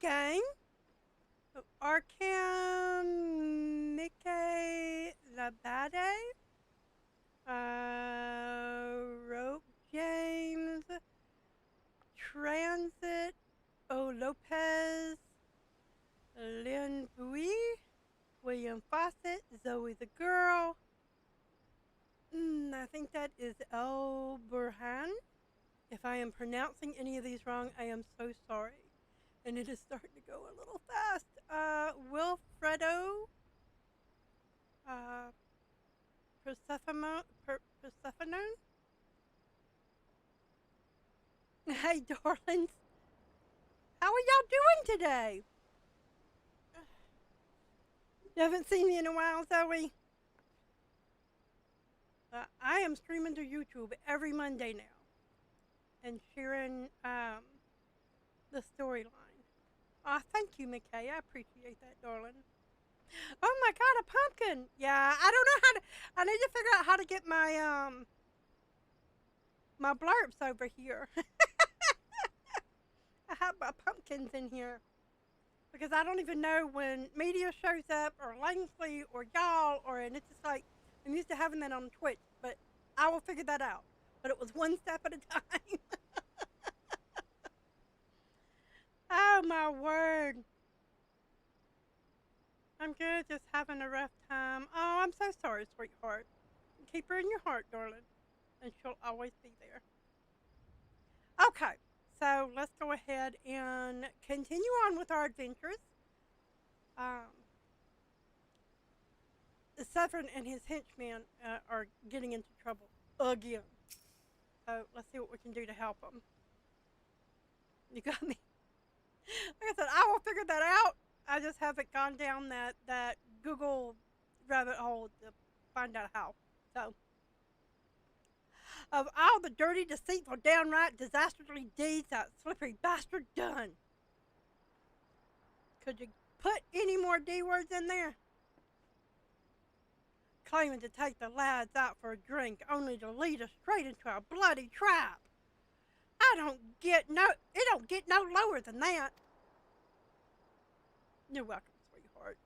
game. Arkham, Mickey, Labade, Rope James, Transit, O Lopez, Lynn Bui, William Fawcett, Zoe the Girl. I think that is El Burhan. If I am pronouncing any of these wrong, I am so sorry. And it is starting to go a little fast. Wilfredo, Persephone. Hey, darlings. How are y'all doing today? You haven't seen me in a while, Zoe. I am streaming to YouTube every Monday now and sharing the storyline. Thank you, McKay. I appreciate that, darling. Oh my God, a pumpkin! Yeah, I don't know how to. I need to figure out how to get my my blurbs over here. I have my pumpkins in here because I don't even know when media shows up or Langsley or y'all and it's just like I'm used to having that on Twitch, but I will figure that out. But it was one step at a time. Oh my word. I'm good, just having a rough time. Oh, I'm so sorry, sweetheart. Keep her in your heart, darling, and she'll always be there. Okay, so let's go ahead and continue on with our adventures. Severn and his henchmen are getting into trouble again. So let's see what we can do to help them. You got me? Like I said, I will figure that out. I just haven't gone down that Google rabbit hole to find out how. So, of all the dirty, deceitful, downright dastardly deeds that slippery bastard done. Could you put any more D words in there? Claiming to take the lads out for a drink only to lead us straight into a bloody trap. It don't get no lower than that. You're welcome, sweetheart.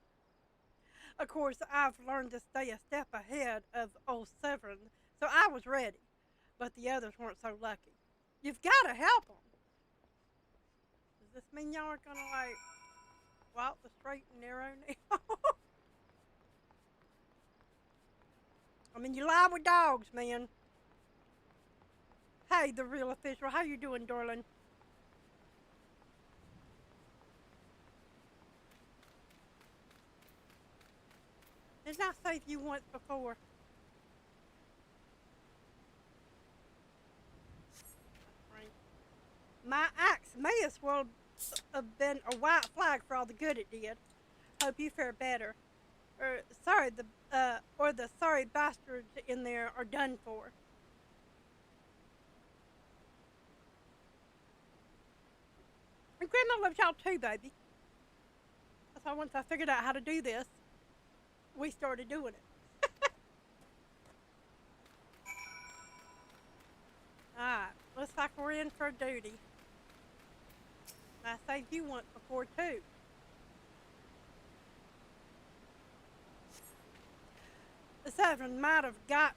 Of course, I've learned to stay a step ahead of old Severn, so I was ready. But the others weren't so lucky. You've got to help them. Does this mean y'all are gonna like walk the straight and narrow now? I mean, you lie with dogs, man. Hey, the real official. How you doing, darling? Didn't I save you once before? Right. My axe may as well have been a white flag for all the good it did. Hope you fare better. Or the sorry bastards in there are done for. And Grandma loves y'all too, baby. That's why once I figured out how to do this, we started doing it. Alright, looks like we're in for duty. I saved you once before too. The Severn might have got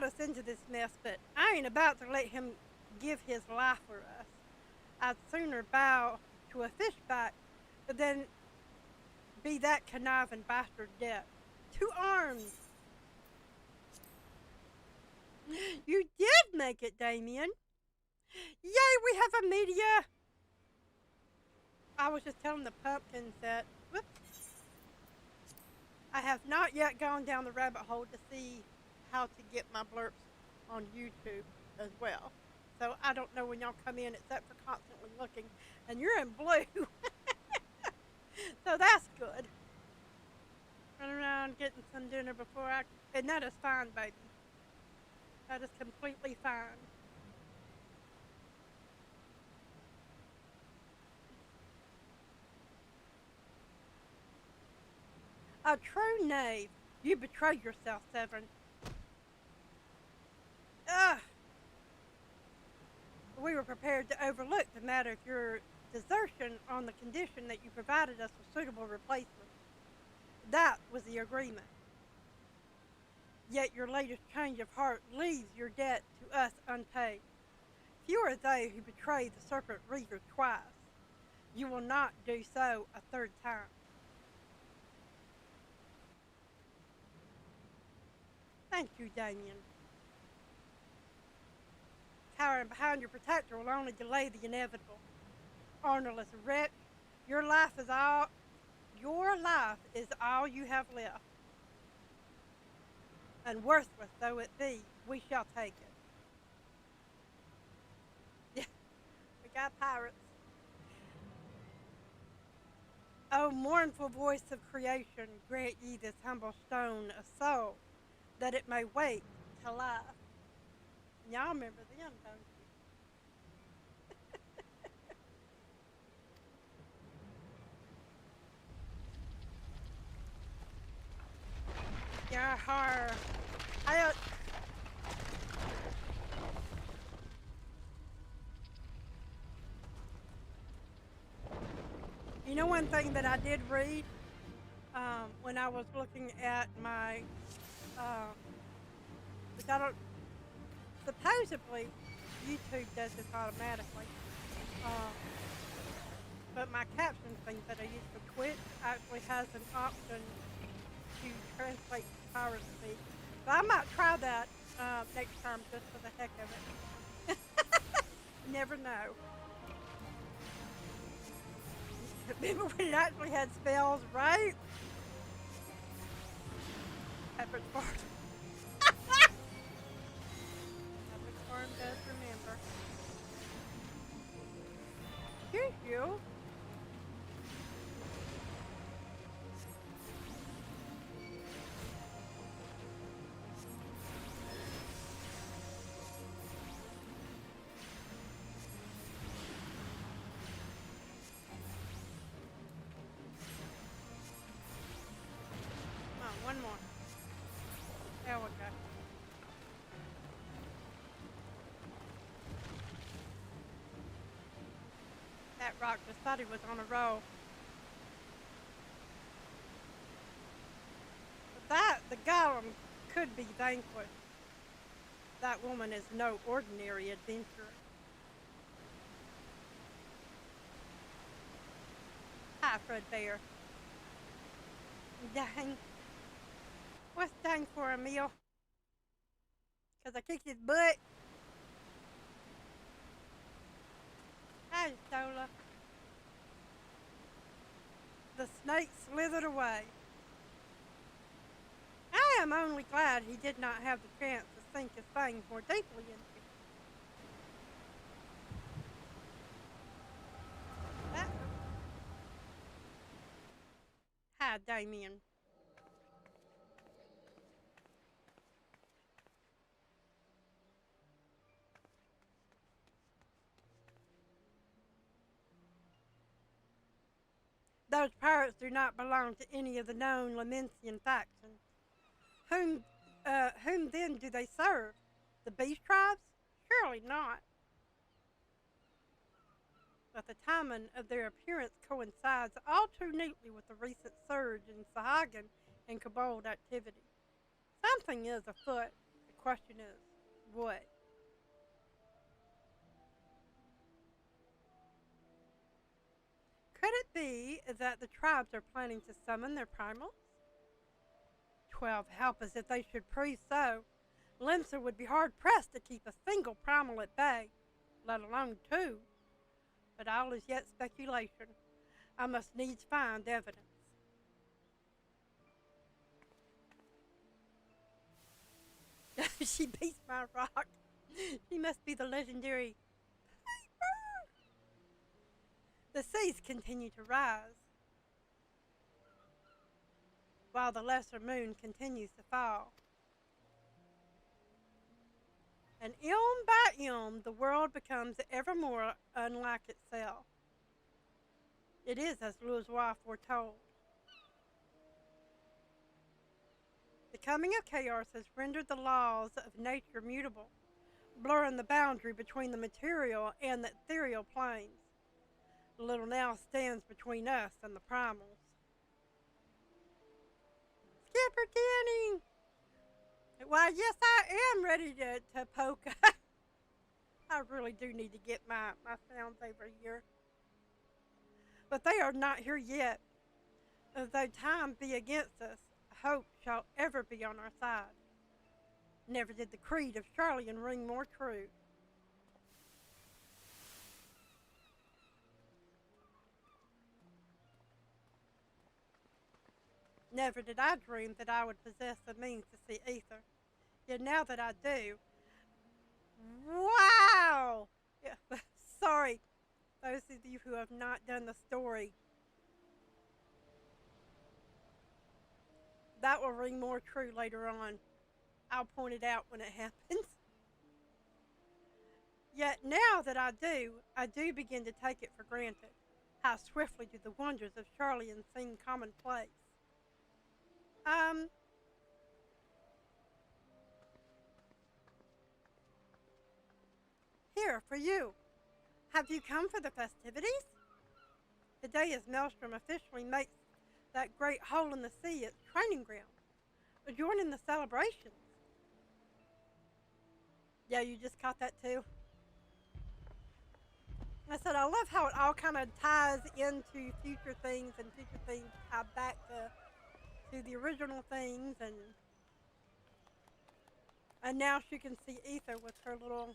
us into this mess, but I ain't about to let him give his life for us. I'd sooner bow to a fishbite than be that conniving bastard dead. 2 arms! You did make it, Damien! Yay, we have a media! I was just telling the pumpkins that, whoops, I have not yet gone down the rabbit hole to see how to get my blurps on YouTube as well. So I don't know when y'all come in except for constantly looking. And you're in blue. So that's good. Run around getting some dinner before and that is fine, baby. That is completely fine. A true knave. You betrayed yourself, Severn. Ugh. We were prepared to overlook the matter of your desertion on the condition that you provided us with suitable replacements. That was the agreement. Yet your latest change of heart leaves your debt to us unpaid. Few are they who betray the serpent reader twice. You will not do so a third time. Thank you, Damien. Cowering behind your protector will only delay the inevitable. Honorless wretch, your life is all you have left. And worthless though it be, we shall take it. Yeah, we got pirates. O mournful voice of creation, grant ye this humble stone a soul, that it may wake to life. Y'all remember them, don't you? Yar-har. You know one thing that I did read when I was looking at my, which I don't, supposedly YouTube does this automatically, but my caption thing that I use for Twitch actually has an option to translate to pirate speak. So I might try that next time just for the heck of it. Never know. Remember when it actually had spells, right? Pepperidge Farm. Pepperidge Farm does remember. Here's you. One more. There we go. That rock just thought he was on a roll. But the golem could be vanquished. That woman is no ordinary adventurer. Hi, Fredbear. Dang. What's dang for a meal? Because I kicked his butt. Hi, Stola. The snake slithered away. I am only glad he did not have the chance to sink his fangs more deeply into it. Hi, Damien. Those pirates do not belong to any of the known Lamentian factions. Whom then do they serve? The beast tribes? Surely not. But the timing of their appearance coincides all too neatly with the recent surge in Sahagan and Kobold activity. Something is afoot. The question is, what? Could it be that the tribes are planning to summon their primals? 12 help us if they should prove so. Limser would be hard-pressed to keep a single primal at bay, let alone two. But all is yet speculation. I must needs find evidence. She beats my rock. She must be the legendary The seas continue to rise, while the lesser moon continues to fall. And ilm by ilm, the world becomes ever more unlike itself. It is as Louisoix foretold. The coming of chaos has rendered the laws of nature mutable, blurring the boundary between the material and the ethereal planes. The little now stands between us and the primals. Skipper Danny! Why, yes, I am ready to poke. I really do need to get my sounds over here. But they are not here yet. Though time be against us, hope shall ever be on our side. Never did the creed of Charlian ring more true. Never did I dream that I would possess the means to see Aether. Yet now that I do, wow! Yeah, sorry, those of you who have not done the story. That will ring more true later on. I'll point it out when it happens. Yet now that I do begin to take it for granted. How swiftly do the wonders of Charlian seem commonplace. Here, for you. Have you come for the festivities? Today as Maelstrom officially makes that great hole in the sea its training ground. Join in the celebrations. Yeah, you just caught that too. I said, I love how it all kind of ties into future things, and future things tie back to the original things, and now she can see Aether with her little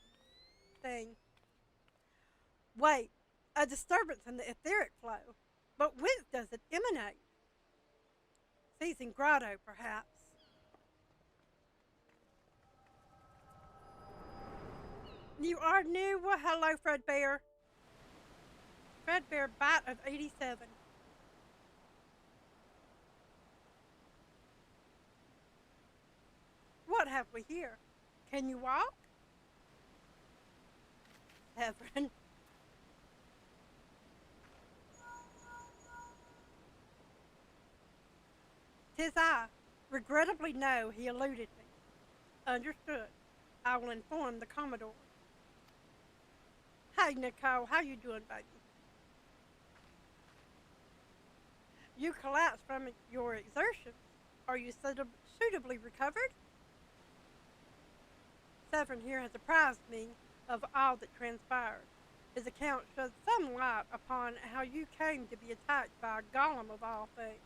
thing. Wait, a disturbance in the etheric flow. But whence does it emanate? Seizing grotto, perhaps. You are new? Well, hello, Fredbear. Fredbear Bite of 87. What have we here? Can you walk? Severin. "'Tis I. Regrettably no, he eluded me. Understood. I will inform the Commodore. Hey, Nicole, how you doing, baby? You collapsed from your exertions. Are you suitably recovered? Severin here has apprised me of all that transpired. His account sheds some light upon how you came to be attacked by a golem of all things.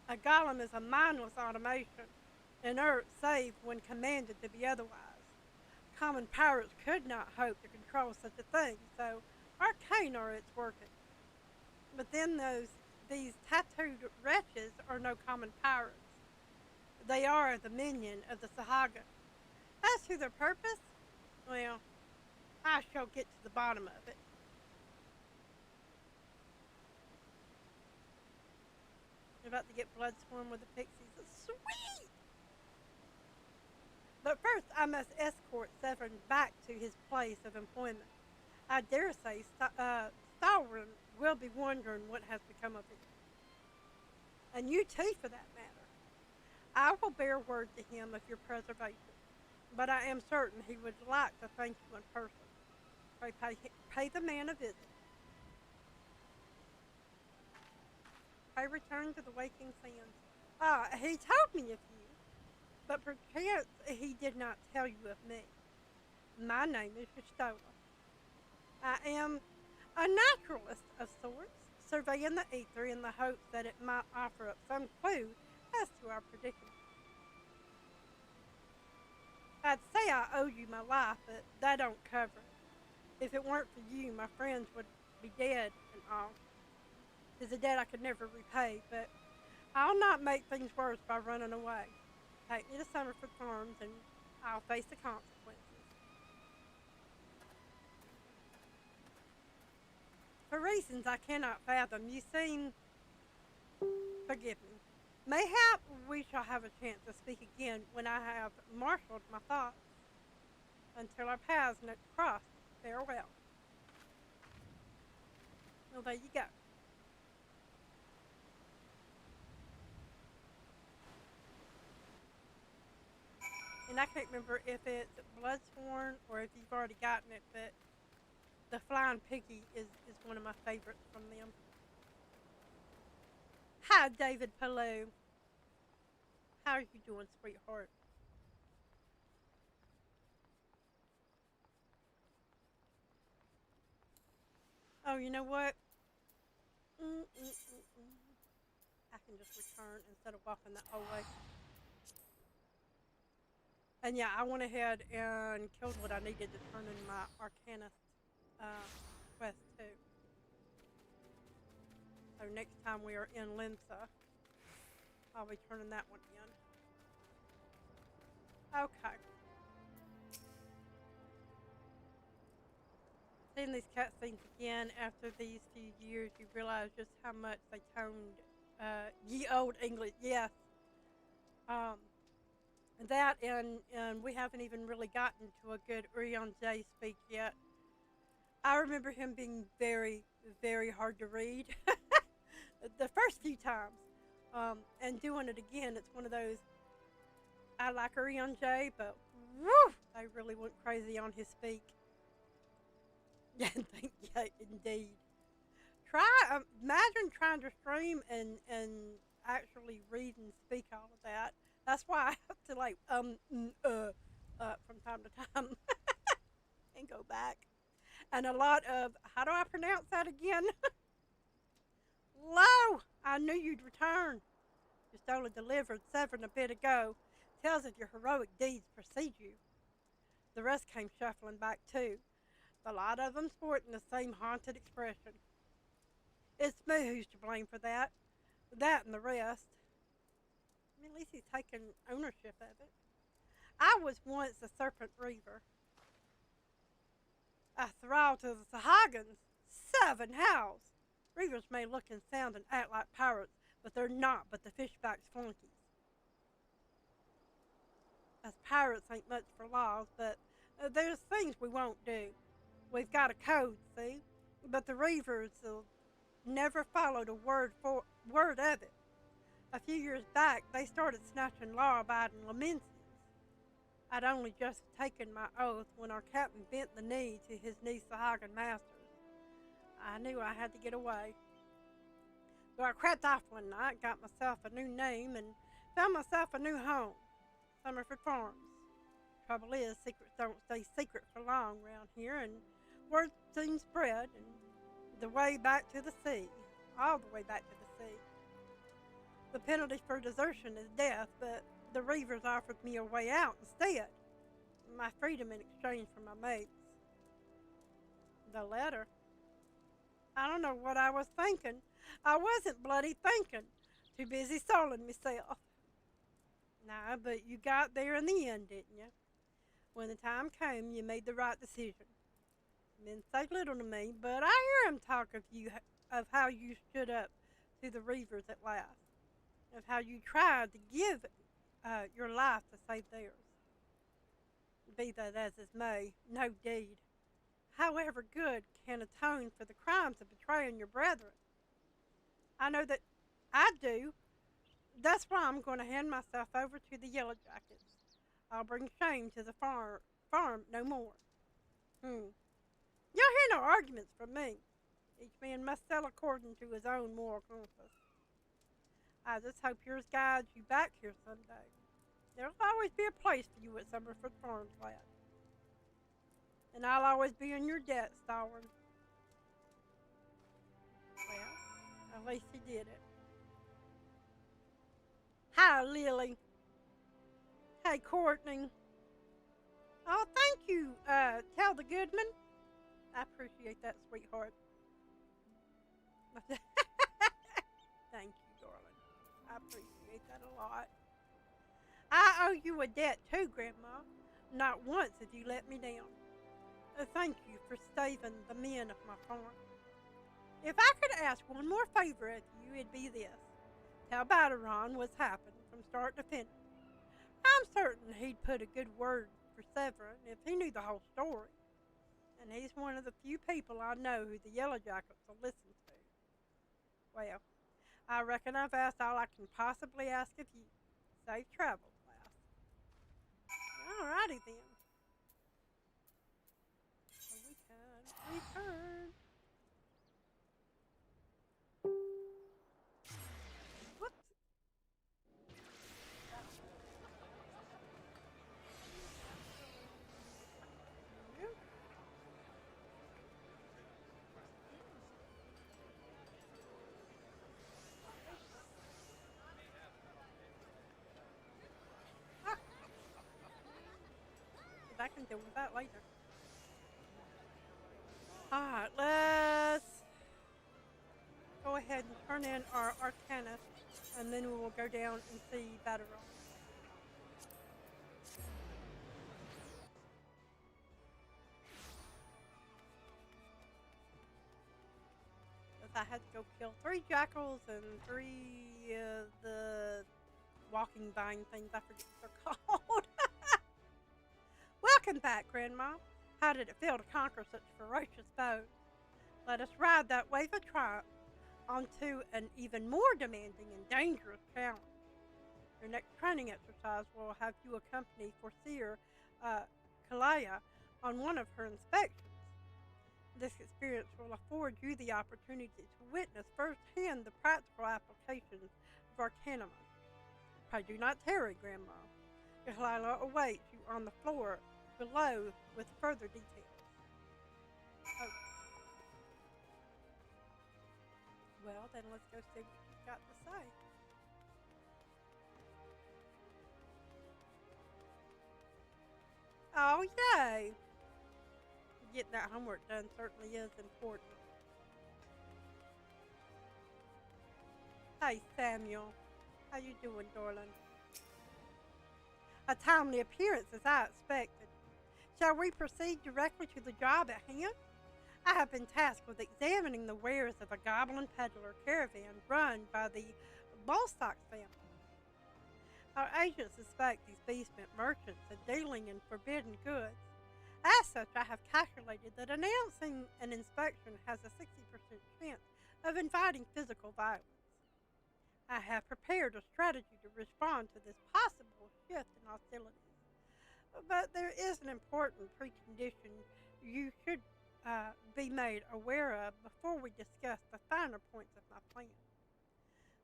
A golem is a mindless automation, inert save when commanded to be otherwise. Common pirates could not hope to control such a thing, so arcane are its workings. But then these tattooed wretches are no common pirates. They are the minion of the Sahaga. As to their purpose, well, I shall get to the bottom of it. You're about to get blood swarm with the pixies. It's sweet! But first, I must escort Severin back to his place of employment. I dare say Stalwart will be wondering what has become of him. And you too, for that matter. I will bear word to him of your preservation, but I am certain he would like to thank you in person. Pay the man a visit. Pray return to the waking sands. He told me of you, but perchance he did not tell you of me. My name is Pistola. I am a naturalist of sorts, surveying the ether in the hopes that it might offer up some clue as to our predicament. I'd say I owe you my life, but that don't cover it. If it weren't for you, my friends would be dead and all. 'Tis a debt I could never repay, but I'll not make things worse by running away. Take me to Summerford Farms and I'll face the consequences. For reasons I cannot fathom, you seem... Forgive me. Mayhap we shall have a chance to speak again when I have marshaled my thoughts. Until our paths next cross, farewell. Well, there you go. And I can't remember if it's Bloodsworn or if you've already gotten it, but The flying piggy is one of my favorites from them. Hi, David Palou. How are you doing, sweetheart? Oh, you know what? I can just return instead of walking that whole way. And yeah, I went ahead and killed what I needed to turn in my Arcanist quest too. So next time we are in Linsa, I'll be turning that one in. Okay. Seeing these cutscenes again after these few years, you realize just how much they toned ye old English. Yes. Um, that and we haven't even really gotten to a good Eorzea speak yet. I remember him being very, very hard to read the first few times. And doing it again, it's one of those, I like Eorzea, but woo, they really went crazy on his speak. Yeah, indeed. Imagine trying to stream and actually read and speak all of that. That's why I have to like from time to time and go back. And a lot of, how do I pronounce that again? Lo, I knew you'd return. Just only delivered 7 a bit ago. Tells of your heroic deeds precede you. The rest came shuffling back too. A lot of them sporting the same haunted expression. It's me who's to blame for that. That and the rest. I mean, at least he's taking ownership of it. I was once a serpent reaver. A thrall to the Sahagans. 7 howls. Reavers may look and sound and act like pirates, but they're not but the fishback's flunkies. As pirates ain't much for laws, but there's things we won't do. We've got a code, see? But the Reavers will never followed a word of it. A few years back, they started snatching law-abiding Lamensians. I'd only just taken my oath when our captain bent the knee to his new Sahagan masters. I knew I had to get away. So I crept off one night, got myself a new name, and found myself a new home, Summerford Farms. Trouble is, secrets don't stay secret for long around here, and word soon spread, and the way back to the sea, all the way back to the sea. The penalty for desertion is death, but the Reavers offered me a way out instead, my freedom in exchange for my mates. The letter? I don't know what I was thinking. I wasn't bloody thinking. Too busy soling myself. Nah, but you got there in the end, didn't you? When the time came, you made the right decision. Men say little to me, but I hear him talk of how you stood up to the Reavers at last, of how you tried to give your life to save theirs. Be that as it may, no deed, however good, can atone for the crimes of betraying your brethren. I know that I do. That's why I'm going to hand myself over to the Yellow Jackets. I'll bring shame to the farm no more. You'll hear no arguments from me. Each man must sell according to his own moral compass. I just hope yours guides you back here someday. There'll always be a place for you at Summerford Farms, lad. And I'll always be in your debt, Stalwart. Well, at least he did it. Hi, Lily. Hey, Courtney. Oh, thank you, Tell the Goodman. I appreciate that, sweetheart. Thank you, darling. I appreciate that a lot. I owe you a debt too, Grandma. Not once have you let me down. Thank you for saving the men of my farm. If I could ask one more favor of you, it'd be this. Tell Baderon what's happened from start to finish. I'm certain he'd put a good word for Severin if he knew the whole story. And he's one of the few people I know who the Yellow Jackets will listen to. Well, I reckon I've asked all I can possibly ask of you. Safe travels, lass. Alrighty then. So we can I can deal with that later. Alright, let's go ahead and turn in our Arcana, and then we will go down and see Batteron. I had to go kill 3 jackals and 3 the walking vine things. I forget what they're called. Welcome back, Gran'ma. How did it feel to conquer such ferocious foes? Let us ride that wave of triumph onto an even more demanding and dangerous challenge. Your next training exercise will have you accompany Foreseer Kalaya on one of her inspections. This experience will afford you the opportunity to witness firsthand the practical applications of Arcanum. Pray do not tarry, Gran'ma. Kalaya awaits you on the floor below with further details. Oh. Well, then let's go see what she's got to say. Oh, yay! Getting that homework done certainly is important. Hey, Samuel. How you doing, darling? A timely appearance, as I expected. Shall we proceed directly to the job at hand? I have been tasked with examining the wares of a goblin peddler caravan run by the Balstock family. Our agents suspect these basement merchants of dealing in forbidden goods. As such, I have calculated that announcing an inspection has a 60% chance of inviting physical violence. I have prepared a strategy to respond to this possible shift in hostilities. But there is an important precondition you should be made aware of before we discuss the finer points of my plan.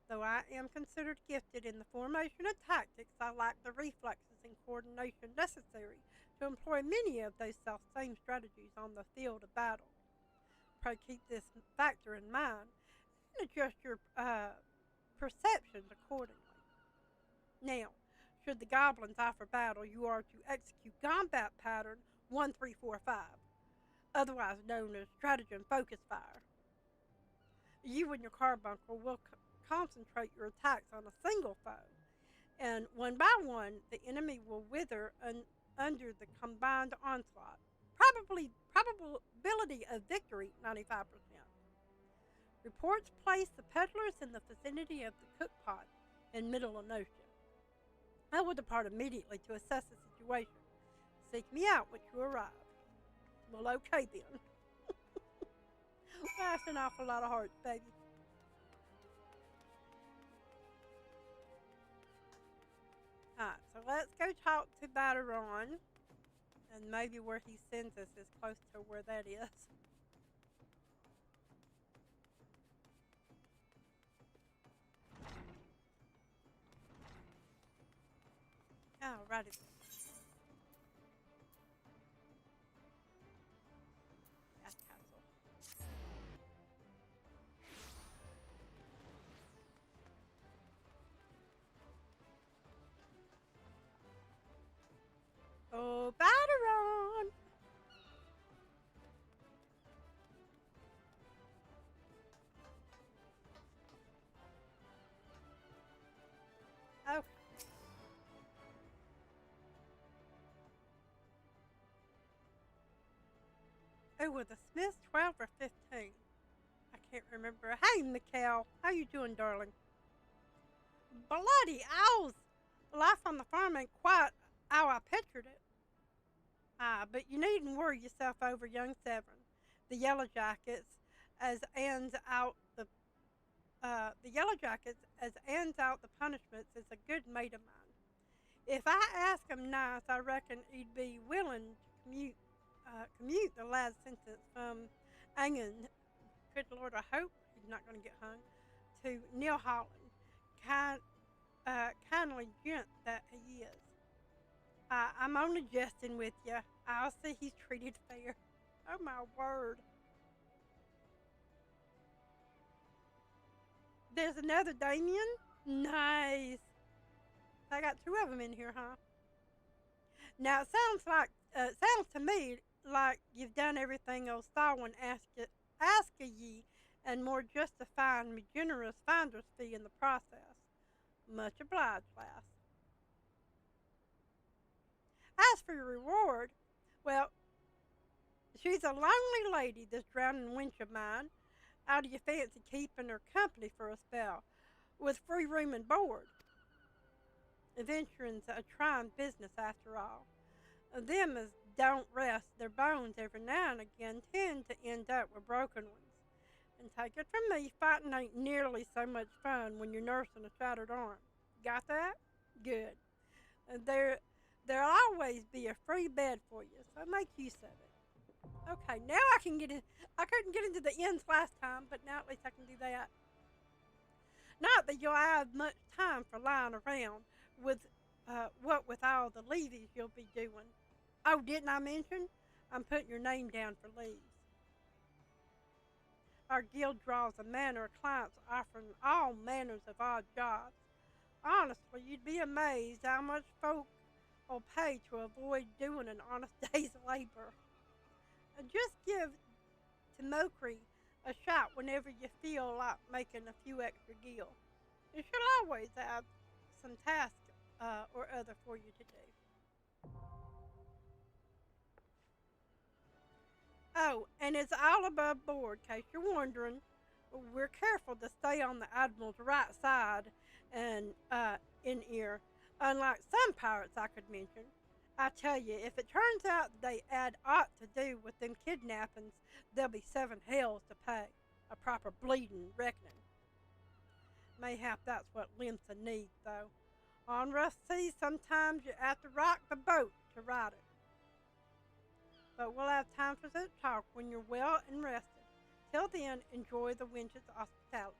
Though I am considered gifted in the formation of tactics, I lack the reflexes and coordination necessary to employ many of those self-same strategies on the field of battle. Pray keep this factor in mind and adjust your perceptions accordingly. Now, should the goblins offer battle, you are to execute combat pattern 1345, otherwise known as stratagem focus fire. You and your carbuncle will concentrate your attacks on a single foe, and one by one, the enemy will wither under the combined onslaught. Probability of victory, 95%. Reports place the peddlers in the vicinity of the cookpot in Middle of Notion. I will depart immediately to assess the situation. Seek me out when you arrive. Well, okay then. That's an awful lot of hearts, baby. Alright, so let's go talk to Batteron. And maybe where he sends us is close to where that is. Alrighty. Gas castle. Oh, Batteron! Okay. Oh, with a Smith 12 or 15? I can't remember. Hey, Mikhail. How you doing, darling? Bloody owls! Life on the farm ain't quite how I pictured it. But you needn't worry yourself over young Severn. The Yellow Jackets, as ends out the punishments, is a good mate of mine. If I ask him nice, I reckon he'd be willing to commute the lad's sentence from Angen, good Lord, I hope he's not going to get hung, to Neil Holland. Kindly gent that he is. I'm only jesting with you. I'll see he's treated fair. Oh my word. There's another Damien? Nice. I got 2 of them in here, huh? Now it sounds like It sounds to me like you've done everything Ostawan asked of ye, and more justifying me generous finder's fee in the process. Much obliged, lass. As for your reward, well, she's a lonely lady, this drowning wench of mine. How do you fancy keeping her company for a spell, with free room and board? Adventuring's a trying business after all. Them as don't rest their bones every now and again tend to end up with broken ones. And take it from me, fighting ain't nearly so much fun when you're nursing a shattered arm. Got that? Good. And there'll always be a free bed for you, so make use of it. Okay, now I can get in. I couldn't get into the ends last time, but now at least I can do that. Not that you'll have much time for lying around with what with all the levies you'll be doing. Oh, didn't I mention? I'm putting your name down for leaves. Our guild draws a manner of clients offering all manners of odd jobs. Honestly, you'd be amazed how much folk will pay to avoid doing an honest day's labor. Just give Timokri a shot whenever you feel like making a few extra gil. You should always have some task or other for you to do. Oh, and it's all above board, in case you're wondering. We're careful to stay on the Admiral's right side and in ear, unlike some pirates I could mention. I tell you, if it turns out they had aught to do with them kidnappings, there'll be 7 hells to pay. A proper bleeding reckoning. Mayhap that's what Limsa needs, though. On rough seas, sometimes you have to rock the boat to ride it. But we'll have time for such talk when you're well and rested. Till then, enjoy the wench's hospitality.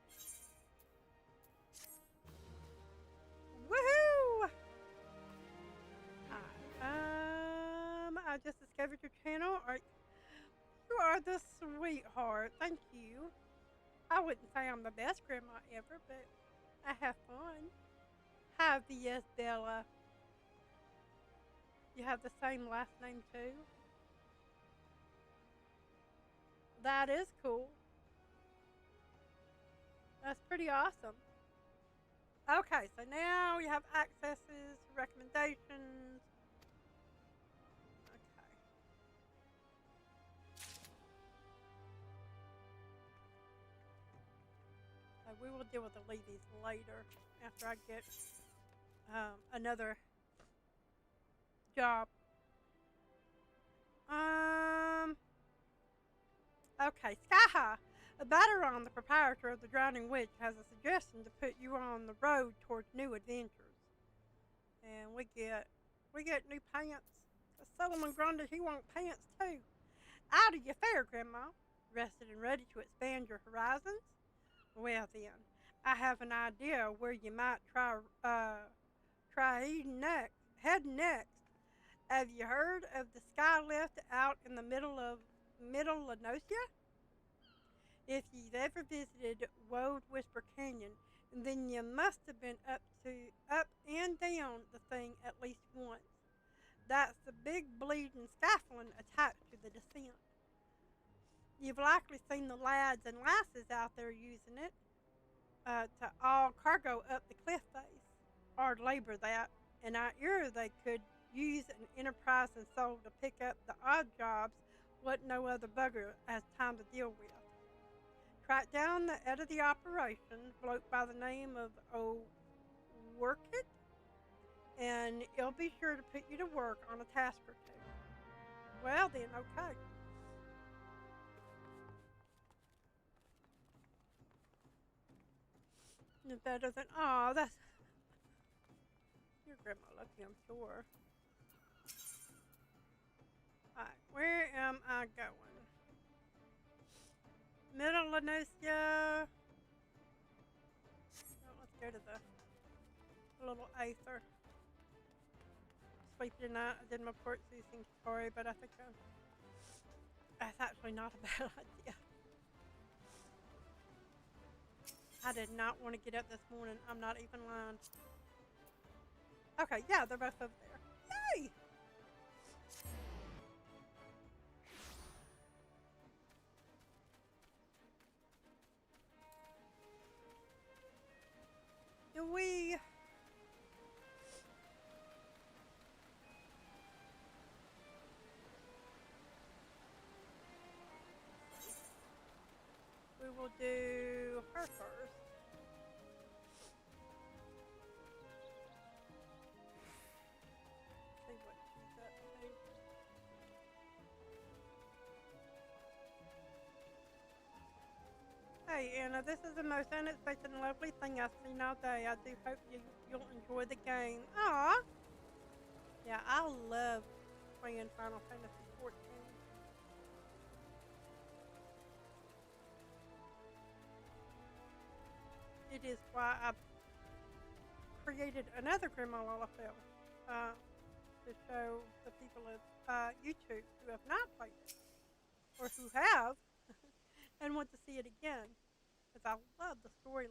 Woohoo! I just discovered your channel. You are the sweetheart. Thank you. I wouldn't say I'm the best grandma ever, but I have fun. Hi, VS Bella. You have the same last name too? That is cool. That's pretty awesome. Okay, so now we have accesses, recommendations. Okay. So we will deal with the levies later after I get another job. Okay, Sky High. Battaron, the proprietor of the Drowning Witch, has a suggestion to put you on the road towards new adventures. And we get new pants. Solomon Grundy, he wants pants too. How do you fare, Grandma? Rested and ready to expand your horizons? Well then, I have an idea where you might try heading next. Have you heard of the sky lift out in the middle of Lenosia? If you've ever visited Woad Whisper Canyon, then you must have been up and down the thing at least once. That's the big bleeding scaffolding attached to the descent. You've likely seen the lads and lasses out there using it to haul cargo up the cliff face, or labor that, and I hear they could use an enterprising soul to pick up the odd jobs what no other bugger has time to deal with. Track down the head of the operation, bloke by the name of O'Workit, and he'll be sure to put you to work on a task or two. Well then, okay. No better than, oh, that's, your grandma lucky, I'm sure. Alright, where am I going? Middle Lenosia. Oh, let's go to the little aether. Sleep tonight. I did my port ceasing story, but I think that's actually not a bad idea. I did not want to get up this morning. I'm not even lying. Okay, yeah, they're both over there. Yay! we will do her first. See what she's up to. Hey Anna, this is the most unexpected and lovely thing I've seen all day. I do hope you'll enjoy the game. Aw! Yeah, I love playing Final Fantasy 14. It is why I created another Gran'ma Lalafell to show the people of YouTube who have not played it, or who have, and want to see it again, because I love the storyline.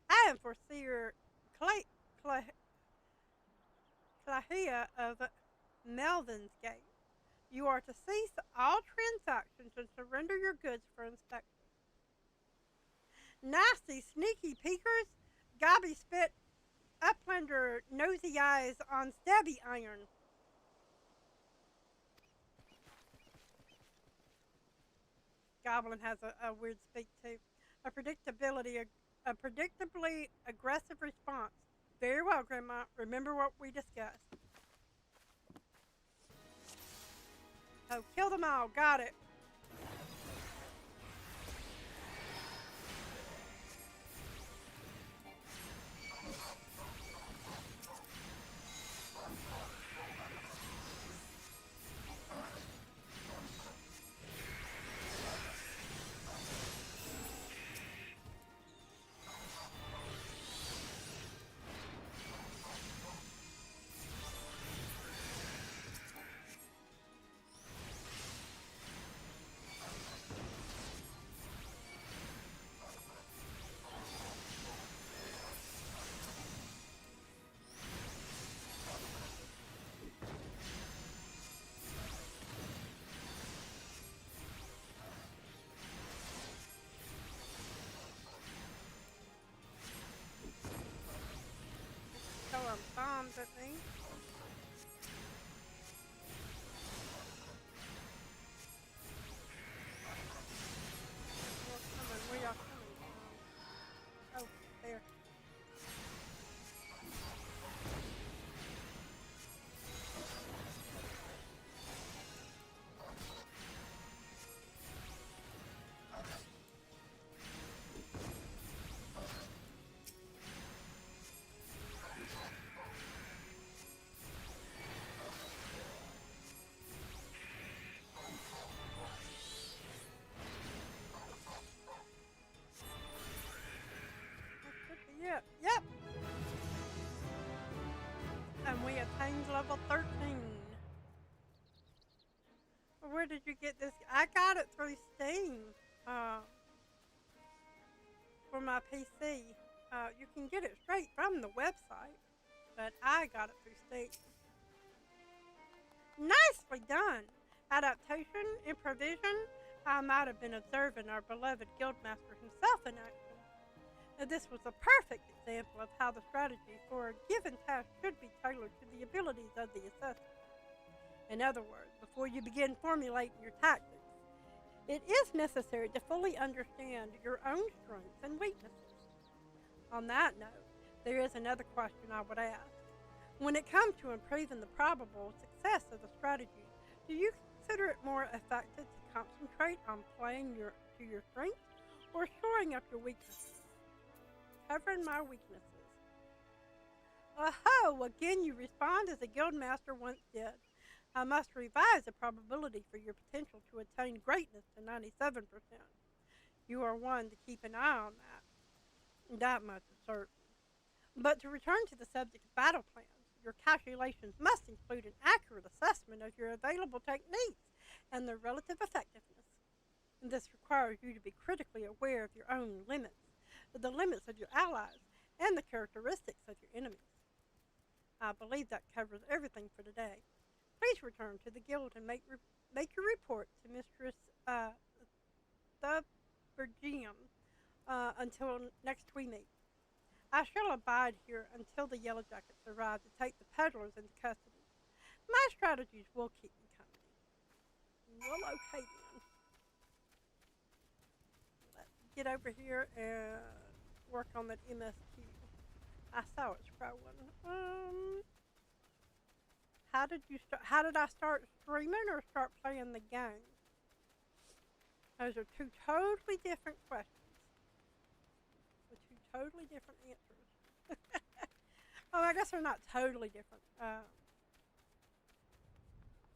I am Foreseer Clahia of Melvin's Gate. You are to cease all transactions and surrender your goods for inspection. Nasty, sneaky peekers, gobby spit, uplander, nosy eyes on stabby iron. Goblin has a weird speak too. A predictably aggressive response. Very well, Gran'ma. Remember what we discussed. So kill them all. Got it. Throwing bombs at me. We're coming. We are coming. Oh, there. Yep. And we attained level 13. Where did you get this? I got it through Steam for my PC. You can get it straight from the website, but I got it through Steam. Nicely done. Adaptation, improvisation. I might have been observing our beloved guildmaster himself in action. This was a perfect example of how the strategy for a given task should be tailored to the abilities of the assessor. In other words, before you begin formulating your tactics, it is necessary to fully understand your own strengths and weaknesses. On that note, there is another question I would ask. When it comes to improving the probable success of the strategy, do you consider it more effective to concentrate on playing to your strengths or shoring up your weaknesses? Covering my weaknesses. Oh, again you respond as a guildmaster once did. I must revise the probability for your potential to attain greatness to 97%. You are one to keep an eye on that. That much is certain. But to return to the subject of battle plans, your calculations must include an accurate assessment of your available techniques and their relative effectiveness. And this requires you to be critically aware of your own limits, the limits of your allies, and the characteristics of your enemies. I believe that covers everything for today. Please return to the guild and make your report to Mistress the Virgium until next we meet. I shall abide here until the Yellow Jackets arrive to take the peddlers into custody. My strategies will keep me company. Well, okay then. Let's get over here and work on that MSQ. I saw it scrolling. How did I start streaming or start playing the game? Those are two totally different questions. With two totally different answers. Oh, I guess they're not totally different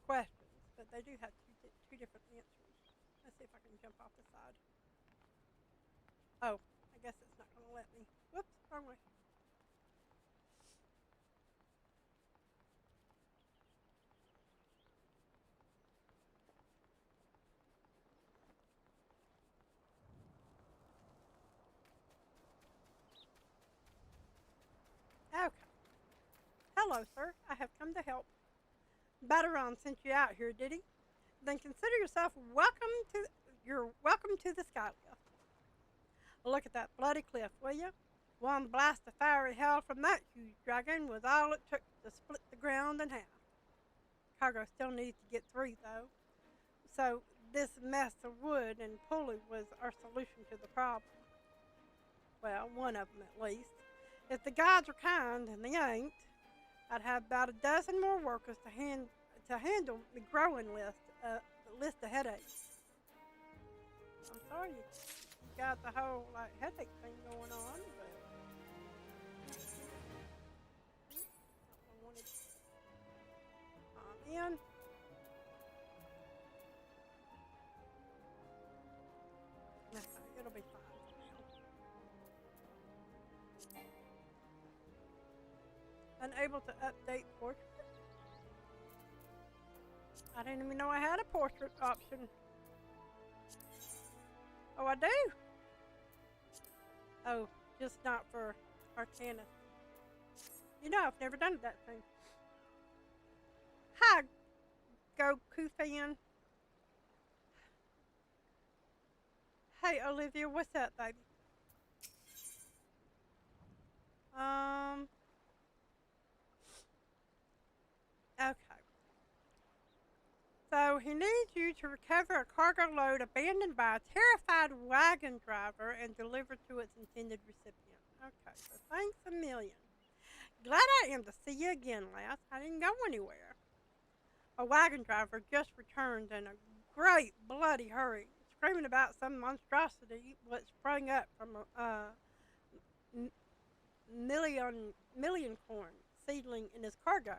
questions, but they do have two different answers. Let's see if I can jump off the side. Oh, I guess it's not going to let me. Whoops, wrong way. Okay. Hello, sir. I have come to help. Battaron sent you out here, did he? Then consider yourself welcome to the Skylift. Look at that bloody cliff, will you? One blast of fiery hell from that huge dragon was all it took to split the ground in half. Cargo still needs to get through, though. So this mess of wood and pulley was our solution to the problem. Well, one of them at least. If the gods are kind, and they ain't, I'd have about a dozen more workers to handle the growing list of headaches. I'm sorry you got the whole headache thing going on, but I wanted to come in. Okay, it'll be fine. Unable to update portrait. I didn't even know I had a portrait option. Oh, I do? Oh, just not for Arcana. You know, I've never done that thing. Hi, Goku fan. Hey, Olivia, what's up, baby? Okay. So he needs you to recover a cargo load abandoned by a terrified wagon driver and deliver to its intended recipient. Okay, so thanks a million. Glad I am to see you again, lass. I didn't go anywhere. A wagon driver just returned in a great bloody hurry, screaming about some monstrosity what sprang up from a million corn seedling in his cargo.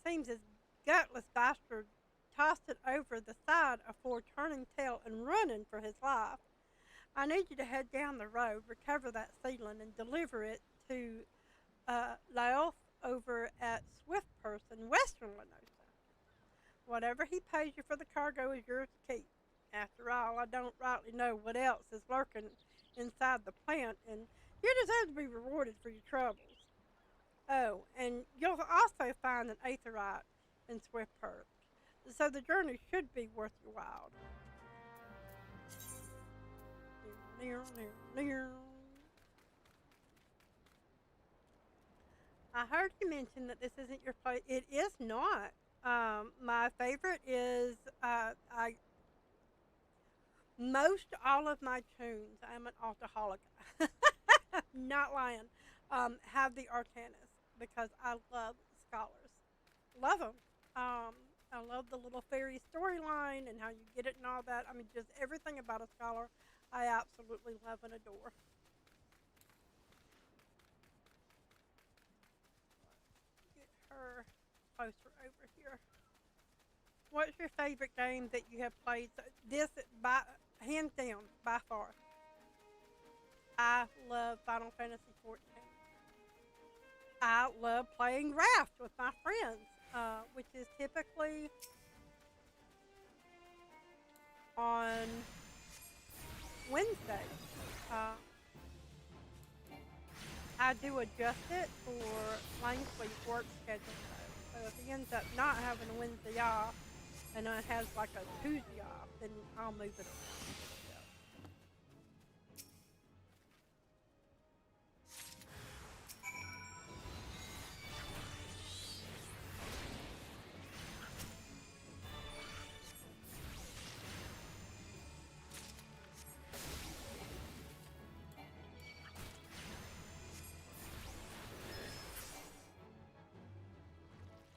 Seems his gutless bastard tossed it over the side afore turning tail and running for his life. I need you to head down the road, recover that seedling, and deliver it to Laoth over at Swiftpurse in western Lenosa. Whatever he pays you for the cargo is yours to keep. After all, I don't rightly know what else is lurking inside the plant, and you deserve to be rewarded for your troubles. Oh, and you'll also find an aetherite in Swiftpurse, so the journey should be worth your while. I heard you mention that this isn't your place. It is not. My favorite is most all of my tunes. I'm an alcoholic. Not lying. Have the Arcanus because I love scholars. Love them. I love the little fairy storyline and how you get it and all that. I mean, just everything about a scholar I absolutely love and adore. Get her closer over here. What's your favorite game that you have played? This, by hands down, by far. I love Final Fantasy XIV. I love playing Raft with my friends, which is typically on Wednesday. I do adjust it for Langsley's work schedule, though, so So if he ends up not having a Wednesday off and it has like a Tuesday off, then I'll move it around.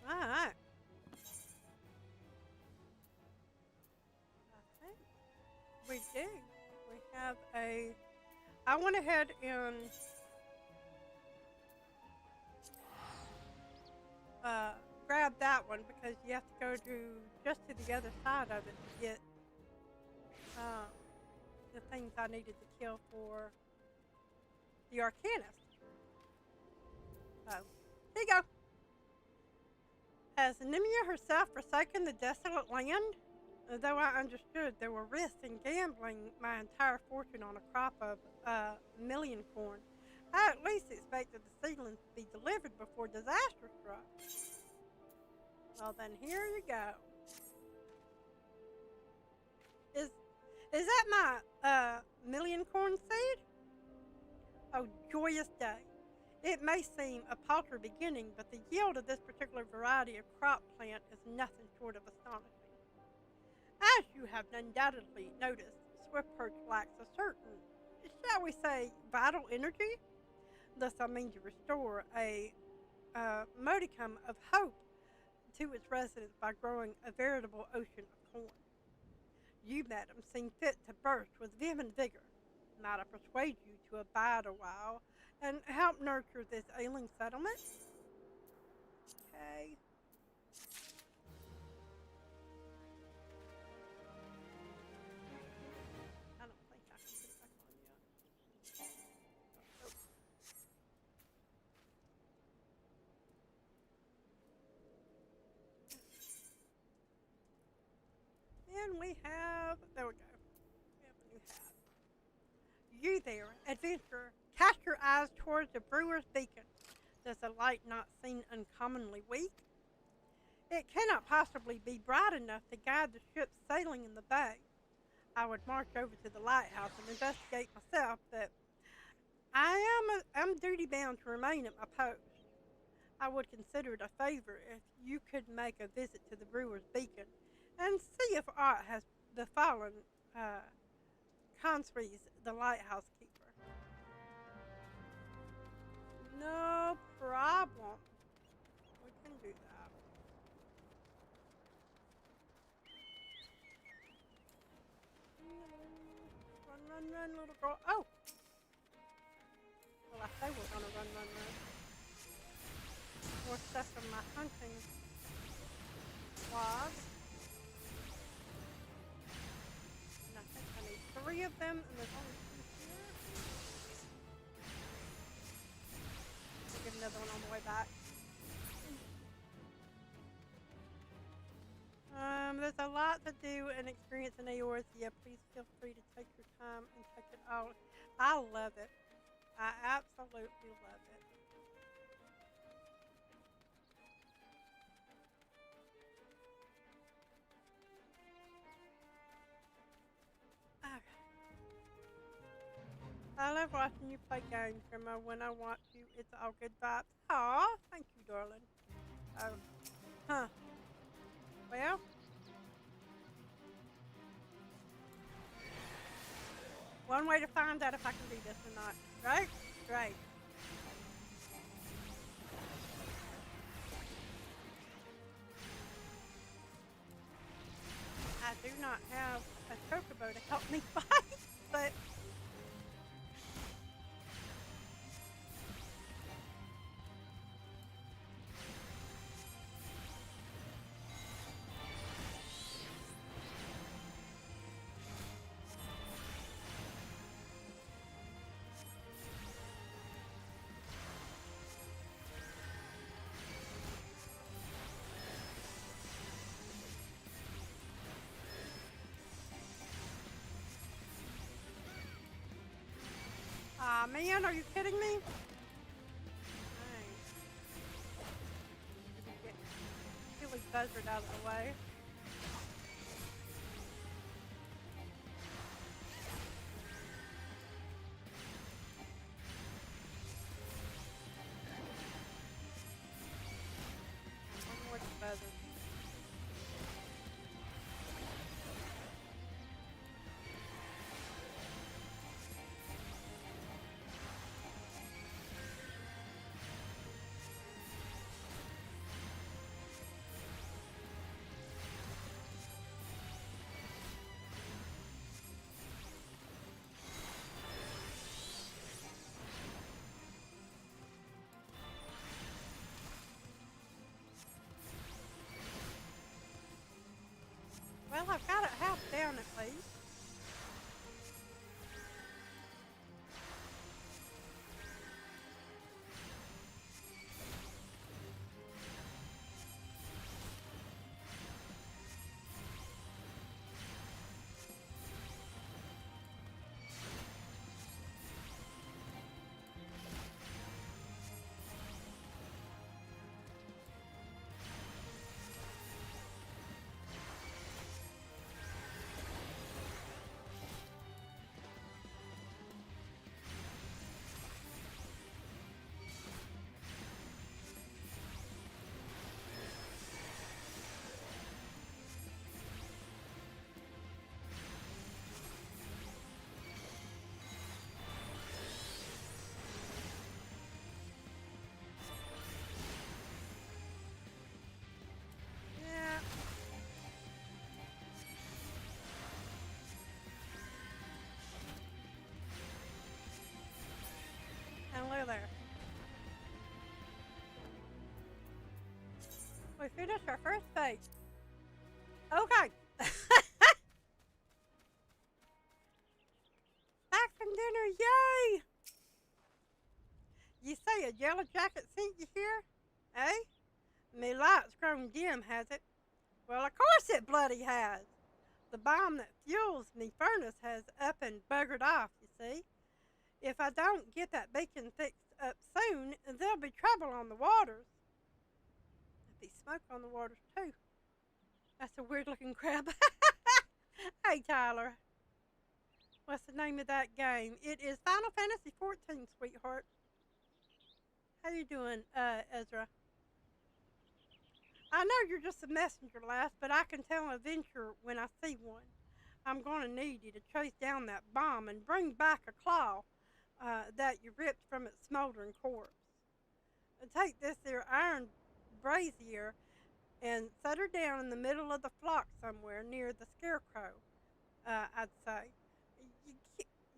Alright. I think we do. We have a... I went ahead and grabbed that one because you have to go just to the other side of it to get the things I needed to kill for the Arcanist. So, here you go. Has Nemia herself forsaken the desolate land? Though I understood there were risks in gambling my entire fortune on a crop of million corn, I at least expected the seedlings to be delivered before disaster struck. Well then, here you go. Is that my million corn seed? Oh, joyous day. It may seem a paltry beginning, but the yield of this particular variety of crop plant is nothing short of astonishing. As you have undoubtedly noticed, Swiftperch lacks a certain, shall we say, vital energy. Thus I mean to restore a modicum of hope to its residents by growing a veritable ocean of corn. You, madam, seem fit to burst with vehement vigor. Might I persuade you to abide a while and help nurture this ailing settlement? Okay. I don't think I can put it back on yet. Oh. And we have, there we go. We have a new hat. You there, adventurer, cast your eyes towards the Brewer's beacon. Does the light not seem uncommonly weak? It cannot possibly be bright enough to guide the ships sailing in the bay. I would march over to the lighthouse and investigate myself, but I'm duty bound to remain at my post. I would consider it a favor if you could make a visit to the Brewer's beacon and see if aught has befallen Consries, the lighthouse keeper. No problem. We can do that. Run, little girl. Oh! Well, I say we're gonna run. More stuff from my hunting log. And I think I need 3 of them, and there's only 2 here. I'll get another one on the way back. There's a lot to do and experience in Eorzea. Please feel free to take your time and check it out. I love it. I absolutely love it. I love watching you play games, Gran'ma. When I watch you, it's all good vibes. Aw, thank you, darling. Oh, huh. Well, one way to find out if I can do this or not, right? Right. I do not have a chocobo to help me fight, but aw, man, are you kidding me? Nice. buzzard out of the way. One more buzzard. Well, I've got it half down at least. Yeah. Hello there. We finished our first phase. Okay. Back from dinner, yay! You say a yellow jacket sent you here? Eh? Me light's grown dim, has it? Well, of course it bloody has. The bomb that fuels me furnace has up and buggered off, you see. If I don't get that beacon fixed up soon, there'll be trouble on the waters. There'll be smoke on the waters, too. That's a weird-looking crab. Hey, Tyler. What's the name of that game? It is Final Fantasy XIV, sweetheart. How you doing, Ezra? I know you're just a messenger, lass, but I can tell an adventure when I see one. I'm going to need you to chase down that bomb and bring back a claw that you ripped from its smoldering corpse. And take this here iron brazier and set her down in the middle of the flock somewhere near the scarecrow, I'd say.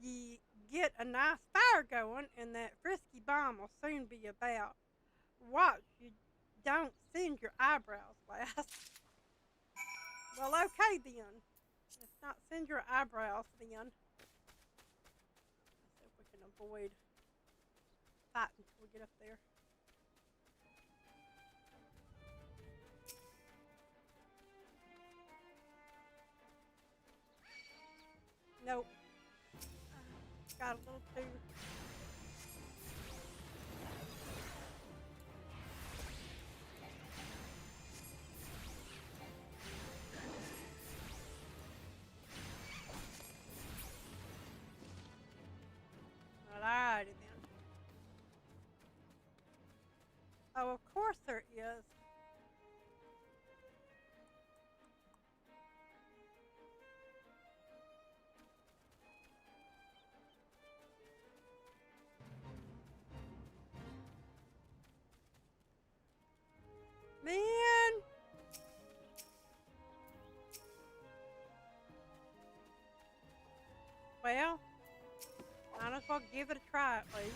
You get a nice fire going, and that frisky bomb will soon be about. Watch you don't send your eyebrows, lass. Well, okay then. Let's not send your eyebrows then. Let's see if we can avoid fighting until we get up there. Nope. Got a little too... Alrighty then. Oh, of course there is. Man! Well, might as well give it a try at least.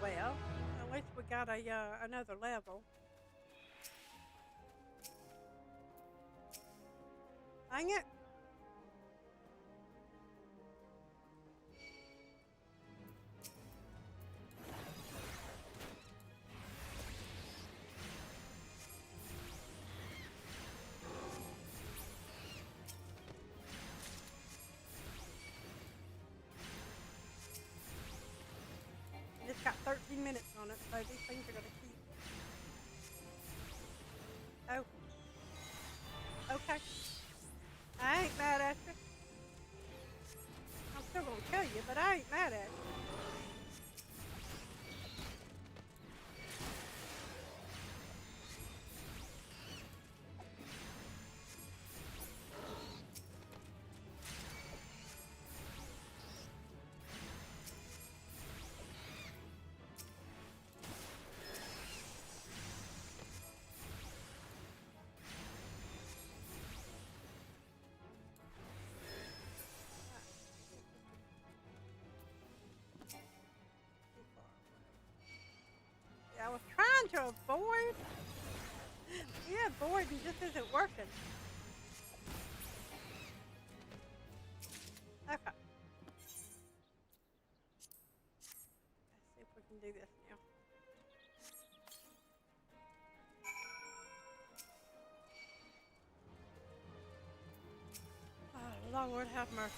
Well, at least we got a another level. Dang it. 15 minutes on it, so these things are going to keep. Oh. Okay. I ain't mad at you. I'm still going to kill you, but I ain't mad at you. I was trying to avoid. Yeah, avoiding just isn't working. Okay. Let's see if we can do this now. Oh, Lord have mercy.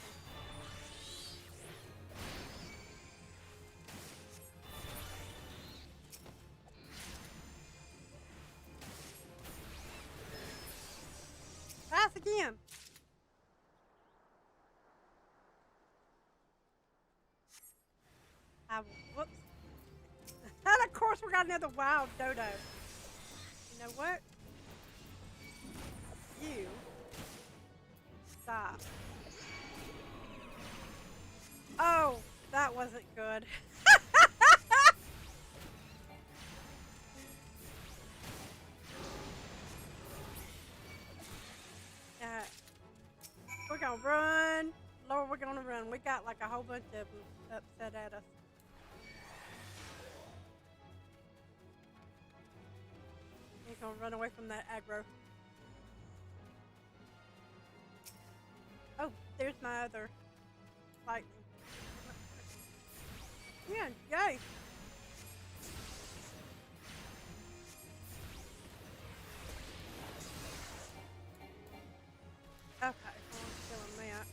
Pass again. Whoops. And of course we got another wild dodo. You know what? You stop. Oh, that wasn't good. We're gonna run. Lord, we're gonna run. We got like a whole bunch of them upset at us. He's gonna run away from that aggro. Oh, there's my other lightning. Yeah, yay. Okay, I'm killing that.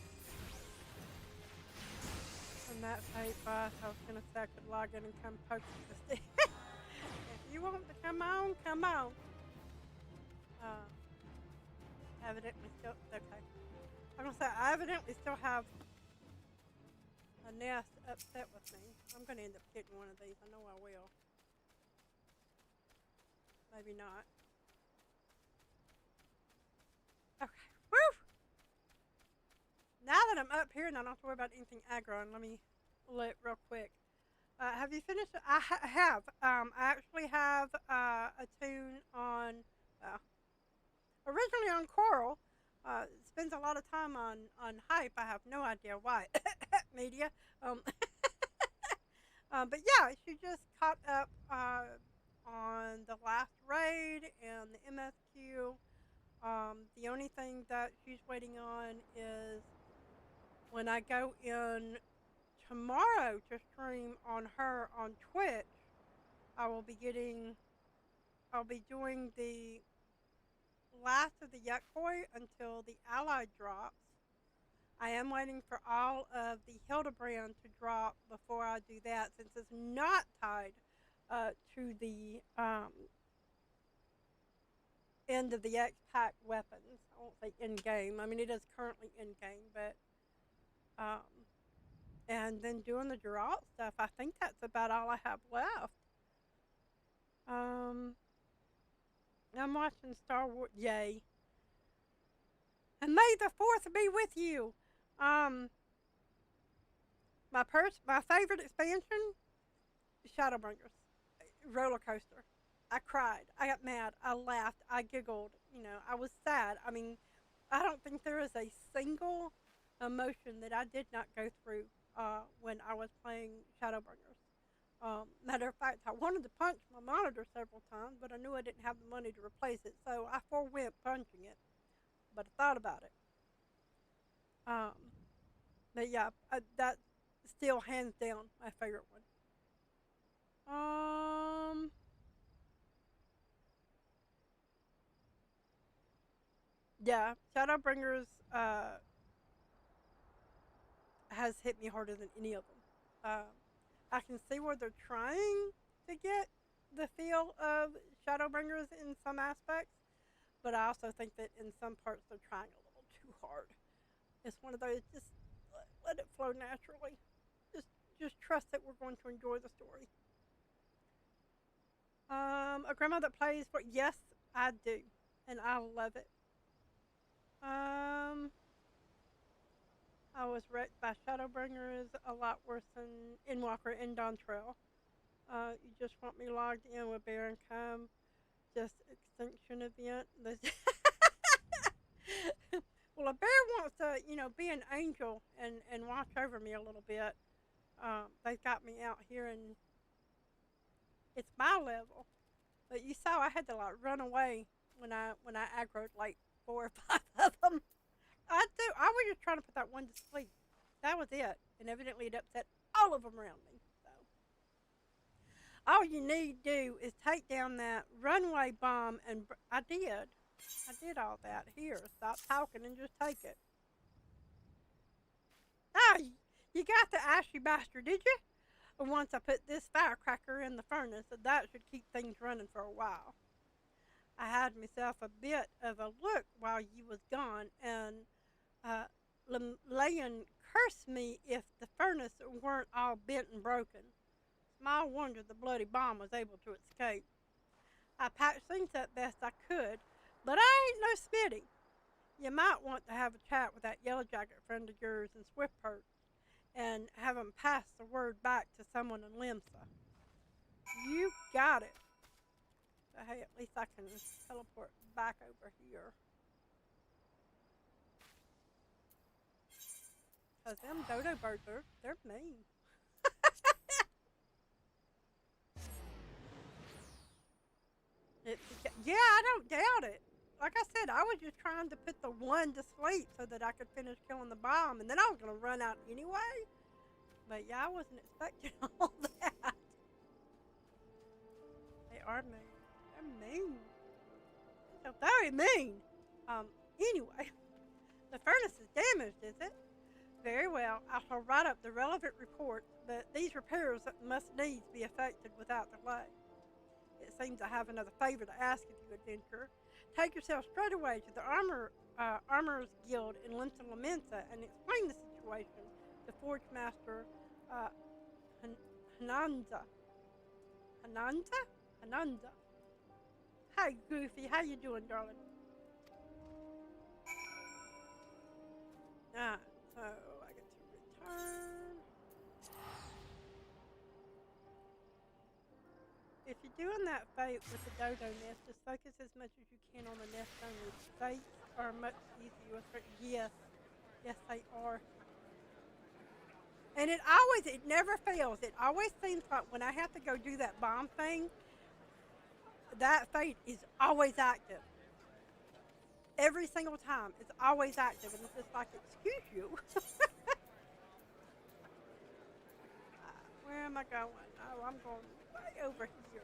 And that fate boss, I was gonna say I could log in and come poke the stick. If you want to come on, come on. Evidently still, okay. I'm gonna say I evidently still have a nest upset with me. I'm gonna end up getting one of these. I know I will. Maybe not. Okay. Woo! Now that I'm up here and I don't have to worry about anything aggro, and let me look real quick. Have you finished? I have. I actually have a tune on, originally on Coral. Spends a lot of time on hype. I have no idea why. Media. But yeah, she just caught up on the last raid and the MSQ. The only thing that she's waiting on is when I go in tomorrow to stream on her on Twitch, I'll be doing the last of the Yakoi until the ally drops. I am waiting for all of the Hildebrand to drop before I do that, since it's not tied to the end of the X-Pack weapons. I won't say in-game. I mean, it is currently in-game, but and then doing the Geralt stuff, I think that's about all I have left. I'm watching Star Wars. Yay. And may the 4th be with you. My favorite expansion, Shadowbringers. Roller coaster. I cried. I got mad. I laughed. I giggled. You know, I was sad. I mean, I don't think there is a single emotion that I did not go through when I was playing Shadowbringers. Matter of fact, I wanted to punch my monitor several times, but I knew I didn't have the money to replace it, so I forewent punching it. But I thought about it. But yeah, that's still hands down my favorite one. Yeah, Shadowbringers has hit me harder than any of them. I can see where they're trying to get the feel of Shadowbringers in some aspects, but I also think that in some parts they're trying a little too hard. It's one of those, just let it flow naturally. Just just trust that we're going to enjoy the story. A grandma that plays for, yes, I do, and I love it. Um, I was wrecked by Shadowbringers a lot worse than Endwalker and Dawntrail. You just want me logged in with Bear and Come, just extinction event. Well, a bear wants to, be an angel and watch over me a little bit. They've got me out here, and it's my level. But you saw I had to like run away when I aggroed like 4 or 5 of them. I was just trying to put that one to sleep. That was it, and evidently it upset all of them around me. So all you need to do is take down that runway bomb, and I did. I did all that. Here, stop talking and just take it. Ah, you got the ashy bastard, did you? And once I put this firecracker in the furnace, that should keep things running for a while. I had myself a bit of a look while you was gone, and uh, Leon cursed me if the furnace weren't all bent and broken. Small wonder the bloody bomb was able to escape. I patched things up best I could, but I ain't no Smitty. You might want to have a chat with that yellow jacket friend of yours in Swiftport and have him pass the word back to someone in Limsa. You got it. But hey, at least I can teleport back over here. Because them dodo birds, they're mean. Yeah, I don't doubt it. Like I said, I was just trying to put the one to sleep so that I could finish killing the bomb, and then I was going to run out anyway. But yeah, I wasn't expecting all that. They are mean. They're mean. They're very mean. Anyway, the furnace is damaged, is it? Very well. I shall write up the relevant report, but these repairs must needs be effected without delay. It seems I have another favor to ask of you, adventurer. Take yourself straight away to the Armorers Guild in Limsa Lamensa and explain the situation to Forge Master uh, Hananza. Hananza? Hananza. Hi, Goofy. How you doing, darling? Ah, so I get to return. If you're doing that fight with the dodo nest, just focus as much as you can on the nest only. Fights are much easier with her. Yes. Yes, they are. And it never fails. It always seems like when I have to go do that bomb thing, that fate is always active. Every single time, it's always active. And it's just like, excuse you. Where am I going? Oh, I'm going way over here.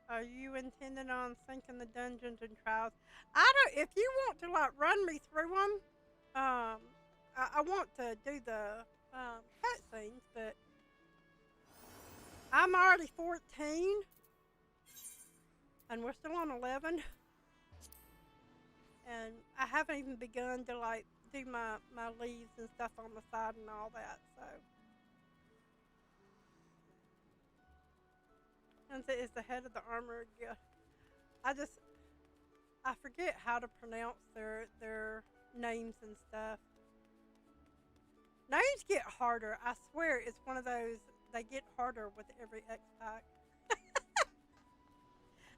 Are you intending on sinking the dungeons and trials? I don't. If you want to like run me through them, I want to do the cutscenes, but I'm already 14, and we're still on 11, and I haven't even begun to like do my leaves and stuff on the side and all that. So, and it's the head of the armor. Yeah, I forget how to pronounce their names and stuff. Names get harder. I swear, it's one of those. They get harder with every X pack.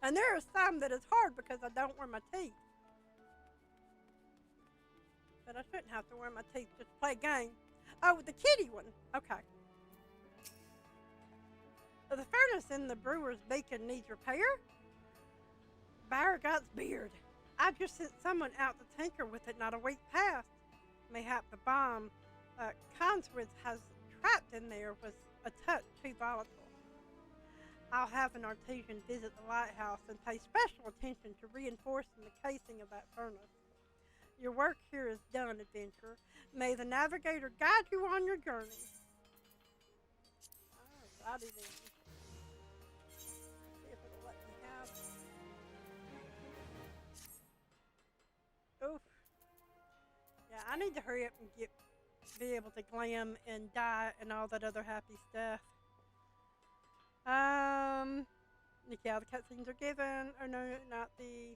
And there are some that is hard because I don't wear my teeth. But I shouldn't have to wear my teeth just to play a game. Oh, the kitty one. Okay. So the furnace in the brewer's beacon needs repair. Barragot's beard. I just sent someone out to tinker with it not a week past. Mayhap the bomb Conswitz has trapped in there was a touch too volatile. I'll have an artisan visit the lighthouse and pay special attention to reinforcing the casing of that furnace. Your work here is done, adventurer. May the navigator guide you on your journey. Alrighty then. See if it'll let me have. Oof. Yeah, I need to hurry up and be able to glam and die and all that other happy stuff. Yeah, the cutscenes are given. Oh no, not the.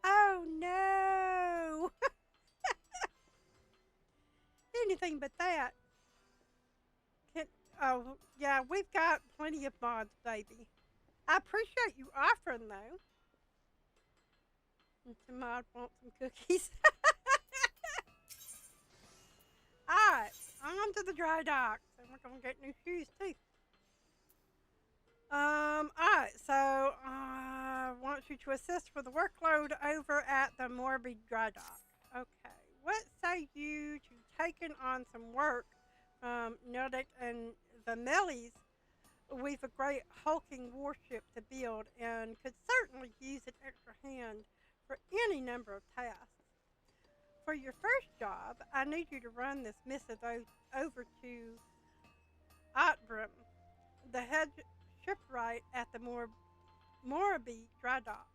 Oh no! Anything but that. Oh yeah, we've got plenty of mods, baby. I appreciate you offering though. And some mod want some cookies. Alright, on to the dry docks. And we're gonna get new shoes too. Alright, so I want you to assist with the workload over at the Morby dry dock. Okay, what say you to taking on some work from Nordic and the Mellies? We've a great hulking warship to build and could certainly use an extra hand for any number of tasks. For your first job, I need you to run this missive over to Otbrim, the head shipwright at the Morby dry docks.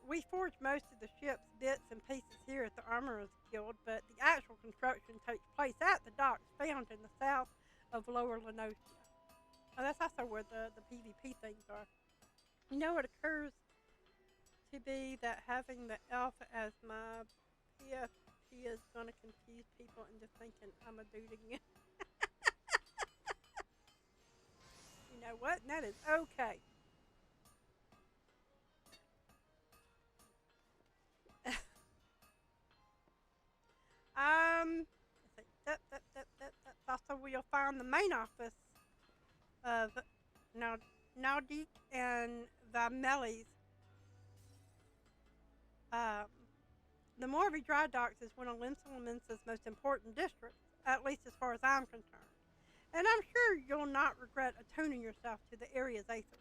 We forge most of the ship's bits and pieces here at the Armorers Guild, but the actual construction takes place at the docks found in the south of Lower Lenosia. Oh, that's also where the PvP things are. You know, it occurs to be that having the elf as my PFP is going to confuse people into thinking I'm a dude again. You know what? That is okay. Let's see. That's also where you'll find the main office of Naudik and the Mellies. The Morby Dry Docks is one of Linsolamence's most important districts, at least as far as I'm concerned. And I'm sure you'll not regret attuning yourself to the area's aether.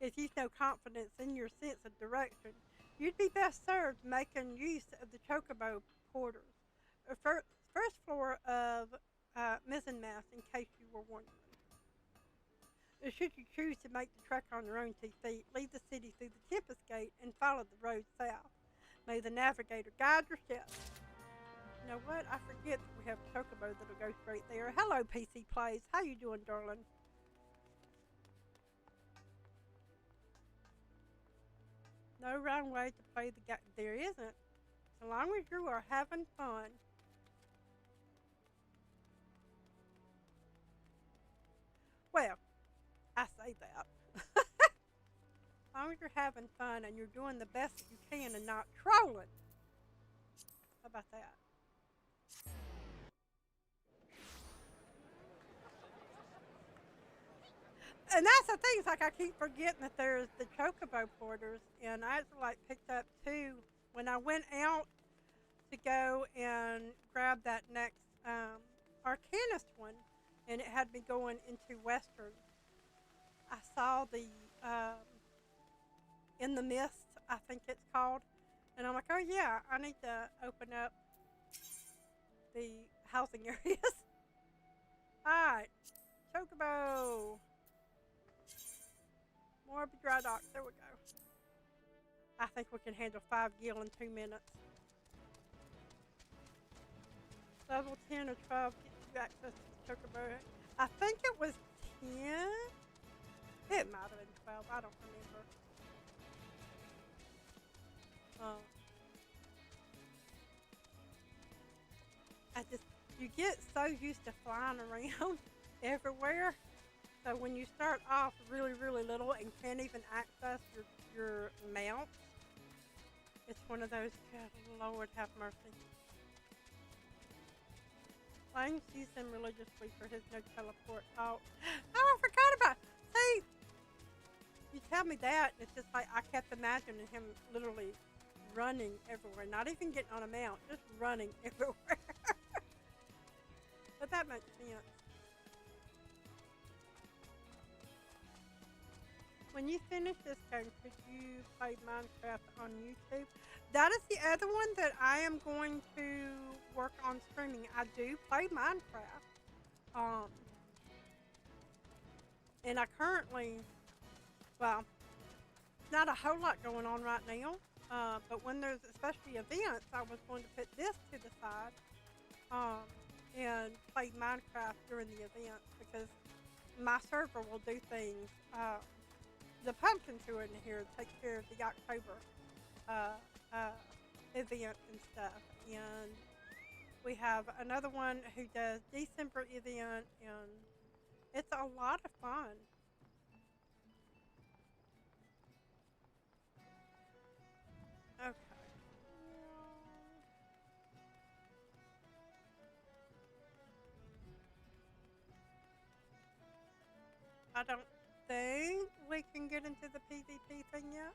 If you've no confidence in your sense of direction, you'd be best served making use of the chocobo porters, first floor of mizzenmast, in case you were wondering. Should you choose to make the trek on your own 2 feet, leave the city through the Tempest Gate and follow the road south. May the navigator guide your steps. You know what? I forget that we have chocobo that'll go straight there. Hello, PC Plays. How you doing, darling? No wrong way to play the game. There isn't. So long as you are having fun. Well, I say that. As long as you're having fun and you're doing the best that you can and not trolling. How about that? And that's the thing, it's like I keep forgetting that there's the chocobo porters, and I actually like picked up 2 when I went out to go and grab that next Arcanist one, and it had me going into Western. I saw the In the Mist, I think it's called, and I'm like, oh yeah, I need to open up the housing areas. Alright, chocobo. More of the dry docks. There we go. I think we can handle 5 gil in 2 minutes. Level 10 or 12 gets you access to the chocobo. I think it was 10. It might have been 12. I don't remember. You get so used to flying around everywhere. So when you start off really, really little and can't even access your mount, it's one of those, God, Lord have mercy. Flames use him religiously for his no teleport. Oh, I forgot about it. See, you tell me that, it's just like I kept imagining him literally running everywhere. Not even getting on a mount, just running everywhere. But that makes sense. When you finish this game, could you play Minecraft on YouTube? That is the other one that I am going to work on streaming. I do play Minecraft. Um, and I currently, well, not a whole lot going on right now. But when there's especially events, I was going to put this to the side and play Minecraft during the events because my server will do things. The pumpkins who are in here take care of the October event and stuff. And we have another one who does December event, and it's a lot of fun. Okay. I don't think we can get into the PvP thing yet.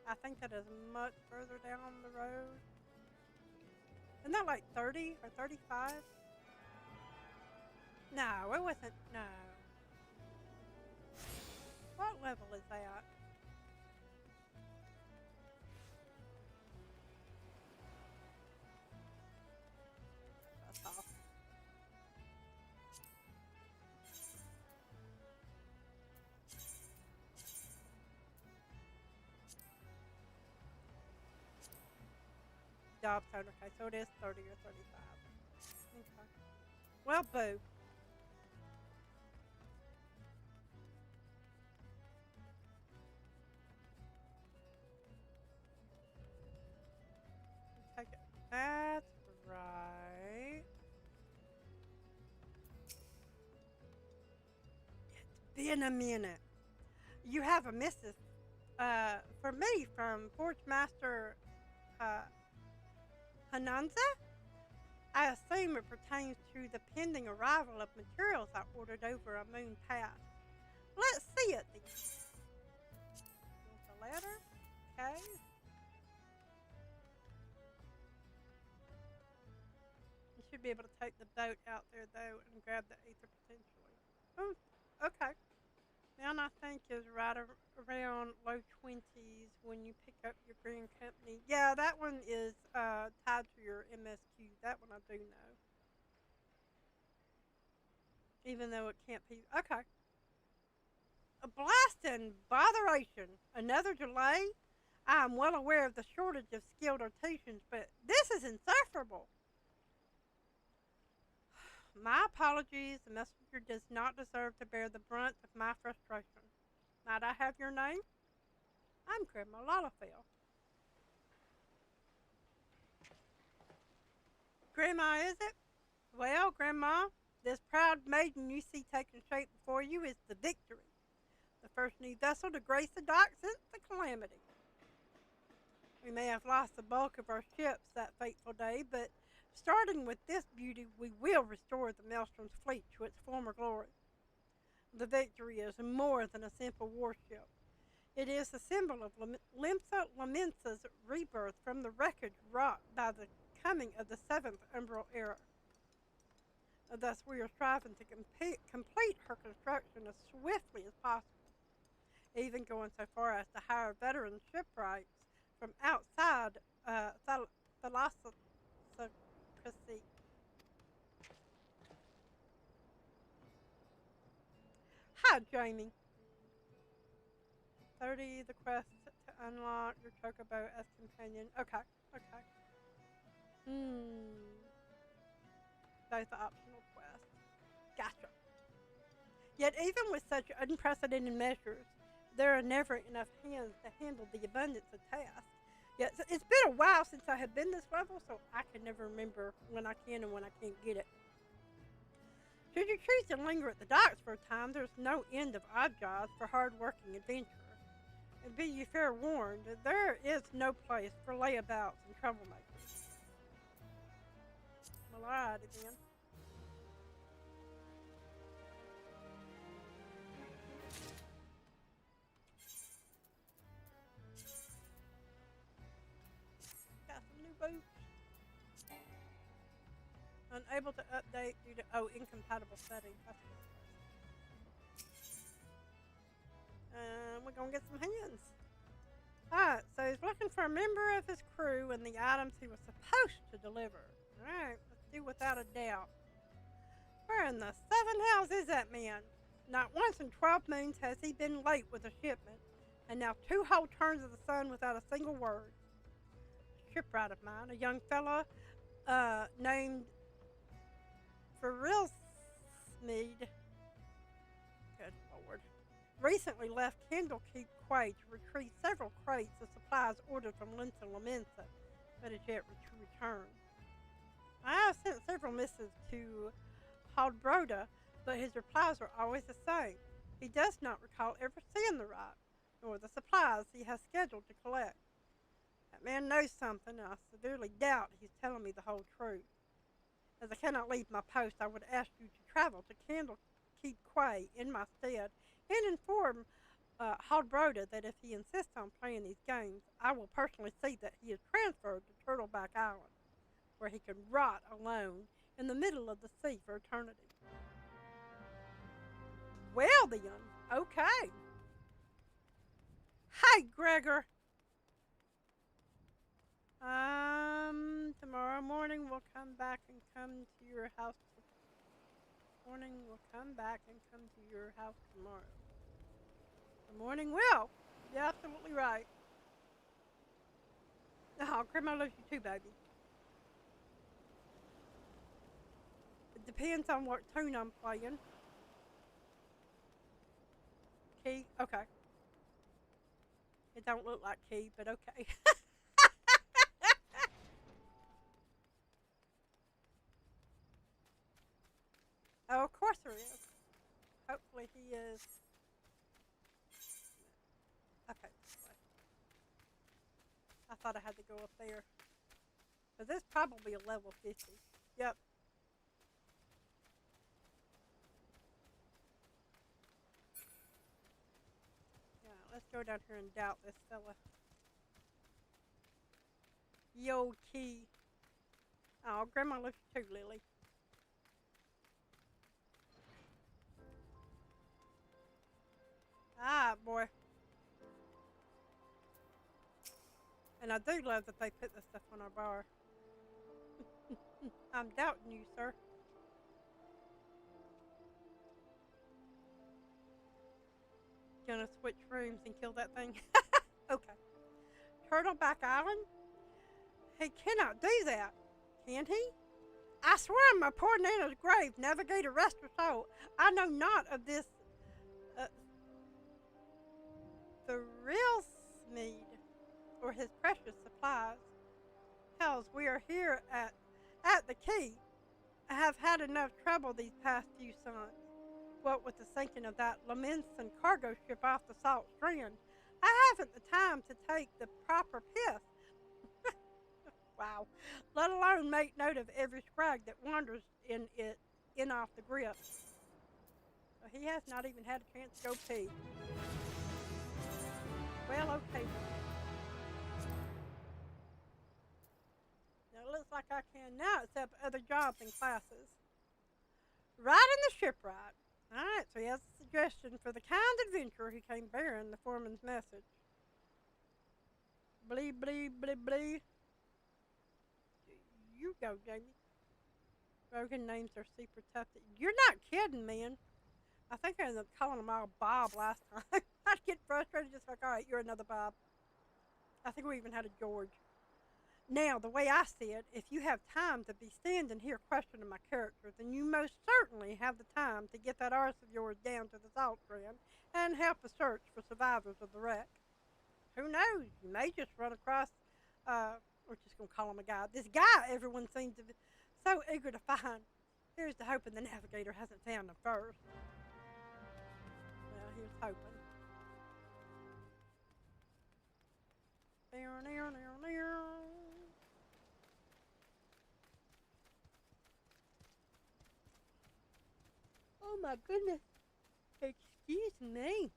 I think that is much further down the road. Isn't that like 30 or 35? No, it wasn't. No. What level is that? That's all. Job zone. Okay, so it is 30 or 35. Okay. Well, boo. Take it. That's right. It's been a minute. You have a missus. For me, from Forge Master Hananza? I assume it pertains to the pending arrival of materials I ordered over a moon past. Let's see it then. Want the letter? Okay. You should be able to take the boat out there though and grab the aether potentially. Oh, okay. Now I think is right around low 20s when you pick up your green company. Yeah, that one is tied to your MSQ. That one I do know. Even though it can't be. Okay. A blast and botheration. Another delay? I am well aware of the shortage of skilled artisans, but this is insufferable. My apologies. The messenger does not deserve to bear the brunt of my frustration. Might I have your name? I'm Gran'ma Lalafell. Grandma, is it? Well, Grandma, this proud maiden you see taking shape before you is the Victory. The first new vessel to grace the docks since the Calamity. We may have lost the bulk of our ships that fateful day, but starting with this beauty, we will restore the Maelstrom's fleet to its former glory. The Victory is more than a simple warship. It is the symbol of Limsa Lamensa's rebirth from the wreckage wrought by the coming of the 7th Umbral Era. Thus, we are striving to complete her construction as swiftly as possible, even going so far as to hire veteran shipwrights from outside Thalassocracy. Hi, Jamie. 30, the quest to unlock your chocobo as companion. Okay, okay. Both optional quests. Gotcha. Yet even with such unprecedented measures, there are never enough hands to handle the abundance of tasks. Yet it's been a while since I have been this level, so I can never remember when I can and when I can't get it. Should you choose to linger at the docks for a time, there's no end of odd jobs for hard-working adventurers. And be you fair warned, there is no place for layabouts and troublemakers. Well, alright then. Got some new boots. Unable to update due to incompatible settings. That's We're gonna get some hands. Alright, so he's looking for a member of his crew and the items he was supposed to deliver. Alright, let's do without a doubt. Where in the seven hells is that man? Not once in 12 moons has he been late with a shipment, and now 2 whole turns of the sun without a single word. A shipwright of mine, a young fellow named Smeed, good lord, recently left Candlekeep Quay to retrieve several crates of supplies ordered from Linsa Lamensa, but is yet to return. I have sent several missives to Haldbroda, but his replies are always the same. He does not recall ever seeing the rock, nor the supplies he has scheduled to collect. That man knows something, and I severely doubt he's telling me the whole truth. As I cannot leave my post, I would ask you to travel to Candlekeep Quay in my stead and inform Haldbroda that if he insists on playing these games, I will personally see that he is transferred to Turtleback Island, where he can rot alone in the middle of the sea for eternity. Well then, okay. Hey, Gregor. Tomorrow morning we'll come back and come to your house. Morning we'll come back and come to your house tomorrow. The morning will. You're absolutely right. Oh, Grandma loves you too, baby. It depends on what tune I'm playing. Key? Okay. It don't look like key, but okay. Oh, of course there is. Hopefully he is. Okay, this way. I thought I had to go up there. So this is probably a level 50. Yep. Yeah, let's go down here and doubt this fella. Yo, key. Oh, Grandma loves you too, Lily. Ah, boy. And I do love that they put this stuff on our bar. I'm doubting you, sir. Gonna switch rooms and kill that thing? Okay. Turtleback Island? He cannot do that, can he? I swear on my poor Nana's grave, navigator rest her soul, I know not of this, the real Smeed, or his precious supplies. Hells, we are here at the key. I have had enough trouble these past few suns. What with the sinking of that Lamensan cargo ship off the Salt Strand, I haven't the time to take the proper piss. Wow. Let alone make note of every scrag that wanders in it, in off the grip. So he has not even had a chance to go pee. Well, okay. Now it looks like I can now accept other jobs and classes. Right in the shipwright. Alright, so he has a suggestion for the kind adventurer who came bearing the foreman's message. Blee, blee, blee, blee. You go, Jamie. Broken names are super tough. You're not kidding, man. I think I ended up calling them all Bob last time. I'd get frustrated, just like, alright, you're another Bob. I think we even had a George. Now, the way I see it, if you have time to be standing here questioning my character, then you most certainly have the time to get that arse of yours down to the Salt Strand and help the search for survivors of the wreck. Who knows? You may just run across, we're just going to call him a guy. This guy everyone seems to be so eager to find. Here's to hoping the navigator hasn't found him first. Well, here's hoping. Oh my goodness. Excuse me.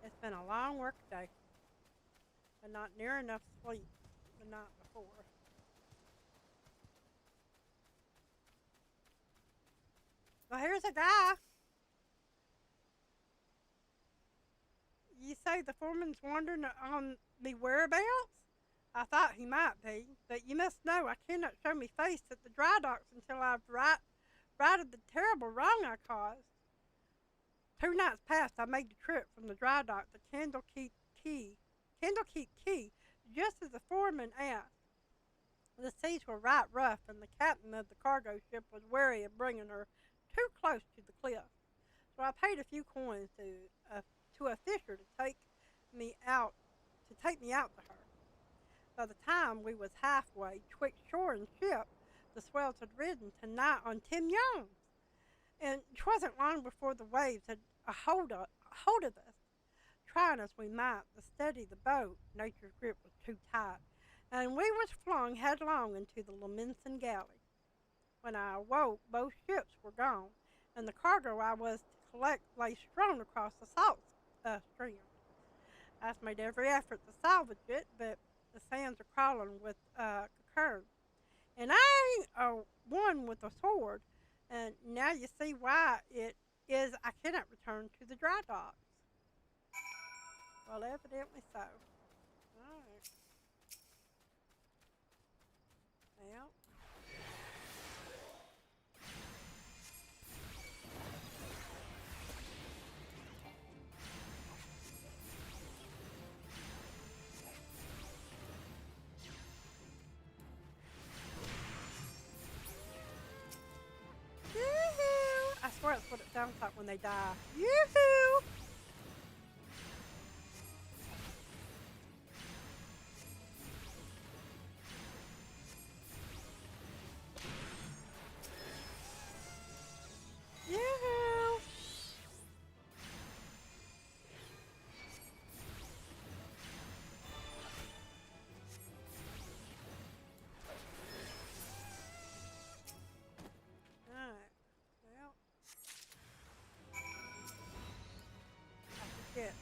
It's been a long work day, but not near enough sleep the night before. Well, here's a guy. You say the foreman's wondering on me whereabouts? I thought he might be, but you must know I cannot show me face at the dry docks until I've righted the terrible wrong I caused. 2 nights past I made the trip from the dry dock to Candlekeep Key, just as the foreman asked. The seas were right rough, and the captain of the cargo ship was wary of bringing her too close to the cliff. So I paid a few coins to a fisher to take me out to her. By the time we was halfway twixt shore and ship, the swells had risen to nigh on 10 yards, and 'twasn't long before the waves had a hold of us. Trying as we might to steady the boat, nature's grip was too tight, and we was flung headlong into the Lamentin galley. When I awoke, both ships were gone, and the cargo I was to collect lay strewn across the salt stream. I've made every effort to salvage it, but the sands are crawling with cockern. And I ain't one with a sword, and now you see why it is I cannot return to the dry docks. Well, evidently so. Alright. Well. Yoo-hoo! I swear that's what it sounds like when they die. Yoo-hoo! Yoo-hoo! Alright. Well. I forget.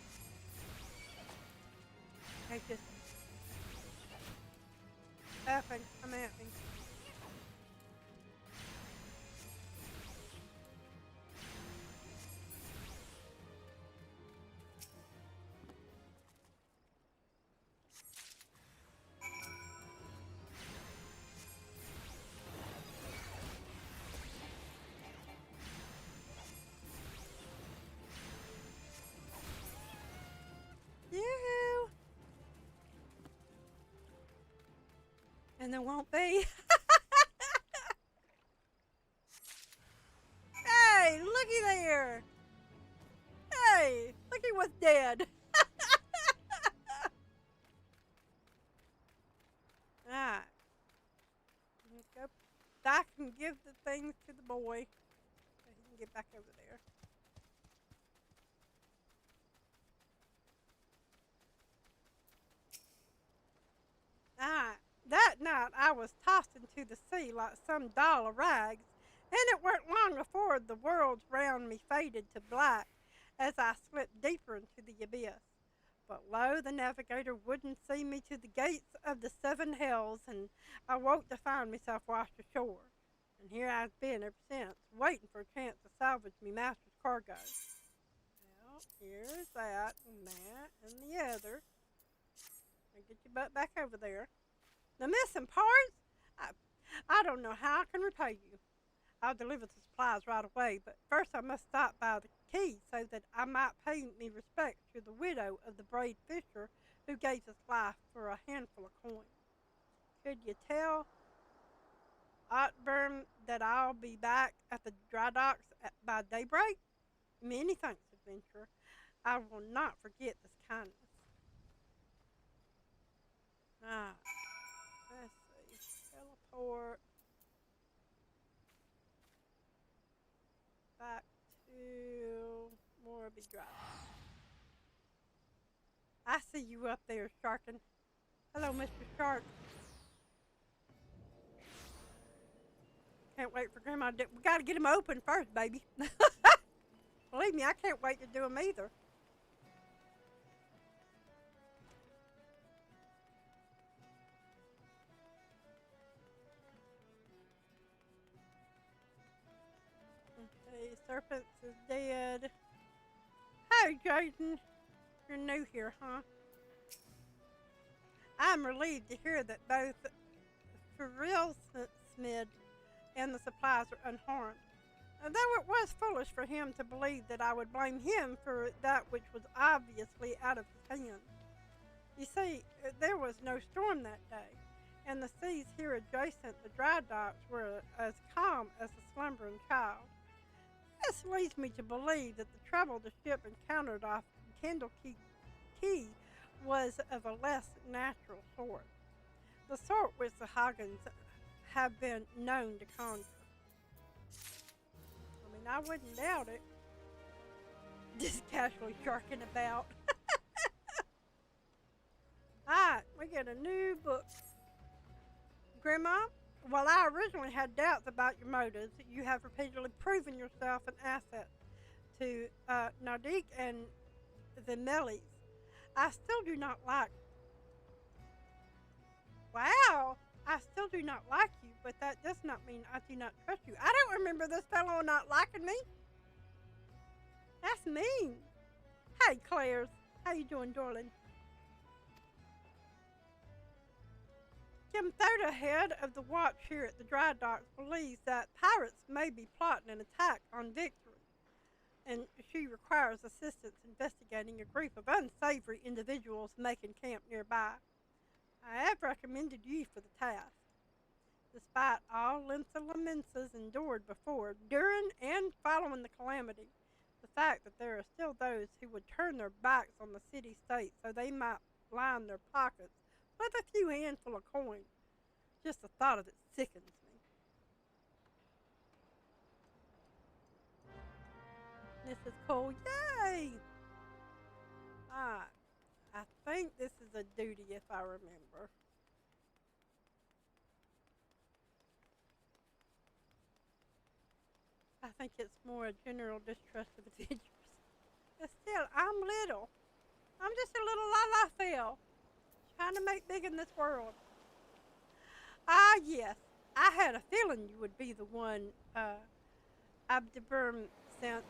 I just effing come at me. Yoo-hoo! And there won't be. Hey, looky there! Hey, looky what's dead. Alright. Let's go back and give the things to the boy. So he can get back over there. That night I was tossed into the sea like some doll of rags, and it weren't long afore the worlds round me faded to black as I slipped deeper into the abyss. But lo, the navigator wouldn't see me to the gates of the 7 hells, and I woke to find myself washed ashore. And here I've been ever since, waiting for a chance to salvage me master's cargo. Well, here's that, and the other. I'll get your butt back over there. The missing parts? I don't know how I can repay you. I'll deliver the supplies right away, but first I must stop by the quay so that I might pay me respect to the widow of the brave fisher who gave his life for a handful of coin. Could you tell Otburn that I'll be back at the dry docks by daybreak? Many thanks, adventurer. I will not forget this kindness. Ah, let's see. Teleport back to Morby Drive. I see you up there, Sharkin. Hello, Mr. Shark. Can't wait for Grandma to we gotta get him open first, baby. Believe me, I can't wait to do him either. Okay, Serpents is dead. Hey, Jason. you're new here, huh? I'm relieved to hear that both Farrell Smith and the supplies are unharmed. Though it was foolish for him to believe that I would blame him for that which was obviously out of his hands. You see, there was no storm that day, and the seas here adjacent the dry docks were as calm as a slumbering child. This leads me to believe that the trouble the ship encountered off Candlekeep was of a less natural sort, the sort which the Hoggins have been known to conjure. I mean, I wouldn't doubt it. Just casually sharking about. Alright, we get a new book. Grandma, while I originally had doubts about your motives, you have repeatedly proven yourself an asset to Nardik and the Mellies. I still do not like. Wow! I still do not like you, but that does not mean I do not trust you. I don't remember this fellow not liking me. That's mean. Hey, Claire's. How you doing, darling? Kim Thoda, head of the watch here at the dry docks, believes that pirates may be plotting an attack on Victory, and she requires assistance investigating a group of unsavory individuals making camp nearby. I have recommended you for the task. Despite all lamences endured before, during, and following the calamity, the fact that there are still those who would turn their backs on the city-state so they might line their pockets with a few handful of coin. Just the thought of it sickens me. This is cool. Yay! Alright. I think this is a duty if I remember. I think it's more a general distrust of adventurers. But still, I'm little. I'm just a little Lalafell, trying to make big in this world. Ah, yes. I had a feeling you would be the one Abdeburn sent.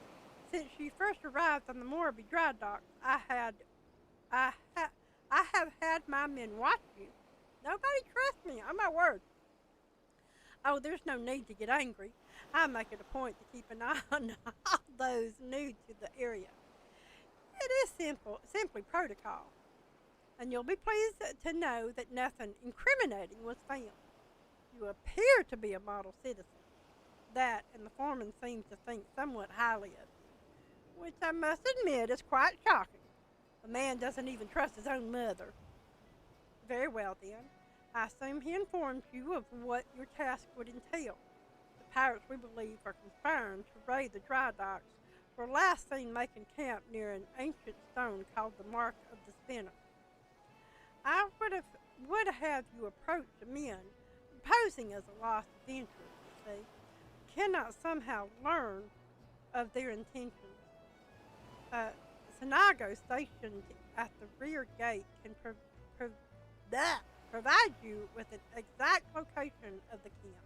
Since you first arrived on the Morby dry docks, I have had my men watch you. Nobody trusts me, on my word. Oh, there's no need to get angry. I make it a point to keep an eye on all those new to the area. It is simply protocol. And you'll be pleased to know that nothing incriminating was found. You appear to be a model citizen. That, and the foreman seems to think somewhat highly of you, which I must admit is quite shocking. The man doesn't even trust his own mother. Very well, then. I assume he informed you of what your task would entail. The pirates, we believe, are conspiring to raid the dry docks, were last seen making camp near an ancient stone called the Mark of the Spinner. I would have you approach the men, posing as a lost adventurer, you see, cannot somehow learn of their intentions. Sanago, stationed at the rear gate, can provide you with an exact location of the camp.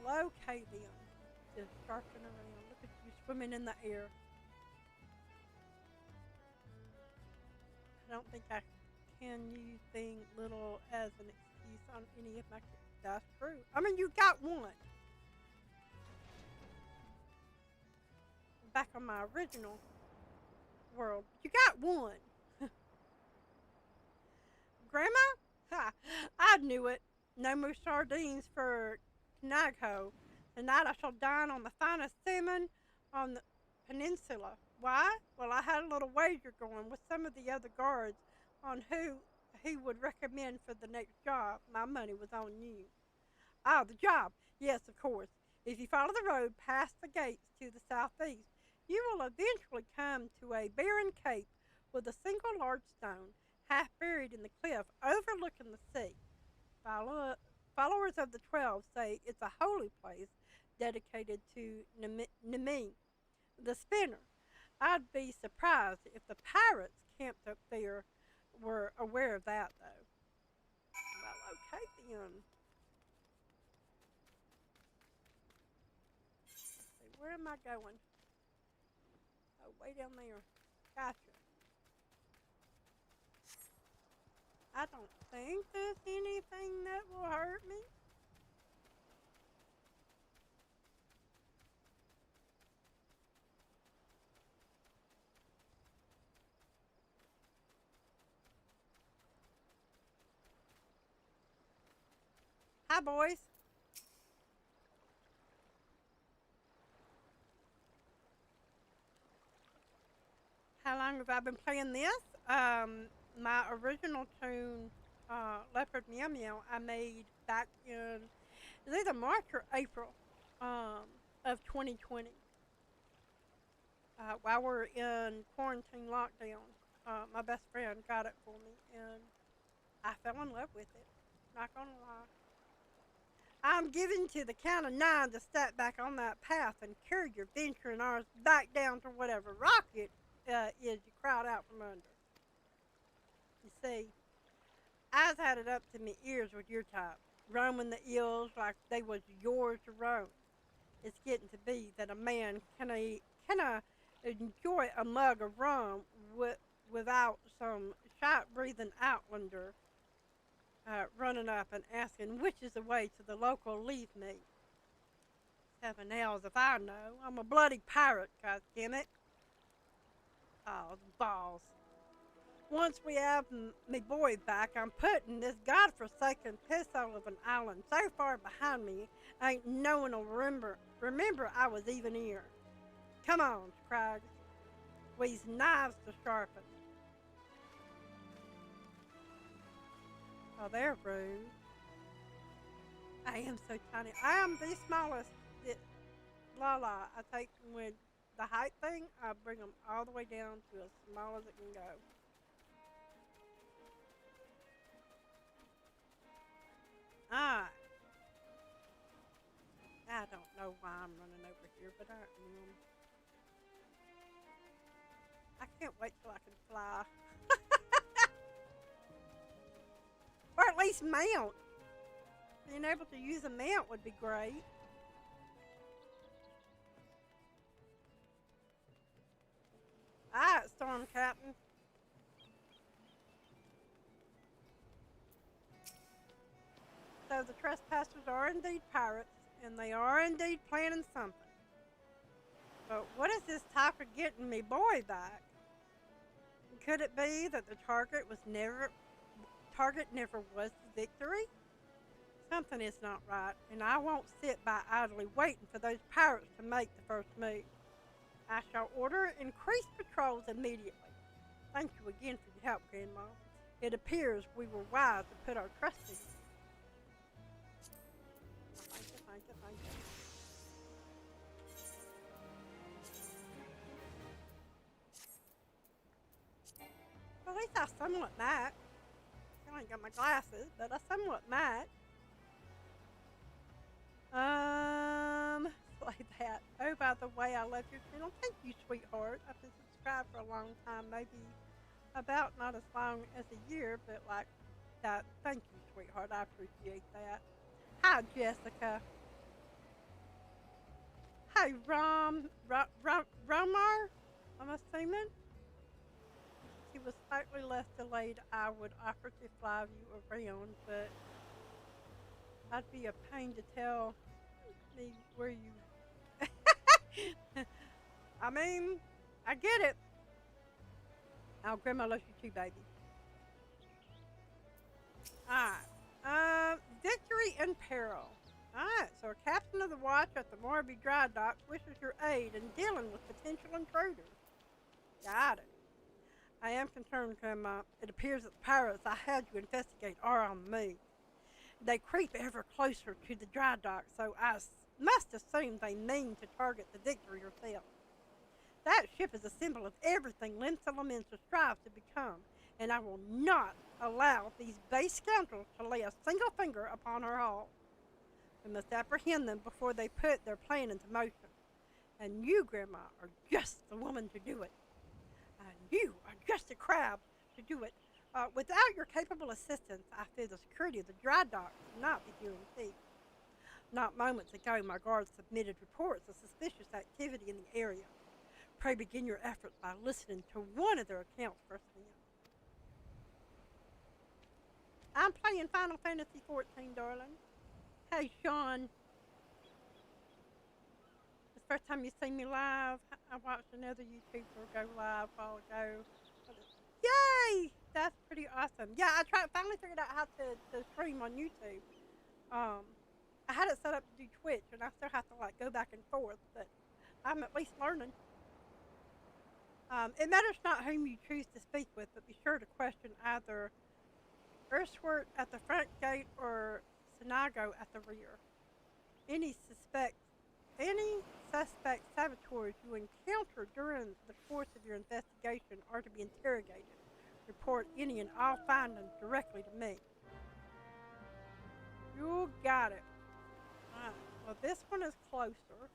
Well, okay then. Just sharking around. Look at you swimming in the air. I don't think I can use being little as an excuse on any of my kids. That's true. I mean, you got one. Back on my original world. You got one. Grandma? Ha! I knew it. No more sardines for Knagho. Tonight I shall dine on the finest salmon on the peninsula. Why? Well, I had a little wager going with some of the other guards on who he would recommend for the next job. My money was on you. Ah, the job. Yes, of course. If you follow the road past the gates to the southeast, you will eventually come to a barren cape with a single large stone, half buried in the cliff, overlooking the sea. Followers of the 12 say it's a holy place dedicated to Nemi, the spinner. I'd be surprised if the pirates camped up there were aware of that, though. Well, okay then. Let's see, where am I going? Oh, way down there. Gotcha. I don't think there's anything that will hurt me. Hi, boys. How long have I been playing this? My original tune, Leopard Meow Meow, I made back in, it was either March or April of 2020 while we're in quarantine lockdown. My best friend got it for me, and I fell in love with it. Not gonna lie. I'm giving to the count of 9 to step back on that path and carry your venturing arms back down to whatever rock it is you crowd out from under. You see, I's had it up to me ears with your type, roaming the hills like they was yours to roam. It's getting to be that a man can enjoy a mug of rum without some shot breathing outlander running up and asking which is the way to the local leave meet. 7 L's if I know. I'm a bloody pirate, goddammit. Oh, the balls. Once we have me boy back, I'm putting this godforsaken pissole of an island so far behind me, ain't no one'll remember I was even here. Come on, Scraggs. We's knives to sharpen. Oh, they're rude. I am so tiny. I am the smallest. Lala, I take them with the height thing, I bring them all the way down to as small as it can go. Alright. I don't know why I'm running over here, but I am. I can't wait till I can fly. Or at least mount. Being able to use a mount would be great. Alright, Storm Captain. So the trespassers are indeed pirates, and they are indeed planning something. But what is this talk of getting me boy back? Could it be that the target never was the victory? Something is not right, and I won't sit by idly waiting for those pirates to make the first move. I shall order increased patrols immediately. Thank you again for your help, Grandma. It appears we were wise to put our trust in you. Thank you. Well, at least I somewhat might. I ain't got my glasses, but I somewhat might. Like that. Oh, by the way, I love your channel. Thank you, sweetheart. I've been subscribed for a long time, maybe about not as long as a year, but like that. Thank you, sweetheart. I appreciate that. Hi, Jessica. Hi, Romar. I'm assuming. He was slightly less delayed. I would offer to fly you around, but I'd be a pain to tell me where you. I mean, I get it. Oh, Grandma loves you too, baby. Alright. Victory in peril. Alright, so a captain of the watch at the Morby Dry Docks wishes your aid in dealing with potential intruders. Got it. I am concerned, Grandma. It appears that the pirates I had you investigate are on the move. They creep ever closer to the dry dock, so I must assume they mean to target the Victory herself. That ship is a symbol of everything Limsa strives to become, and I will not allow these base scoundrels to lay a single finger upon her hull. We must apprehend them before they put their plan into motion. And you, Grandma, are just the woman to do it. And you are just a crab to do it. Without your capable assistance, I fear the security of the dry dock will not be guaranteed. Not moments ago, my guards submitted reports of suspicious activity in the area. Pray begin your efforts by listening to one of their accounts first thing. I'm playing Final Fantasy 14, darling. Hey, Sean. The first time you see me live, I watched another YouTuber go live a while ago. Yay! That's pretty awesome. Yeah, I finally figured out how to stream on YouTube. I had it set up to do Twitch, and I still have to like go back and forth, but I'm at least learning. It matters not whom you choose to speak with, but be sure to question either Earthswort at the front gate or Sinago at the rear. Any suspect saboteurs you encounter during the course of your investigation are to be interrogated. Report any and all findings directly to me. You got it. Alright, well this one is closer.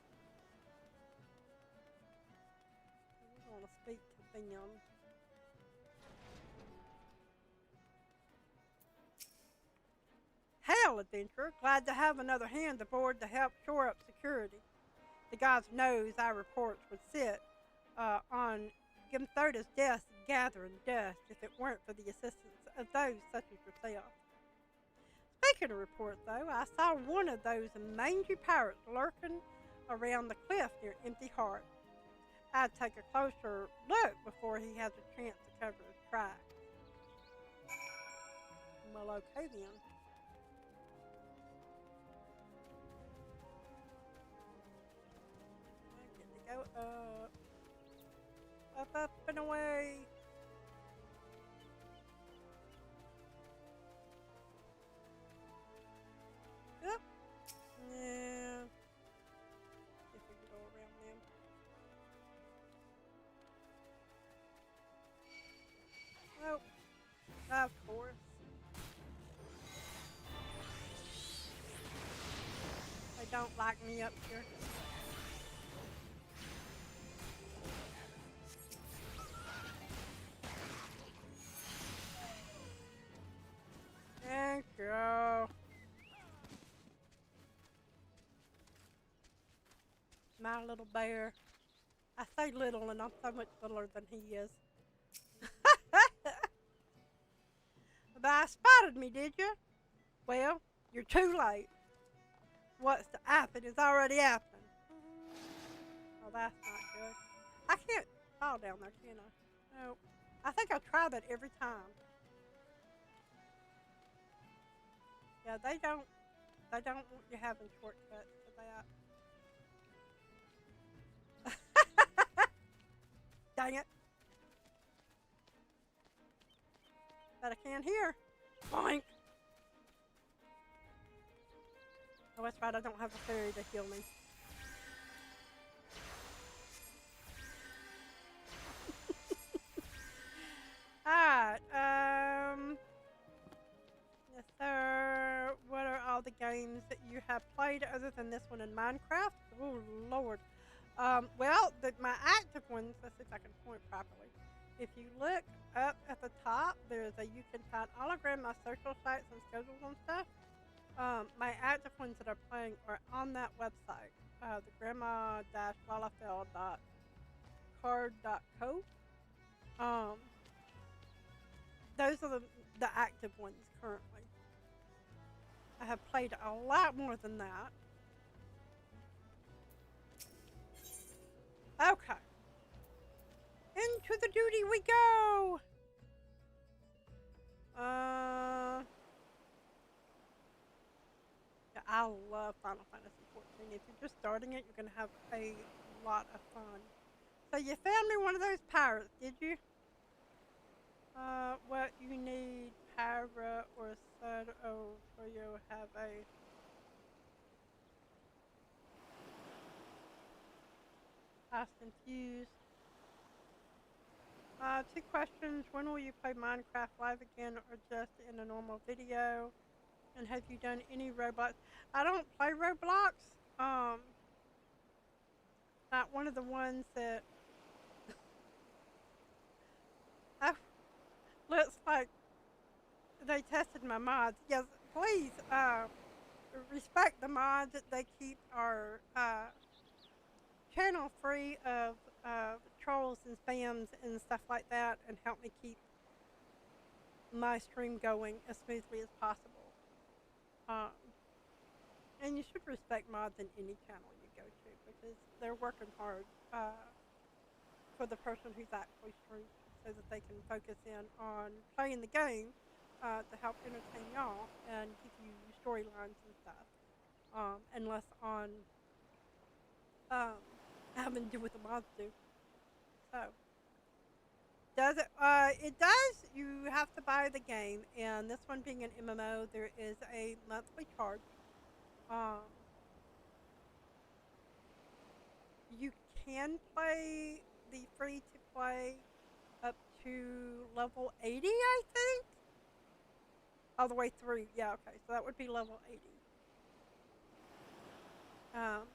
We want to speak to them. Hail, adventurer. Glad to have another hand aboard to help shore up security. The gods knows our reports would sit on Gimtherda's desk gathering dust if it weren't for the assistance of those such as yourself. Speaking of reports, though, I saw one of those mangy pirates lurking around the cliff near Empty Heart. I'd take a closer look before he has a chance to cover his tracks. Well, okay then. I get to go up and away. Yep. Yeah. If we can go around them. Oh, of course. They don't like me up here. Thank you. My little bear. I say little and I'm so much littler than he is. But spotted me, did you? Well, you're too late. What's to happen is already happening. Oh, that's not good. I can't fall down there, can I? No. I think I try that every time. Yeah, they don't want you having shortcuts for that. Dang it. But I can't hear. Boink. Oh, that's right, I don't have a fairy to heal me. Alright, yes sir. What are all the games that you have played other than this one in Minecraft? Oh lord. Well, my active ones, let's see if I can point properly. If you look up at the top, you can find all of Grandma's social sites and schedules and stuff. My active ones that are playing are on that website, the Gran'ma-Lalafell.card.co. Those are the active ones currently. I have played a lot more than that. Okay. Into the duty we go! Yeah, I love Final Fantasy 14. If you're just starting it, you're going to have a lot of fun. So you found me one of those pirates, did you? What you need, Pyra or Sud, oh, for you have a... I was confused. 2 questions. When will you play Minecraft live again or just in a normal video? And have you done any Roblox? I don't play Roblox. Not one of the ones that... looks like they tested my mods. Yes, please, respect the mods that they keep our channel free of trolls and spams and stuff like that and help me keep my stream going as smoothly as possible. Um, and you should respect mods in any channel you go to because they're working hard for the person who's actually streaming so that they can focus in on playing the game to help entertain y'all and give you storylines and stuff, and less on having to do what the mods do. So, does it? It does. You have to buy the game, and this one being an MMO, there is a monthly charge. You can play the free to play up to level 80, I think. All the way through. Yeah, okay. So that would be level 80.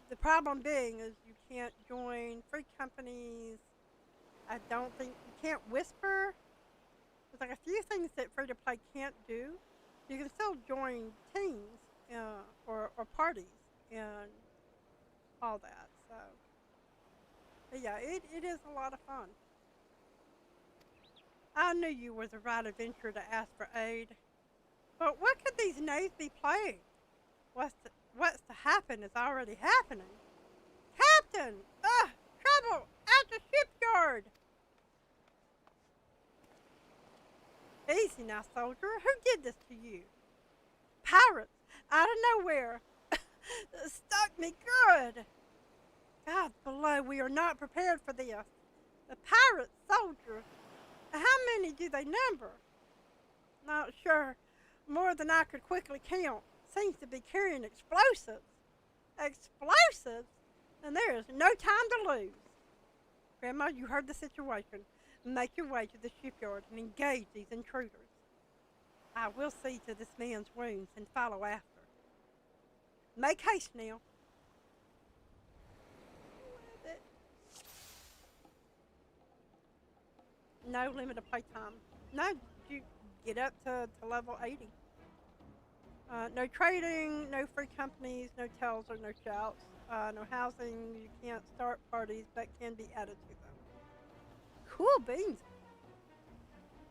The problem being is you can't join free companies. I don't think you can't whisper. There's like a few things that free to play can't do. You can still join teams or parties and all that. So, but yeah, it is a lot of fun. I knew you were the right adventurer to ask for aid. But what could these knaves be playing? What's to happen is already happening. Captain! Ugh! Trouble! At the shipyard! Easy now, soldier. Who did this to you? Pirates! Out of nowhere! Stuck me good! God below, we are not prepared for this. The pirate soldier. How many do they number? Not sure. More than I could quickly count. Seems to be carrying explosives. Explosives? And there is no time to lose. Grandma, you heard the situation. Make your way to the shipyard and engage these intruders. I will see to this man's wounds and follow after. Make haste now. No limit of playtime. No, you get up to level 80. No trading, no free companies, no tells or no shouts, no housing. You can't start parties, but can be added to them. Cool beans.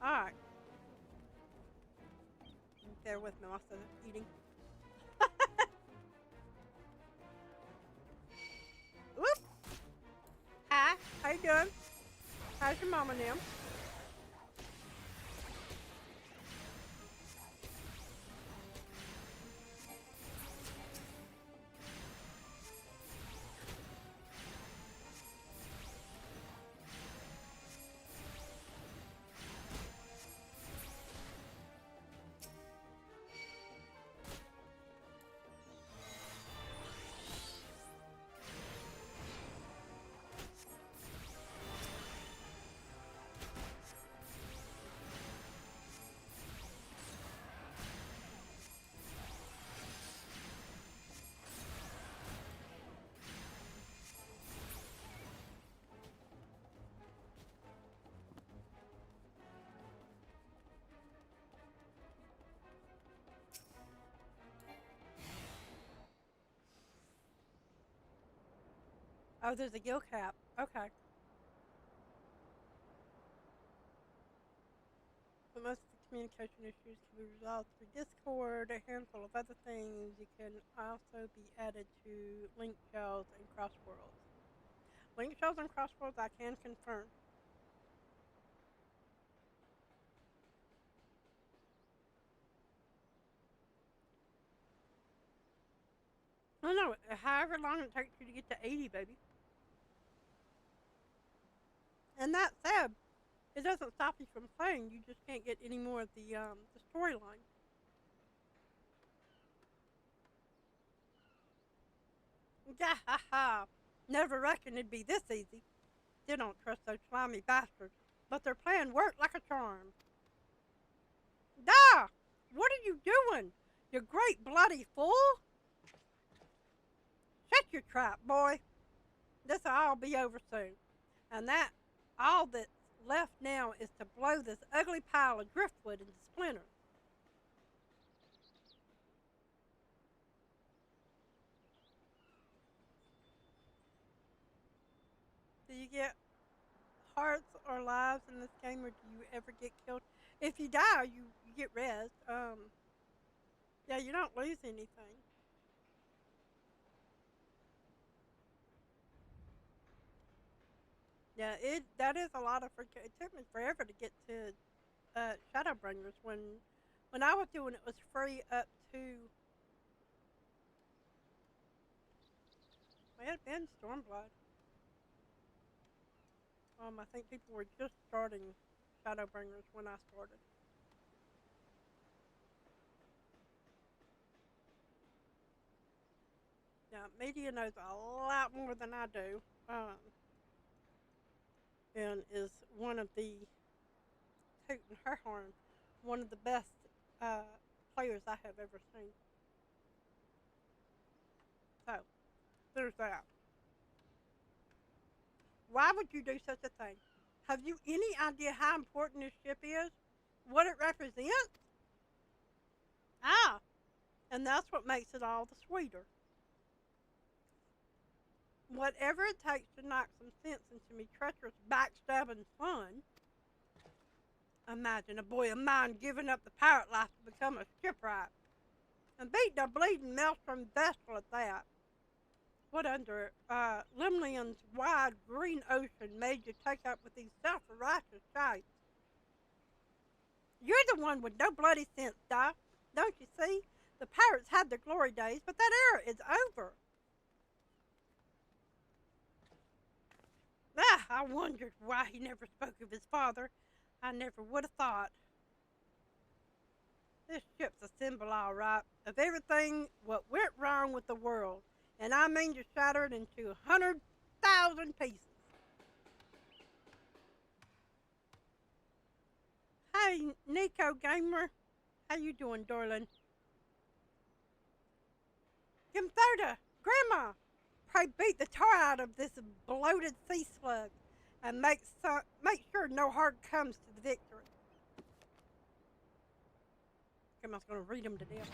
Alright. Bear with me while I'm eating. Whoop. Hi, how you doing? How's your mama now? Oh, there's a gill cap. Okay. But most of the communication issues can be resolved through Discord, a handful of other things. You can also be added to link shells and crossworlds. Link shells and crossworlds I can confirm. I don't know, however long it takes you to get to 80, baby. And that said, it doesn't stop you from playing. You just can't get any more of the storyline. Yeah, ha ha. Never reckoned it'd be this easy. Still don't trust those slimy bastards, but their plan worked like a charm. Da! What are you doing? You great bloody fool! Shut your trap, boy. This'll all be over soon. And that, all that's left now is to blow this ugly pile of driftwood into splinters. Do you get hearts or lives in this game, or do you ever get killed? If you die, you get res. Yeah, you don't lose anything. Yeah, that is a lot of freaking. It took me forever to get to Shadowbringers. When I was doing it was free up to. It had been Stormblood. I think people were just starting Shadowbringers when I started. Now, media knows a lot more than I do, and is one of the tooting her horn, one of the best uh, players I have ever seen. So, there's that. Why would you do such a thing? Have you any idea how important this ship is? What it represents? Ah, and that's what makes it all the sweeter. Whatever it takes to knock some sense into me treacherous backstabbing son. Imagine a boy of mine giving up the pirate life to become a shipwright. And beating a bleeding maelstrom vessel at that. What under Limlion's wide green ocean made you take up with these self-righteous shapes? You're the one with no bloody sense, Doc. Don't you see? The pirates had their glory days, but that era is over. Ah, I wondered why he never spoke of his father. I never would have thought. This ship's a symbol, all right, of everything what went wrong with the world. And I mean to shatter it into 100,000 pieces. Hey, Nico Gamer. How you doing, darling? Gimthoda, Grandma, pray beat the tar out of this bloated sea slug and make sure no harm comes to the victory. Grandma's going to read them to death.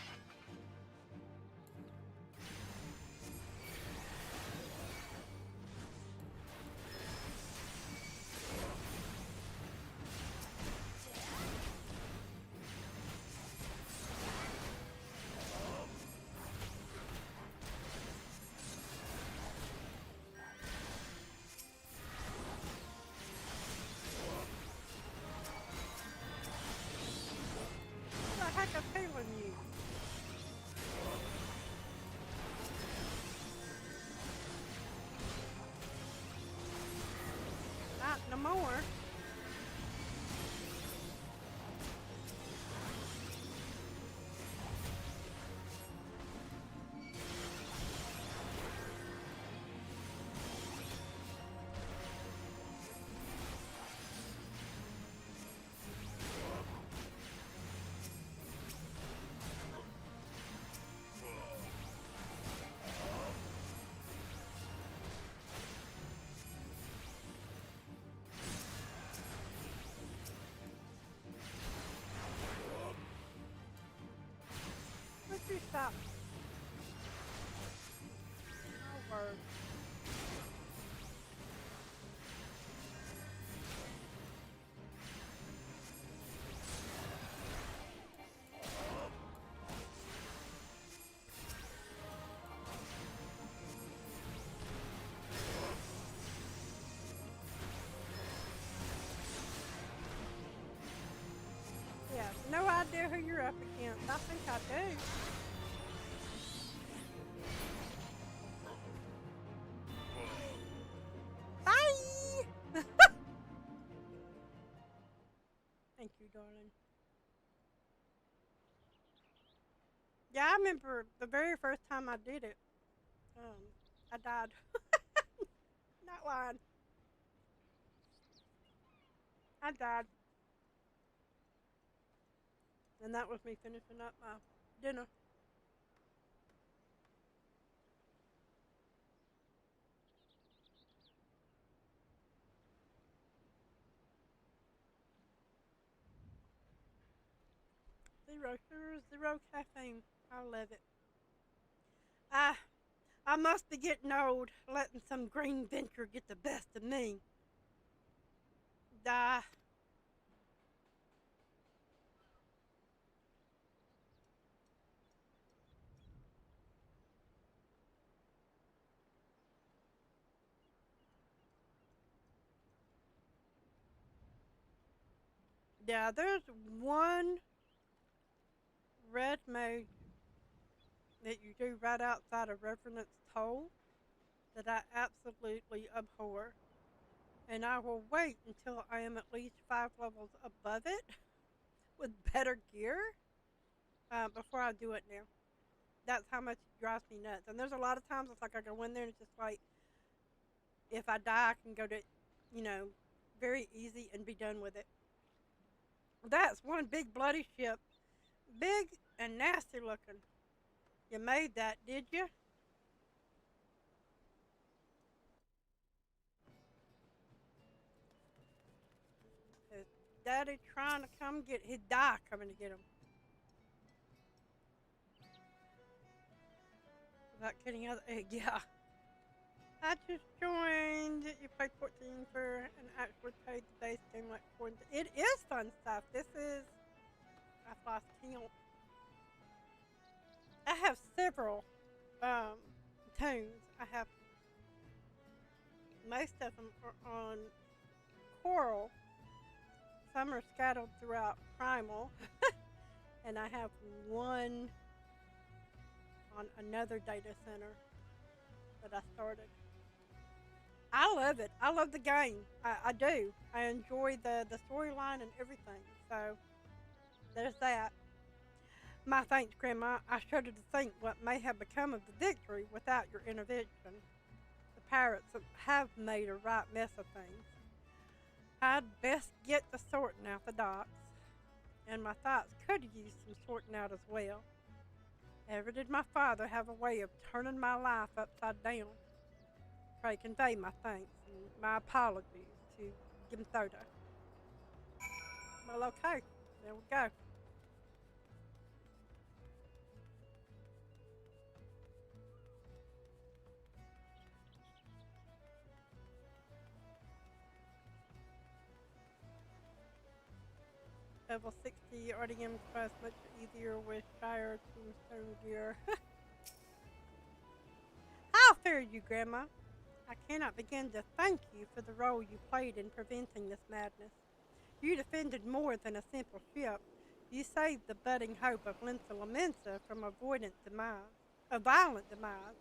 What the heck is failing you? Not no more. Would you stop? Oh, word. Yeah, no idea who you're up against. I think I do. Bye! Thank you, darling. Yeah, I remember the very first time I did it. I died. Not lying. I died. And that was me finishing up my dinner. Zero sugar, zero caffeine. I love it. I I must be getting old, letting some green venture get the best of me. Die. Yeah, there's one red mage that you do right outside of Revenant's Toll that I absolutely abhor. And I will wait until I am at least 5 levels above it with better gear before I do it now. That's how much it drives me nuts. And there's a lot of times it's like I go in there and it's just like, if I die, I can go to, you know, very easy and be done with it. That's one big bloody ship. Big and nasty looking. You made that, did you? Is Daddy trying to come get his die coming to get him? Without getting out of the egg, yeah. I just joined. You paid 14 for and actually paid the base game like 40. It is fun stuff. This is. I've lost count. I have several tunes. I have. Most of them are on choral. Some are scattered throughout primal. And I have one on another data center that I started. I love it. I love the game. I do. I enjoy the storyline and everything. So there's that. My thanks, Grandma. I shudder to think what may have become of the victory without your intervention. The pirates have made a right mess of things. I'd best get to sorting out the docks, and my thoughts could use some sorting out as well. Ever did my father have a way of turning my life upside down? Pray convey my thanks and my apologies to Gimthoda. Well, okay, there we go. Level 60 RDM quest much easier with Shire Tombstone gear. How fare you, Grandma? I cannot begin to thank you for the role you played in preventing this madness. You defended more than a simple ship. You saved the budding hope of Lensa Lamensa from a violent demise.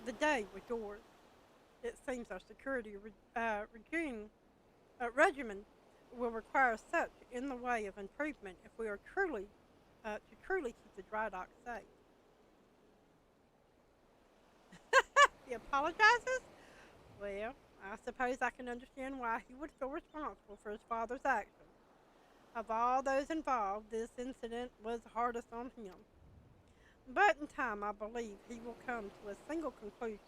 The day was yours. It seems our security regimen will require such in the way of improvement if we are to truly keep the dry dock safe. He apologizes? Well, I suppose I can understand why he would feel responsible for his father's actions. Of all those involved, this incident was hardest on him. But in time, I believe he will come to a single conclusion.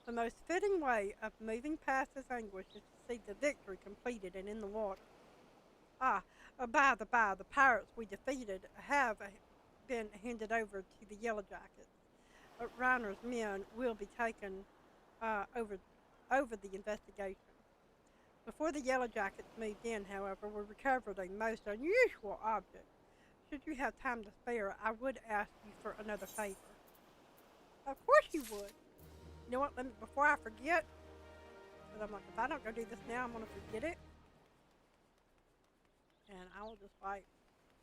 The most fitting way of moving past his anguish is to see the victory completed and in the water. By the by, the pirates we defeated have been handed over to the Yellow Jackets. Reiner's men will be taken over the investigation. Before the Yellow Jackets moved in, however, we recovered a most unusual object. Should you have time to spare, I would ask you for another favor. Of course you would. You know what? Before I forget, because I'm like, if I don't go do this now, I'm gonna forget it. And I will just like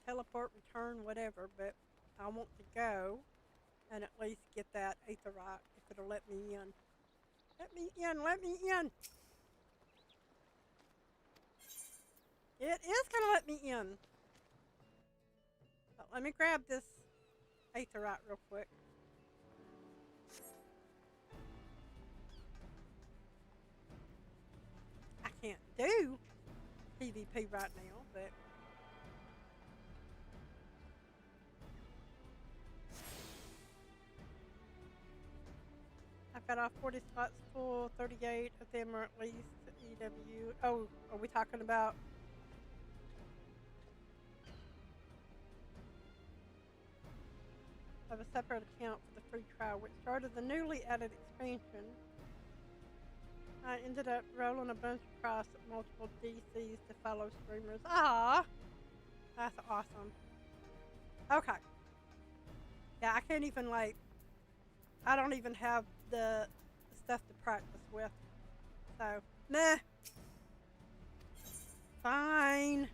teleport, return, whatever. But I want to go and at least get that aetherite if it'll let me in. Let me in. Let me in. It is gonna let me in. But let me grab this aetherite real quick. I can't do PvP right now, but I've got all 40 slots full, 38 of them are at least EW. Oh, are we talking about? I have a separate account for the free trial, which started the newly added expansion. I ended up rolling a bunch across multiple DCs to follow streamers. Ah, that's awesome. Okay. Yeah, I can't even like. I don't even have the stuff to practice with. So, meh. Fine.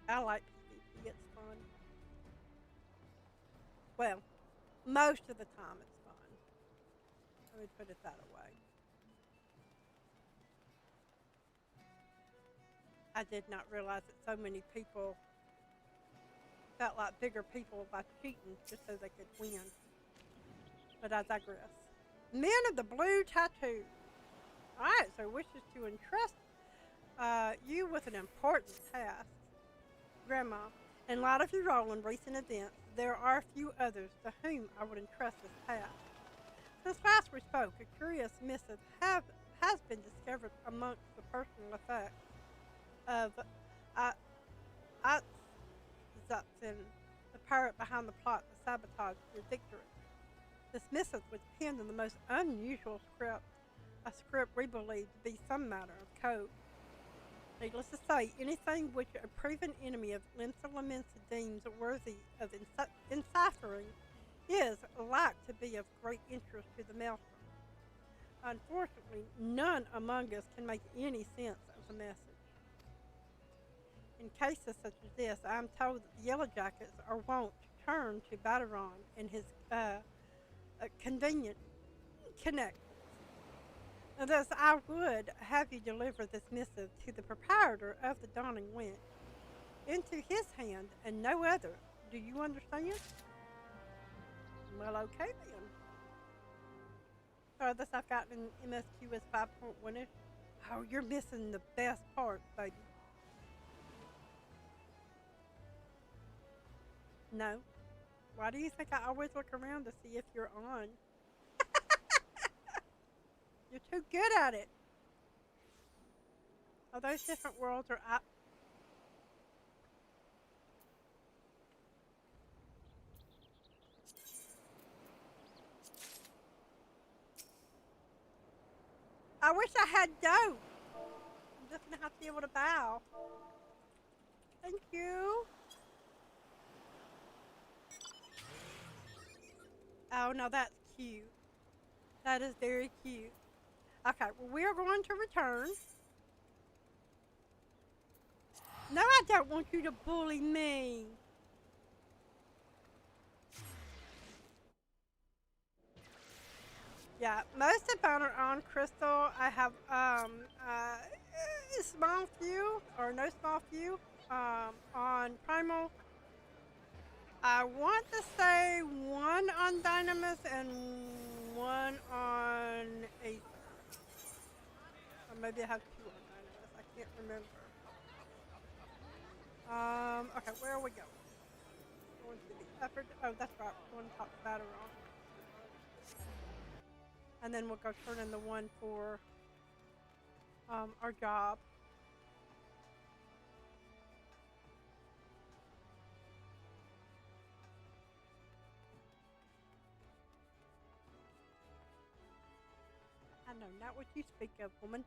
I like PvP. It's fun. Well, most of the time it's fun. Let me put it that way. I did not realize that so many people felt like bigger people by cheating just so they could win. But I digress. Men of the blue tattoo. Alright, so wishes to entrust you with an important task. Grandma, in light of your role in recent events, there are a few others to whom I would entrust this task. Since last we spoke, a curious missive has been discovered amongst the personal effects of Ascian, the pirate behind the plot to sabotage your victory. This missive was penned in the most unusual script, a script we believe to be some matter of code. Needless to say, anything which a proven enemy of Lensa Lamensa deems worthy of enciphering is like to be of great interest to the Maelstrom. Unfortunately, none among us can make any sense of the message. In cases such as this, I am told that the Yellow Jackets are wont to turn to Bataron and his convenient connect. And thus, I would have you deliver this missive to the proprietor of the Dawning Wench, into his hand and no other. Do you understand? Well, okay then. So this I've got in MSQ is 5.1ish. Oh, you're missing the best part, baby. No. Why do you think I always look around to see if you're on? You're too good at it. Oh, those different worlds are up. I wish I had dough. I'm just gonna have to be able to bow. Thank you. Oh, no, that's cute. That is very cute. Okay, well, we are going to return. No, I don't want you to bully me. Yeah, most of mine are on crystal. I have small few or no small few on primal. I want to say one on Dynamis and one on Aether. Or maybe I have two on Dynamis. I can't remember. Okay, where are we going? Going to the upper. Oh, that's right. We're going to talk about it wrong. And then we'll go turn in the one for our job. I know not what you speak of, woman.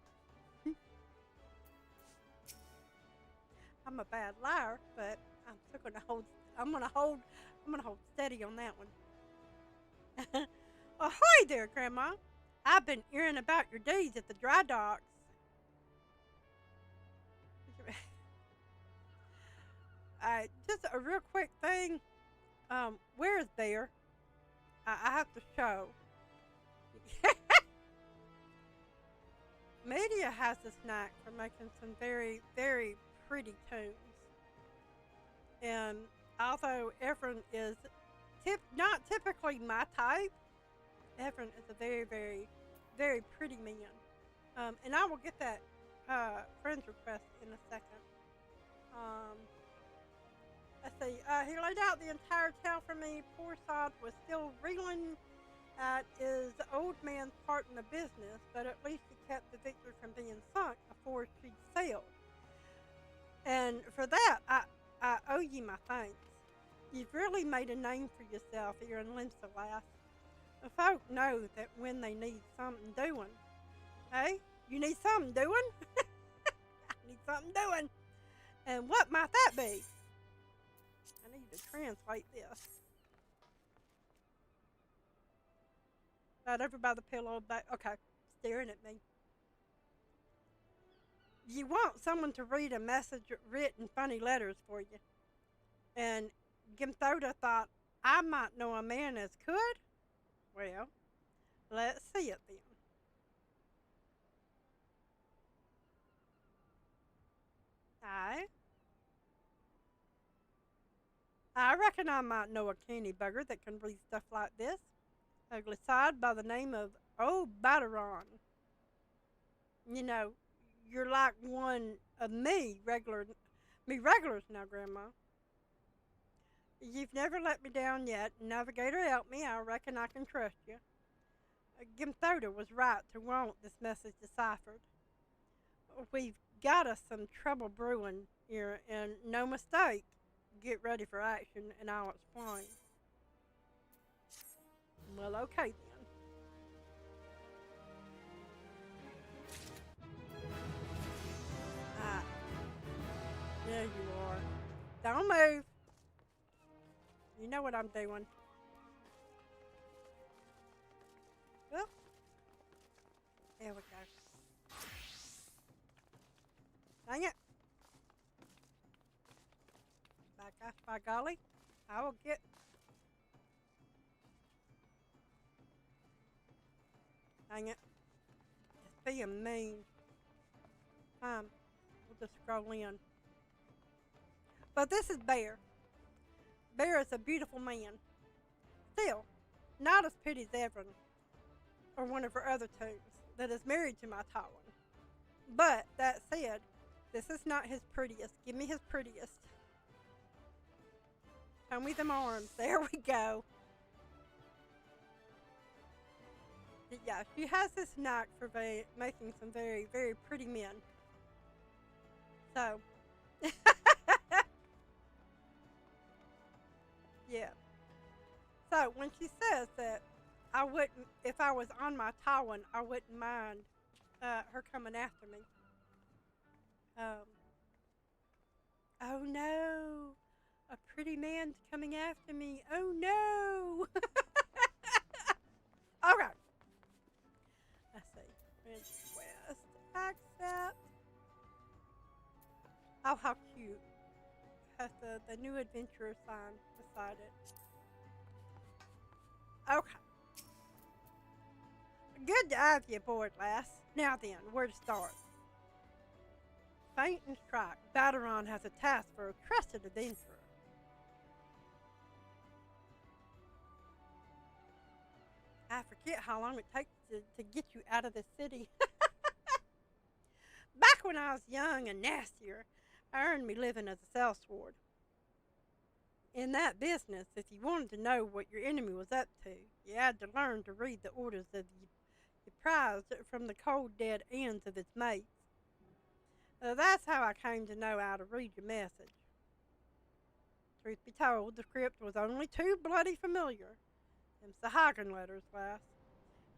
I'm a bad liar, but I'm still gonna hold. I'm gonna hold steady on that one. Ahoy there, Grandma! I've been hearing about your days at the dry docks. Just a real quick thing. Where is Bear? I have to show. Media has a knack for making some very, very pretty tunes. And although Everin is not typically my type, Everin is a very, very, very pretty man. And I will get that friend's request in a second. Let's see. He laid out the entire town for me. Poor sod was still reeling at his old man's part in the business, but at least he kept the victory from being sunk before she'd sailed. And for that, I owe you my thanks. You've really made a name for yourself here in Lensa, lass. The folk know that when they need something doing, Hey, you need something doing? I need something doing. And what might that be? I need to translate this. Right over by the pillow back. Okay, staring at me. You want someone to read a message written funny letters for you. And Gimthoda thought, I might know a man as could. Well, let's see it then. I reckon I might know a canny bugger that can read stuff like this. Ugly side by the name of Old Bataron. You know, you're like one of me regulars now, Grandma. You've never let me down yet. Navigator, help me. I reckon I can trust you. Gimthoda was right to want this message deciphered. We've got us some trouble brewing here, and no mistake. Get ready for action, and I'll explain. Well, okay then. Ah, there you are. Don't move. You know what I'm doing. Well, there we go. Dang it. By golly, I will get. Dang it. It's being mean. We'll just scroll in. But this is Bear. Bear is a beautiful man. Still, not as pretty as Evan or one of her other tombs that is married to my tall one. But that said, this is not his prettiest. Give me his prettiest. Show me them arms. There we go. Yeah, she has this knack for making some very, very pretty men. So, yeah. So, when she says that I wouldn't, if I was on my tall one, I wouldn't mind her coming after me. Oh no, a pretty man's coming after me. Oh no. Okay. Let's see. Request accept. Oh, how cute. Has the new adventurer sign beside it. Okay. Good to have you aboard, lass. Now then, where to start? Faint and strike. Bataron has a task for a trusted adventurer. I forget how long it takes to get you out of the city. Back when I was young and nastier, I earned me living as a sellsword. In that business, if you wanted to know what your enemy was up to, you had to learn to read the orders of your prize from the cold dead ends of its mates. That's how I came to know how to read your message. Truth be told, the script was only too bloody familiar. Them Sahagan letters, lass.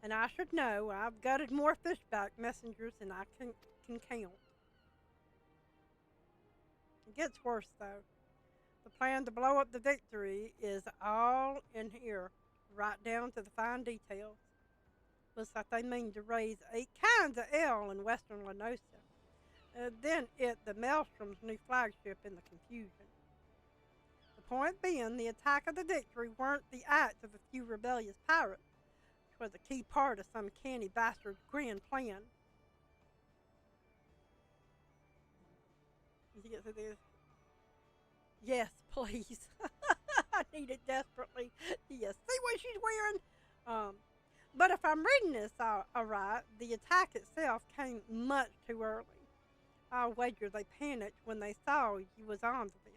And I should know, I've gutted more fishback messengers than I can count. It gets worse, though. The plan to blow up the Victory is all in here, right down to the fine details. Looks like they mean to raise 8 kinds of ale in western Lenosia. Then the Maelstrom's new flagship in the confusion. The point being, the attack of the Victory weren't the act of a few rebellious pirates, which was a key part of some canny bastard's grand plan. Did you get through this? Yes, please. I need it desperately. Do you see what she's wearing? But if I'm reading this right, the attack itself came much too early. I'll wager they panicked when they saw you was on to them,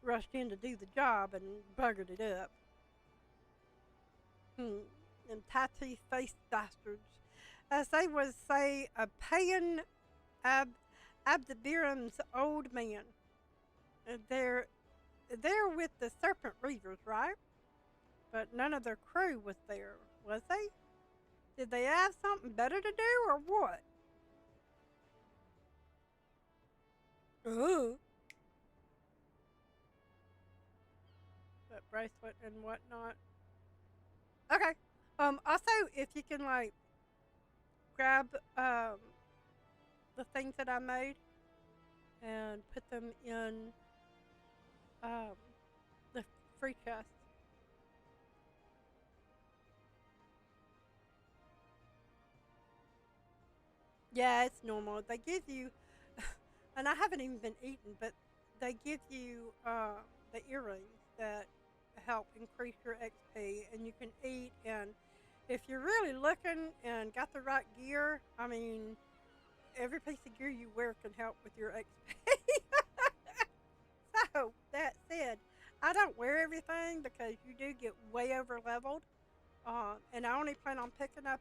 rushed in to do the job, and buggered it up. Them tatty-faced bastards. As they would say, a paying Abdebiram's old man. They're with the Serpent Reavers, right? But none of their crew was there, was they? Did they have something better to do or what? Ooh. That bracelet and whatnot. Okay. Also, if you can, like, grab, the things that I made and put them in, um, the free chest. Yeah, it's normal. They give you, and I haven't even been eating, but they give you the earrings that help increase your XP, and you can eat. And if you're really looking and got the right gear, I mean, every piece of gear you wear can help with your XP. So that said, I don't wear everything because you do get way over leveled, and I only plan on picking up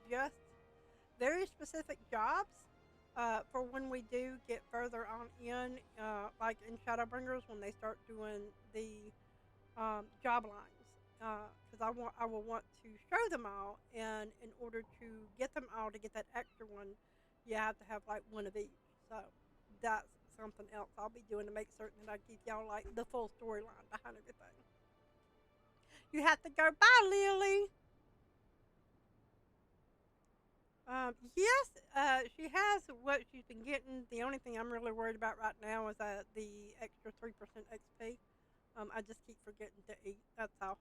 just very specific jobs for when we do get further on in, like in Shadowbringers when they start doing the job lines. Because I will want to show them all, and in order to get them all to get that extra one, you have to have like one of each. So that's something else I'll be doing to make certain that I give y'all like the full storyline behind everything. You have to go, bye, Lily. Yes, she has what she's been getting. The only thing I'm really worried about right now is the extra 3% XP. I just keep forgetting to eat. That's all.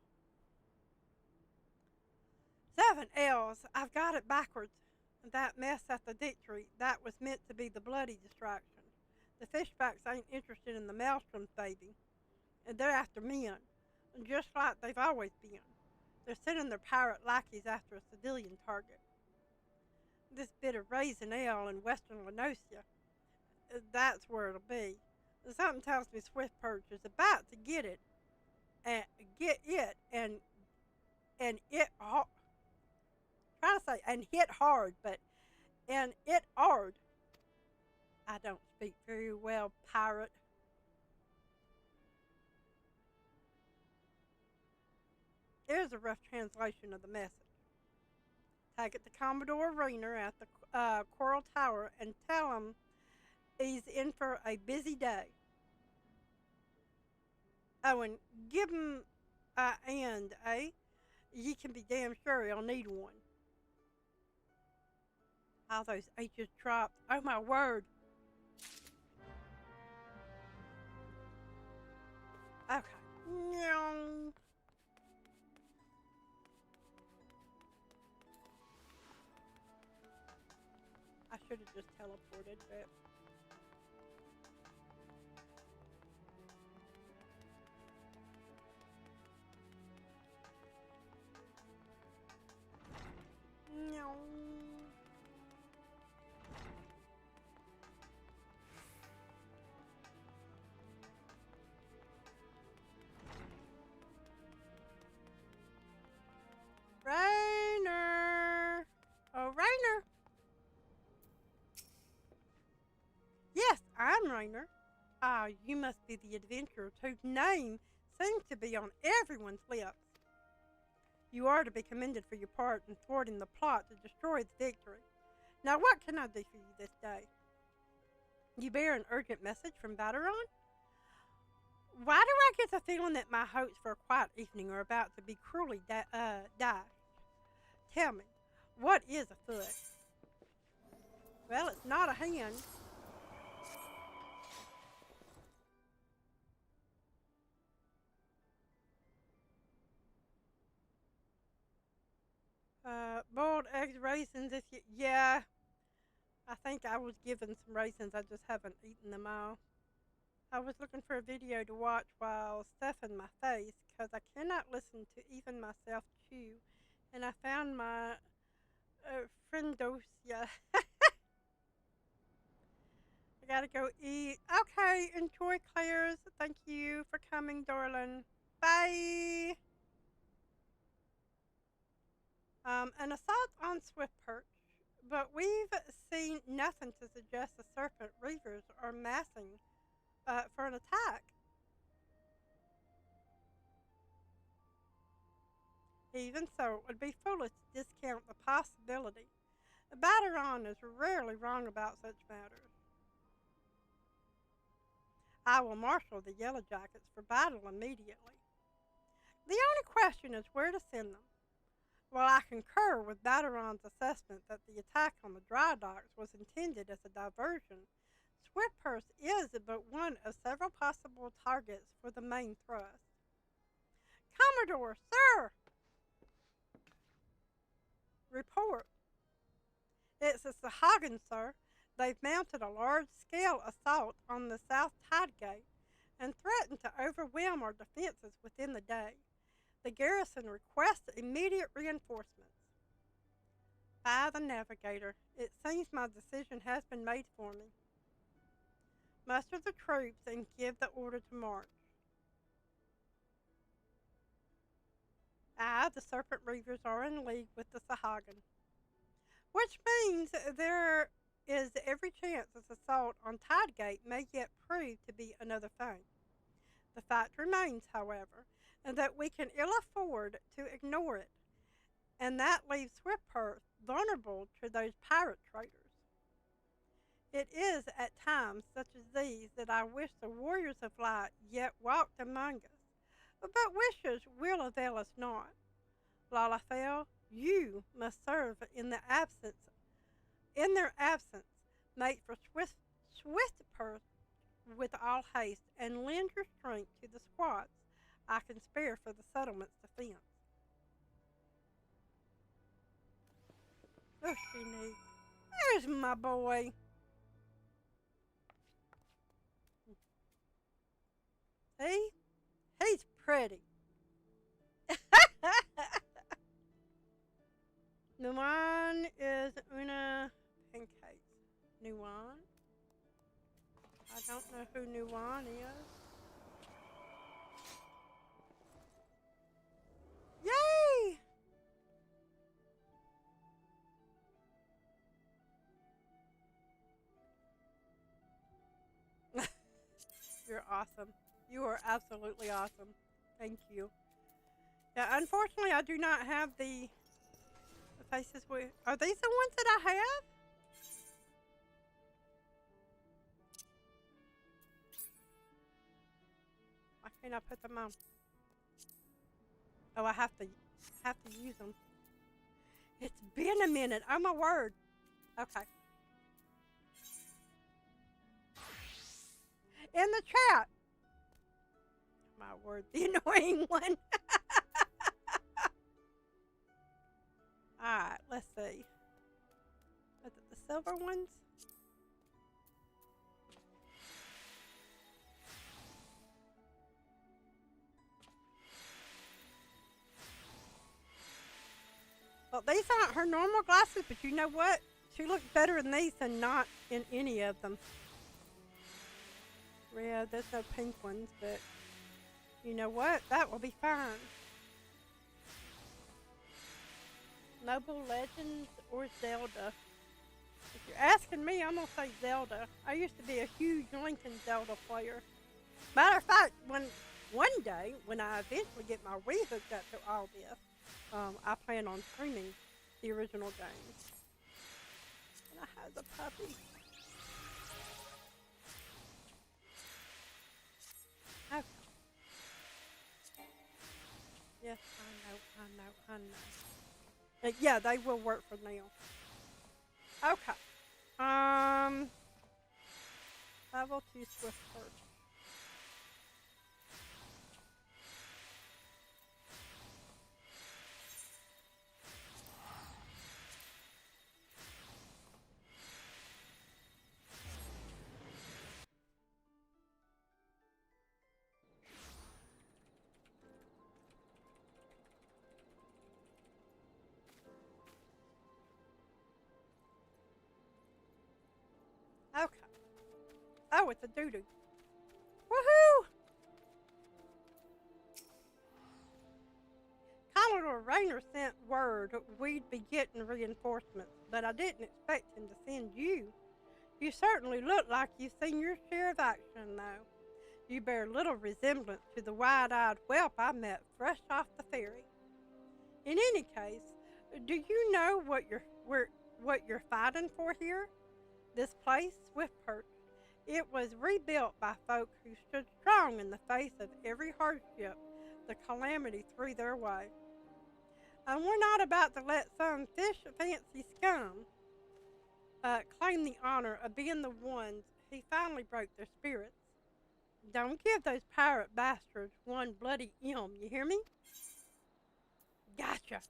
7 L's. I've got it backwards. That mess at the dictory, that was meant to be the bloody distraction. The fishbacks ain't interested in the maelstroms, baby. And they're after men, just like they've always been. They're sending their pirate lackeys after a civilian target. This bit of raisin ale in western Lenosia, that's where it'll be. Something tells me Swift Perch is about to get it, and it trying to say and hit hard, but and it hard. I don't speak very well, pirate. Here's a rough translation of the message. Take it to Commodore Rainer at the Coral Tower and tell him he's in for a busy day. Oh, and give him a hand, eh? You can be damn sure he'll need one. All those H's dropped. Oh, my word. Okay. No. I should have just teleported, but... No. Rainer! Oh, Rainer! Yes, I'm Rainer. Ah, you must be the adventurer whose name seems to be on everyone's lips. You are to be commended for your part in thwarting the plot to destroy the victory. Now, what can I do for you this day? You bear an urgent message from Bateron? Why do I get the feeling that my hopes for a quiet evening are about to be cruelly dashed? Tell me, what is afoot? Well, it's not a hand. Boiled eggs, raisins, if you... Yeah, I think I was given some raisins. I just haven't eaten them all. I was looking for a video to watch while stuffing my face because I cannot listen to even myself chew. And I found my friendosia. I gotta go eat. Okay, enjoy, Claire's. Thank you for coming, darling. Bye. An assault on Swift Perch, but we've seen nothing to suggest the Serpent Reavers are massing for an attack. Even so, it would be foolish to discount the possibility. The Battaron is rarely wrong about such matters. I will marshal the Yellow Jackets for battle immediately. The only question is where to send them. While I concur with Battaron's assessment that the attack on the dry docks was intended as a diversion, Swiftpurse is but one of several possible targets for the main thrust. Commodore, sir! Report. It's the Sahagin, sir. They've mounted a large-scale assault on the South Tide Gate and threatened to overwhelm our defenses within the day. The garrison requests immediate reinforcements. By the Navigator, it seems my decision has been made for me. Muster the troops and give the order to march. The Serpent Reavers are in league with the Sahagin, which means there is every chance this assault on Tidegate may yet prove to be another feint. The fact remains, however, that we can ill afford to ignore it, and that leaves Swiftpurse vulnerable to those pirate traders. It is at times such as these that I wish the warriors of light yet walked among us, but wishes will avail us not. Lalafell, you must serve in their absence, make for Swiftpurse with all haste, and lend your strength to the squads I can spare for the settlement's defense. Oh, she needs. There's my boy. See? He's pretty. Nuwan is Una Pancakes. Nuwan? I don't know who Nuwan is. Yay! You're awesome. You are absolutely awesome. Thank you. Yeah, unfortunately, I do not have the faces. Are these the ones that I have? Why can't I put them on? Oh, I have to use them. It's been a minute. Oh my word. Okay. In the chat. My word, the annoying one. Alright, let's see. Is it the silver ones? Well, these aren't her normal glasses, but you know what? She looks better in these than not in any of them. Yeah, there's no pink ones, but you know what? That will be fine. Noble Legends or Zelda? If you're asking me, I'm going to say Zelda. I used to be a huge Lincoln Zelda player. Matter of fact, one day, when I eventually get my Wii hooked up to all this, I plan on streaming the original games. And I have the puppy. Okay. Yes, I know. Yeah, they will work for now. Okay. Level 2 Swift Purse. Okay. Oh, it's a doo-doo. Woohoo! Commodore Rayner sent word we'd be getting reinforcements, but I didn't expect him to send you. You certainly look like you've seen your share of action, though. You bear little resemblance to the wide-eyed whelp I met fresh off the ferry. In any case, do you know what you're fighting for here? This place, Swiftperch, it was rebuilt by folk who stood strong in the face of every hardship the calamity threw their way. And we're not about to let some fish fancy scum claim the honor of being the ones who finally broke their spirits. Don't give those pirate bastards one bloody you hear me? Gotcha.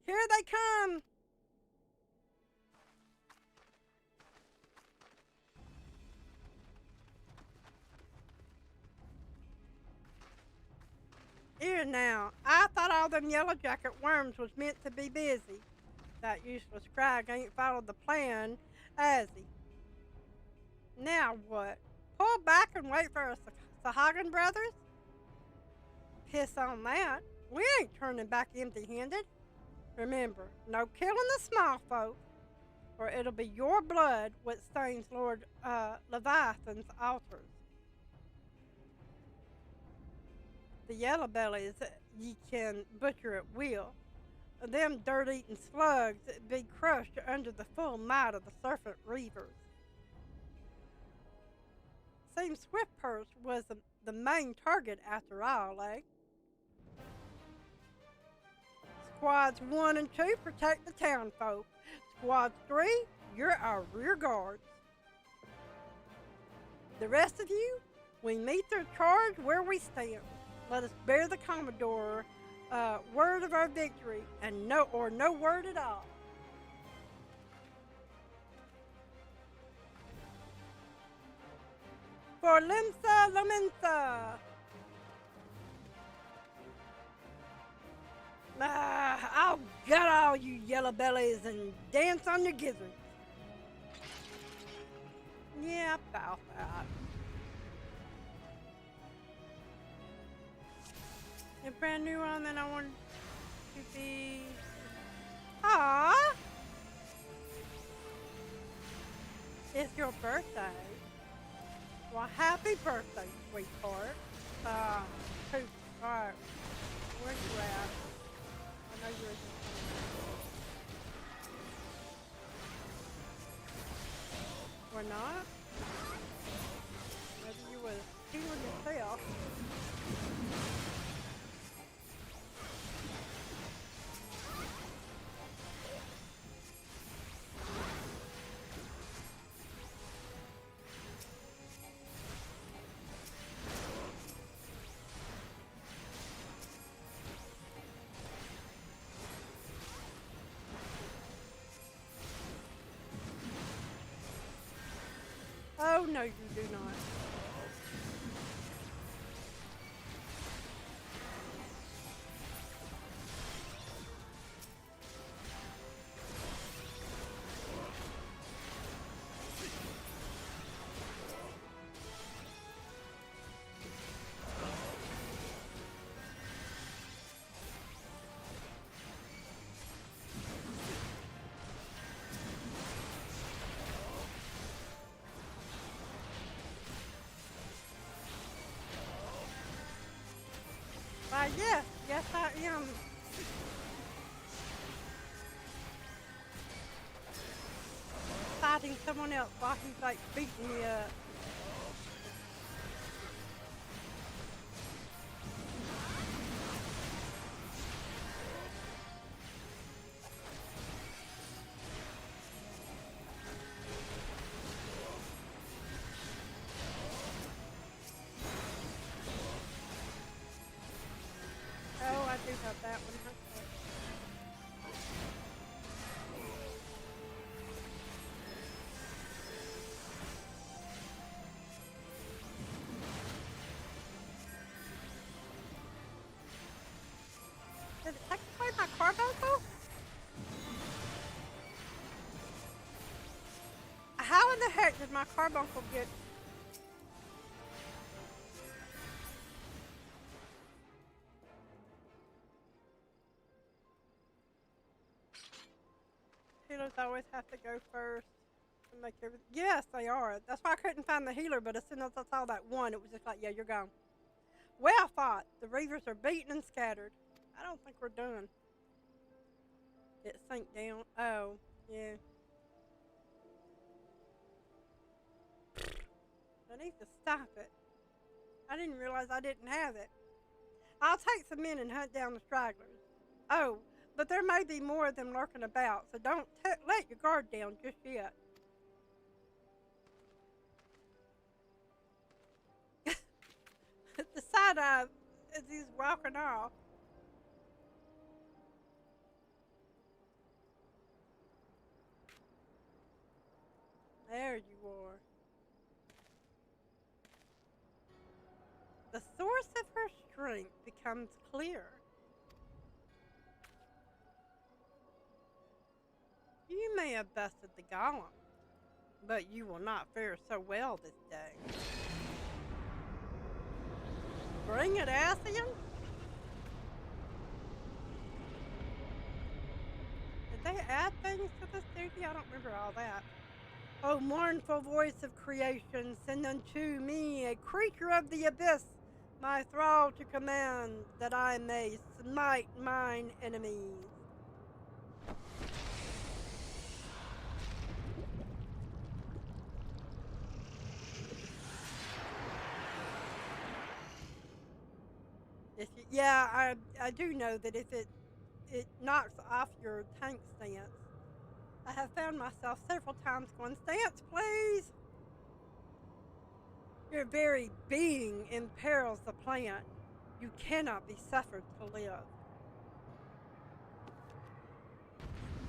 Here they come! Here now, I thought all them yellow jacket worms was meant to be busy. That useless Crag ain't followed the plan, has he? Now what? Pull back and wait for us, Sahagan brothers? Piss on that. We ain't turning back empty-handed. Remember, no killing the small folk, or it'll be your blood what stains Lord Leviathan's altars. The yellow bellies ye can butcher at will. Them dirt-eating slugs be crushed under the full might of the serpent reavers. Seems Swiftperch was the main target after all, eh? Squads 1 and 2 protect the town folk. Squads 3, you're our rear guards. The rest of you, we meet their charge where we stand. Let us bear the Commodore word of our victory, and no word at all. For Limsa Laminsa! I'll gut all you yellow bellies and dance on your gizzards. Yeah, about that. A brand new one that I want to be. Aww! It's your birthday. Well, happy birthday, sweetheart. Alright. Where you at? I know you're We're not? Maybe you were healing yourself. Oh, no, you do not. Yes, I am. Fighting someone else while he's like beating me up. Got that one. Did it take away my carbuncle? How in the heck did my carbuncle get? Healers always have to go first. To make everything. Yes, they are. That's why I couldn't find the healer, but as soon as I saw that one, it was just like, yeah, you're gone. Well fought. The reavers are beaten and scattered. I don't think we're done. It sank down. Oh, yeah. I need to stop it. I didn't realize I didn't have it. I'll take some men and hunt down the stragglers. Oh, but there may be more of them lurking about, so don't let your guard down just yet. The side eye as he's walking off. There you are. The source of her strength becomes clear. You may have bested the golem, but you will not fare so well this day. Bring it, Ascian? Did they add things to this duty? I don't remember all that. O mournful voice of creation, send unto me a creature of the abyss, my thrall to command, that I may smite mine enemies. Yeah, I do know that if it knocks off your tank stance, I have found myself several times going, stance, please. Your very being imperils the plant. You cannot be suffered to live.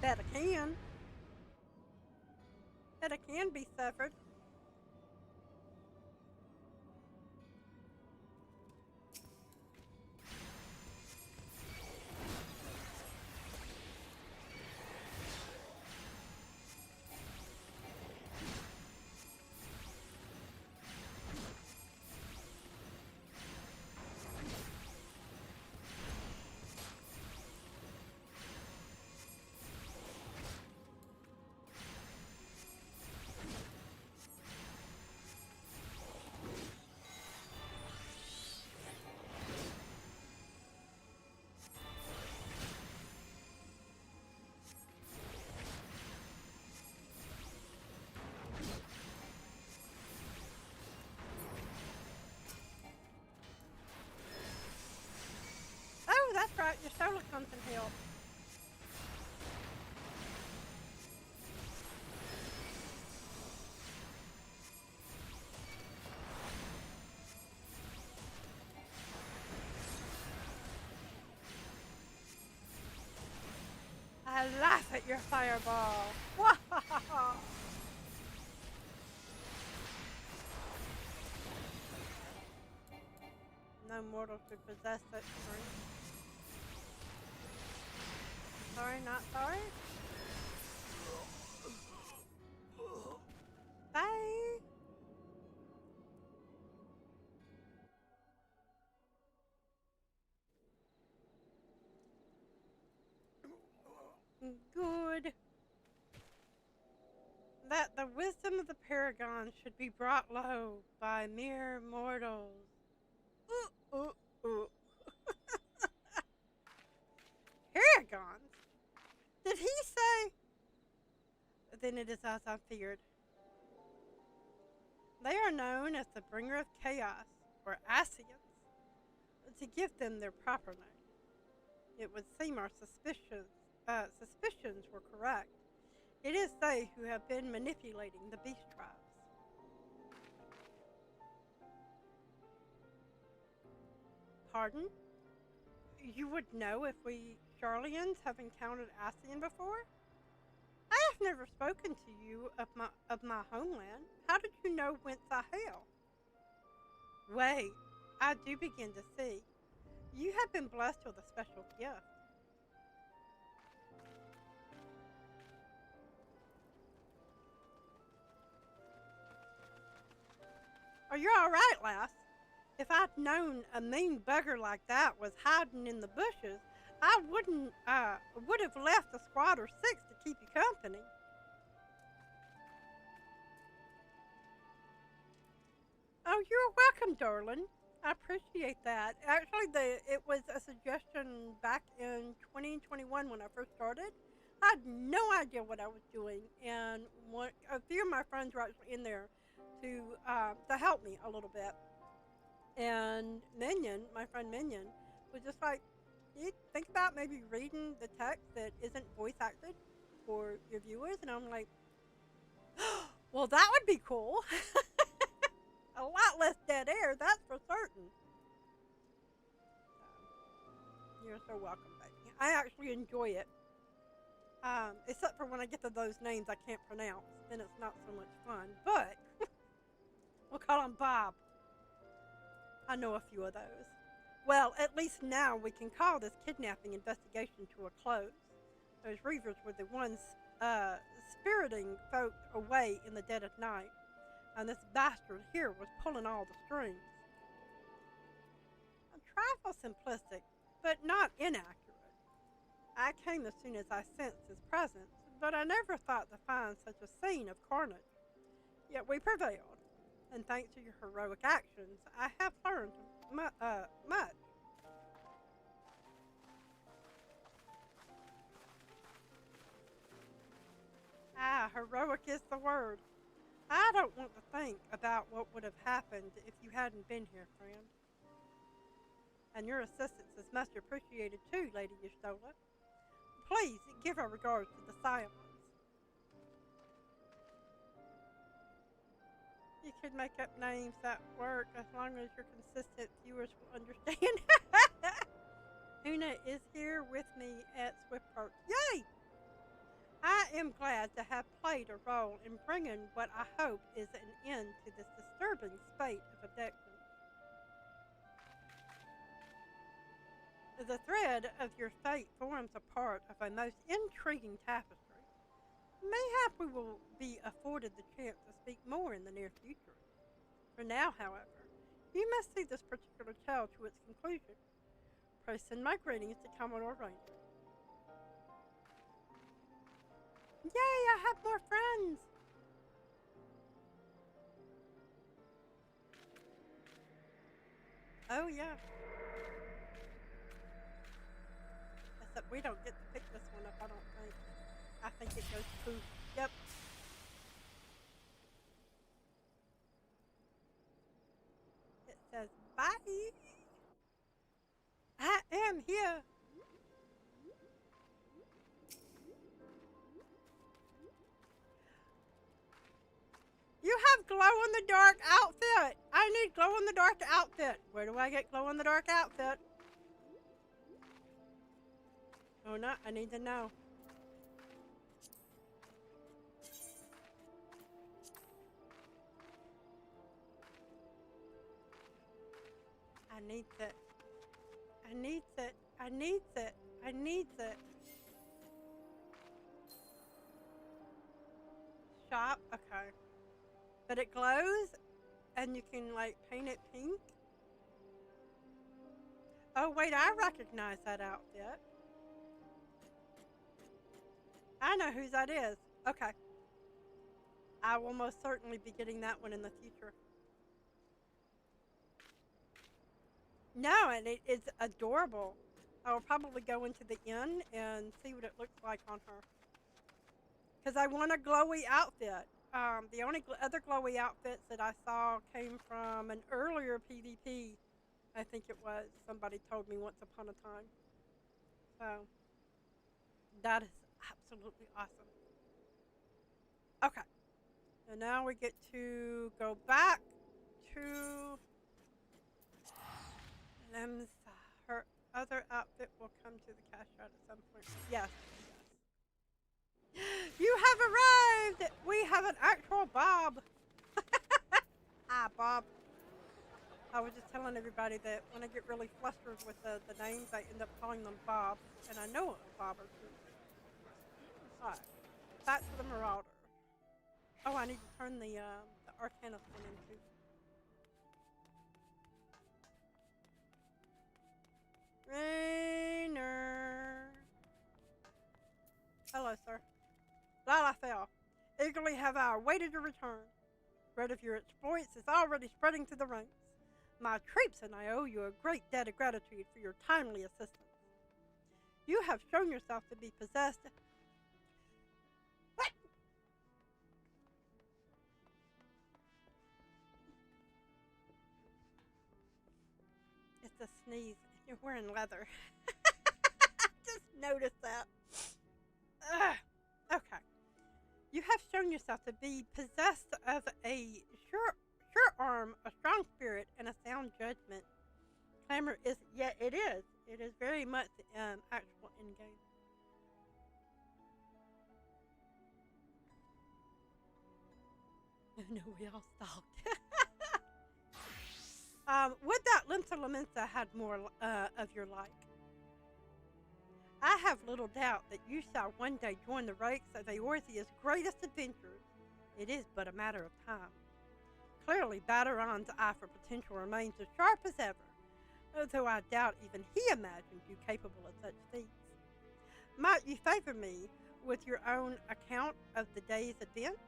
Bet I can. Bet I can be suffered. Oh, that's right, your solar comes and help. I laugh at your fireball. Wahahaha. No mortal could possess such strength. Sorry, not sorry. Bye. Good. That the wisdom of the paragon should be brought low by mere mortals. Ooh, ooh, ooh. Paragons? Did he say? Then it is as I feared. They are known as the bringer of chaos, or Ascians, to give them their proper name. It would seem our suspicions were correct. It is they who have been manipulating the beast tribes. Pardon? You would know if we Charlians have encountered Ascian before? I have never spoken to you of my homeland. How did you know whence I hail? Wait, I do begin to see. You have been blessed with a special gift. Oh, you're all right, lass. If I'd known a mean bugger like that was hiding in the bushes, I would have left a squad or 6 to keep you company. on, darling. I appreciate that. Actually, it was a suggestion back in 2021 when I first started. I had no idea what I was doing, and a few of my friends were actually in there to help me a little bit. And Minion, my friend Minion, was just like, you think about maybe reading the text that isn't voice acted for your viewers, and I'm like, well, that would be cool. A lot less dead air, that's for certain. So, you're so welcome, baby. I actually enjoy it. Except for when I get to those names I can't pronounce, then it's not so much fun. But we'll call him Bob. I know a few of those. Well, at least now we can call this kidnapping investigation to a close. Those Reavers were the ones spiriting folk away in the dead of night, and this bastard here was pulling all the strings. A trifle simplistic, but not inaccurate. I came as soon as I sensed his presence, but I never thought to find such a scene of carnage. Yet we prevailed, and thanks to your heroic actions, I have learned much. Heroic is the word. I don't want to think about what would have happened if you hadn't been here, friend. And your assistance is much appreciated too, Lady Y'shtola. Please give our regards to the Scions. You could make up names that work as long as your consistent viewers will understand. Una is here with me at Swiftport. Yay! I am glad to have played a role in bringing what I hope is an end to this disturbing spate of abduction. The thread of your fate forms a part of a most intriguing tapestry. Mayhap we will be afforded the chance to speak more in the near future. For now, however, you must see this particular tale to its conclusion. Pray send my greetings to Commodore Ranger. Yay, I have more friends! Oh, yeah. Except we don't get to pick this one up, I don't think. I think it goes poof. Yep. It says, bye! I am here! You have glow-in-the-dark outfit! I need glow-in-the-dark outfit! Where do I get glow-in-the-dark outfit? Oh, no, I need to know. I need it. I need it. I need it. I need it. Shop? Okay. But it glows, and you can, like, paint it pink? Oh, wait, I recognize that outfit. I know whose that is. Okay. I will most certainly be getting that one in the future. No, and it's adorable. I will probably go into the inn and see what it looks like on her. Because I want a glowy outfit. The only other glowy outfits that I saw came from an earlier PvP. I think it was. Somebody told me once upon a time. So, that is absolutely awesome. Okay. And now we get to go back to Lem's. Her other outfit will come to the cash out at some point. Yes. You have arrived! We have an actual Bob. Hi, Bob. I was just telling everybody that when I get really flustered with the names, I end up calling them Bob. And I know a Bob or two. Alright. Back to the Marauder. Oh, I need to turn the Arcana thing into. Rainer. Hello, sir. Lalafell. Eagerly have I awaited your return. Word of your exploits is already spreading to the ranks. my troops and I owe you a great debt of gratitude for your timely assistance. You have shown yourself to be possessed. What? It's a sneeze. You're wearing leather. I just noticed that. Ugh. Okay. You have shown yourself to be possessed of a sure arm, a strong spirit, and a sound judgment. Clamor is, yeah, it is. It is very much actual in game. Oh no, we all stalked. Would that Limsa Lamenta had more of your like? I have little doubt that you shall one day join the ranks of Eorzea's greatest adventurers. It is but a matter of time. Clearly, Badaron's eye for potential remains as sharp as ever, though I doubt even he imagined you capable of such feats. Might you favor me with your own account of the day's events?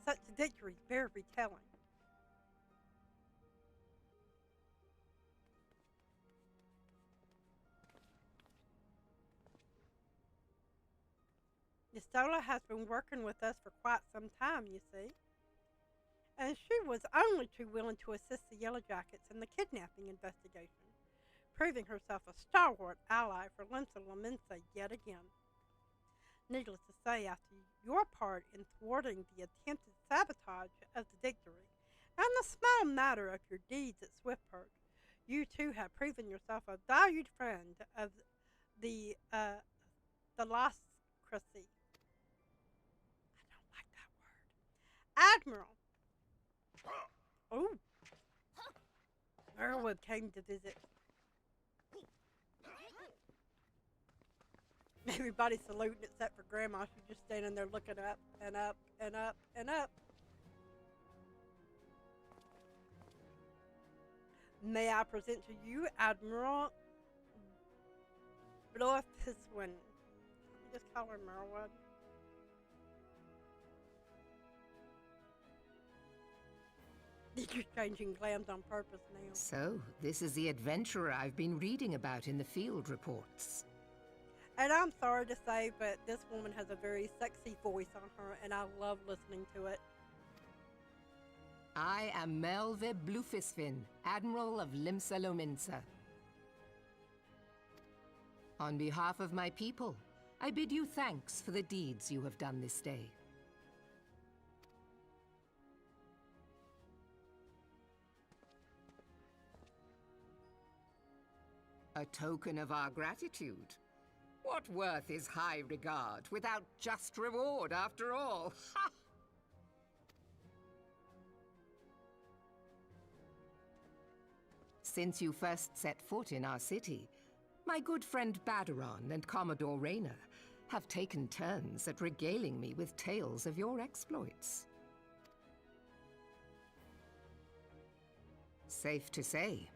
Such victories bear retelling. Nistola has been working with us for quite some time, you see. And she was only too willing to assist the Yellow Jackets in the kidnapping investigation, proving herself a stalwart ally for Limsa Lamenta yet again. Needless to say, after your part in thwarting the attempted sabotage of the victory, and the small matter of your deeds at Swiftport, you too have proven yourself a valued friend of the Lostcracy. I don't like that word. Admiral. Oh. Brewer came to visit. Everybody's saluting except for Grandma. She's just standing there looking up and up and up and up. May I present to you Admiral Brewer. Let me just call her Merwood. You're changing glams on purpose now. So, this is the adventurer I've been reading about in the field reports. And I'm sorry to say, but this woman has a very sexy voice on her, and I love listening to it. I am Melve Blufisfin, Admiral of Limsa Lominsa. On behalf of my people, I bid you thanks for the deeds you have done this day. A token of our gratitude. What worth is high regard without just reward after all? Ha! Since you first set foot in our city, my good friend Badaron and Commodore Rayner have taken turns at regaling me with tales of your exploits. Safe to say,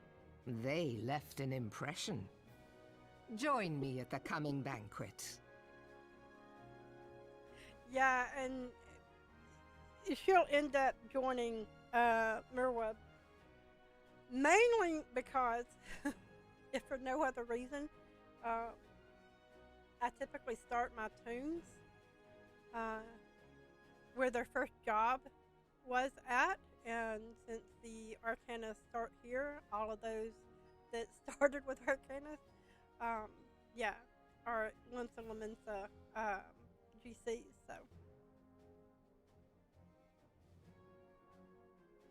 they left an impression. Join me at the coming banquet. Yeah, and she'll end up joining Merwood. Mainly because, if for no other reason, I typically start my tunes where their first job was at. And since the Arcanas start here, all of those that started with Arcanas, yeah, are Limsa Lamenta GCs, so.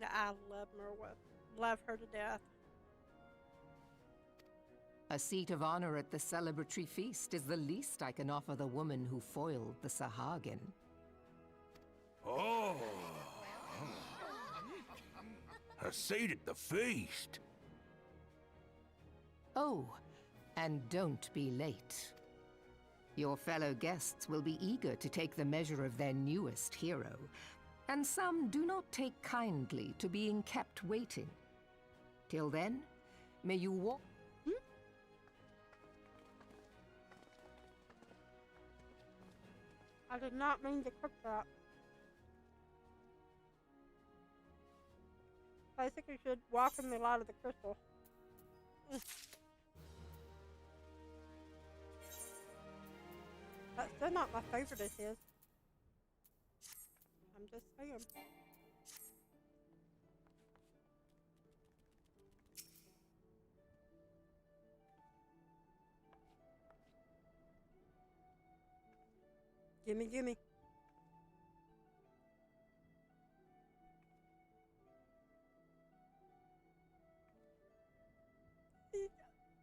I love Merwood. Love her to death. A seat of honor at the celebratory feast is the least I can offer the woman who foiled the Sahagin. Oh! A seat at the feast! Oh, and don't be late. Your fellow guests will be eager to take the measure of their newest hero, and some do not take kindly to being kept waiting. Till then, may you walk... I did not mean to cook that. Basically, should walk in the light of the crystal. That's still not my favorite of his. I'm just saying. Gimme, gimme.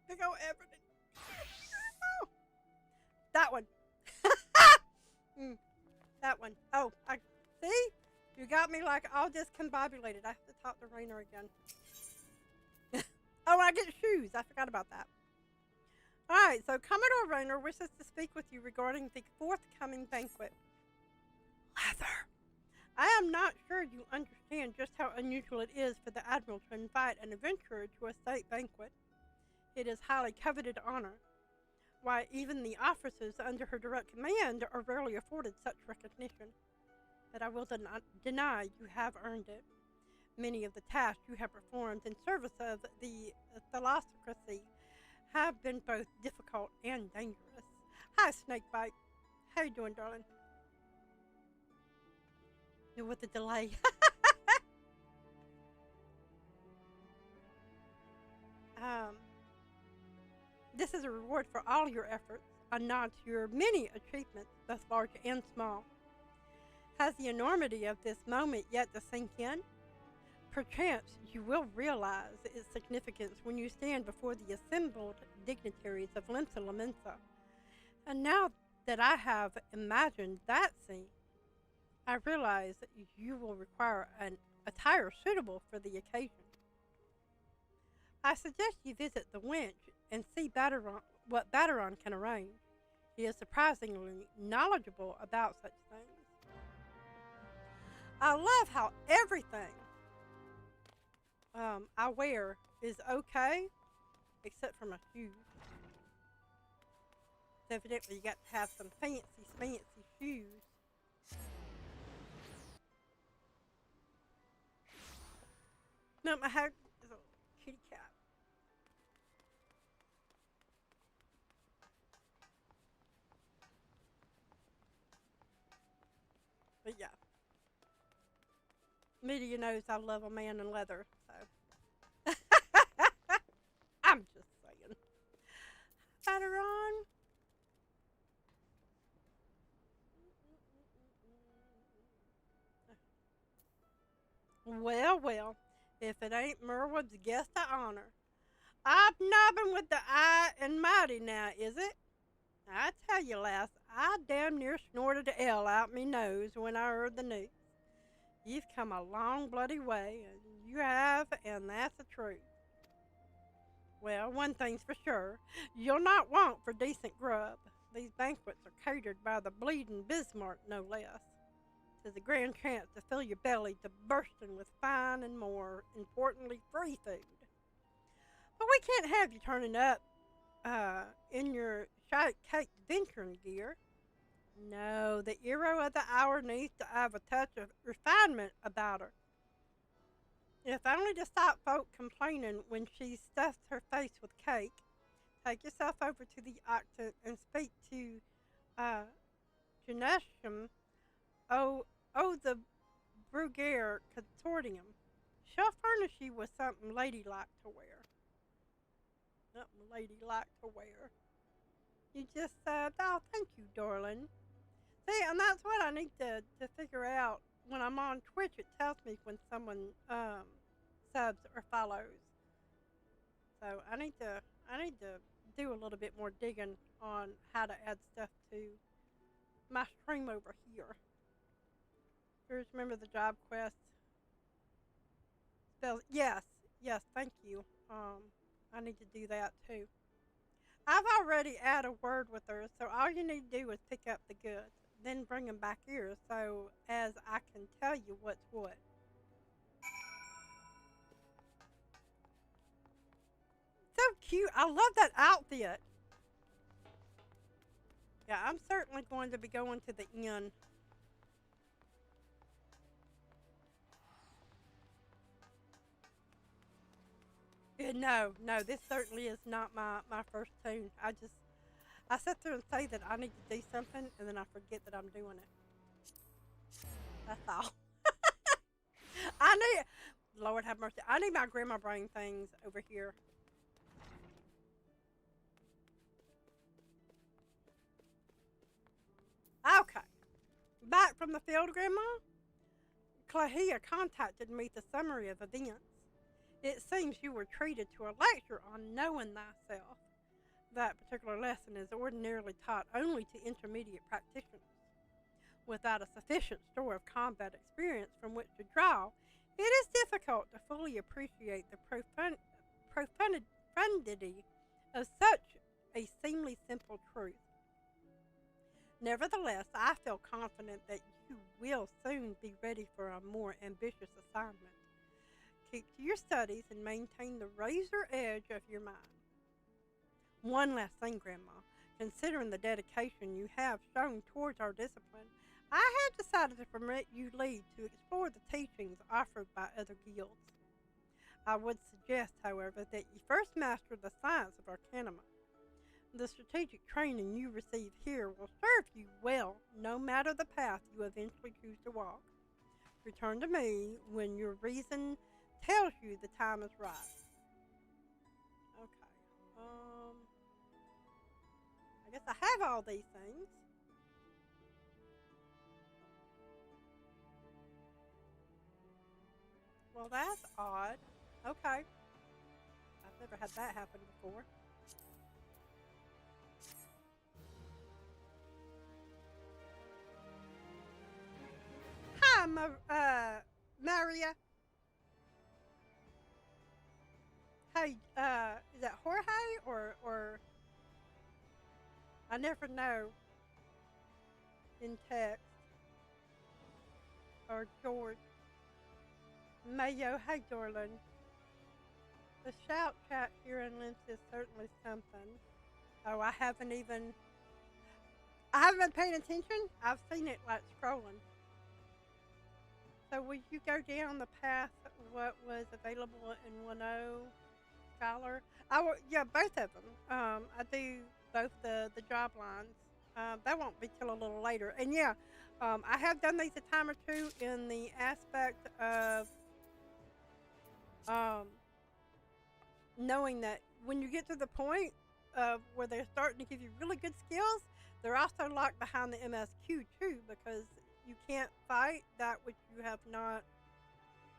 Big old evidence. Oh, that one. That one. Oh, I see. You got me like all discombobulated. I have to talk to Rainer again. Oh, I get shoes. I forgot about that. Alright, so Commodore Rainer wishes to speak with you regarding the forthcoming banquet. Leather. I am not sure you understand just how unusual it is for the Admiral to invite an adventurer to a state banquet. It is highly coveted honor. Why, even the officers under her direct command are rarely afforded such recognition. But I will not deny you have earned it. Many of the tasks you have performed in service of the Thalassocracy have been both difficult and dangerous. Hi, Snakebite. How you doing, darling? With the delay. This is a reward for all your efforts, a nod to your many achievements, both large and small. Has the enormity of this moment yet to sink in? Perchance you will realize its significance when you stand before the assembled dignitaries of Limsa Lamensa. And now that I have imagined that scene, I realize that you will require an attire suitable for the occasion. I suggest you visit the wench and see what Batteron can arrange. He is surprisingly knowledgeable about such things. I love how everything I wear is okay, except for my shoes. Evidently, you got to have some fancy shoes. No, my hair is a kitty cat. But yeah. Media knows I love a man in leather, so. I'm just saying. Batteron. Well, if it ain't Merwood's guest of honor. Hobnobbing with the high and mighty now, is it? I tell you, lass, I damn near snorted the L out me nose when I heard the news. You've come a long bloody way, and you have, and that's the truth. Well, one thing's for sure, you'll not want for decent grub. These banquets are catered by the bleeding Bismarck, no less. 'Tis a grand chance to fill your belly to bursting with fine and more importantly free food. But we can't have you turning up in your shite-caked venturing gear. No, the hero of the hour needs to have a touch of refinement about her. If only to stop folk complaining when she stuffs her face with cake, take yourself over to the octant and speak to Janesham, the Brewer consortium. She'll furnish you with something ladylike to wear. Something ladylike to wear. You just said, oh, thank you, darling. See, and that's what I need to figure out when I'm on Twitch. It tells me when someone subs or follows. So I need to do a little bit more digging on how to add stuff to my stream over here. Here's remember the job quest. Spells, yes, thank you. I need to do that too. I've already had a word with her, so all you need to do is pick up the goods, then bring them back here so as I can tell you what's what. So cute. I love that outfit. Yeah, I'm certainly going to be going to the inn. No, no, this certainly is not my first tune. I sit there and say that I need to do something, and then I forget that I'm doing it. That's all. I need, Lord have mercy, I need my grandma brain things over here. Okay. Back from the field, Grandma. Clahia contacted me with a summary of events. It seems you were treated to a lecture on knowing thyself. That particular lesson is ordinarily taught only to intermediate practitioners. Without a sufficient store of combat experience from which to draw, it is difficult to fully appreciate the profundity of such a seemingly simple truth. Nevertheless, I feel confident that you will soon be ready for a more ambitious assignment. Keep to your studies and maintain the razor edge of your mind. One last thing, Grandma. Considering the dedication you have shown towards our discipline, I have decided to permit you leave to explore the teachings offered by other guilds. I would suggest, however, that you first master the science of arcanum. The strategic training you receive here will serve you well, no matter the path you eventually choose to walk. Return to me when your reason tells you the time is right. Okay. I guess I have all these things. Well, that's odd. Okay. I've never had that happen before. Hi, Maria. Hey, is that Jorge or I never know in text. Or George. Mayo, hey Dorland. The shout chat here in Lynch is certainly something. Oh, I haven't been paying attention. I've seen it like scrolling. So will you go down the path of what was available in 1.0 Scholar? Yeah, both of them. I do both the job lines. That won't be till a little later. And yeah, I have done these a time or two in the aspect of knowing that when you get to the point of where they're starting to give you really good skills, they're also locked behind the MSQ too, because you can't fight that which you have not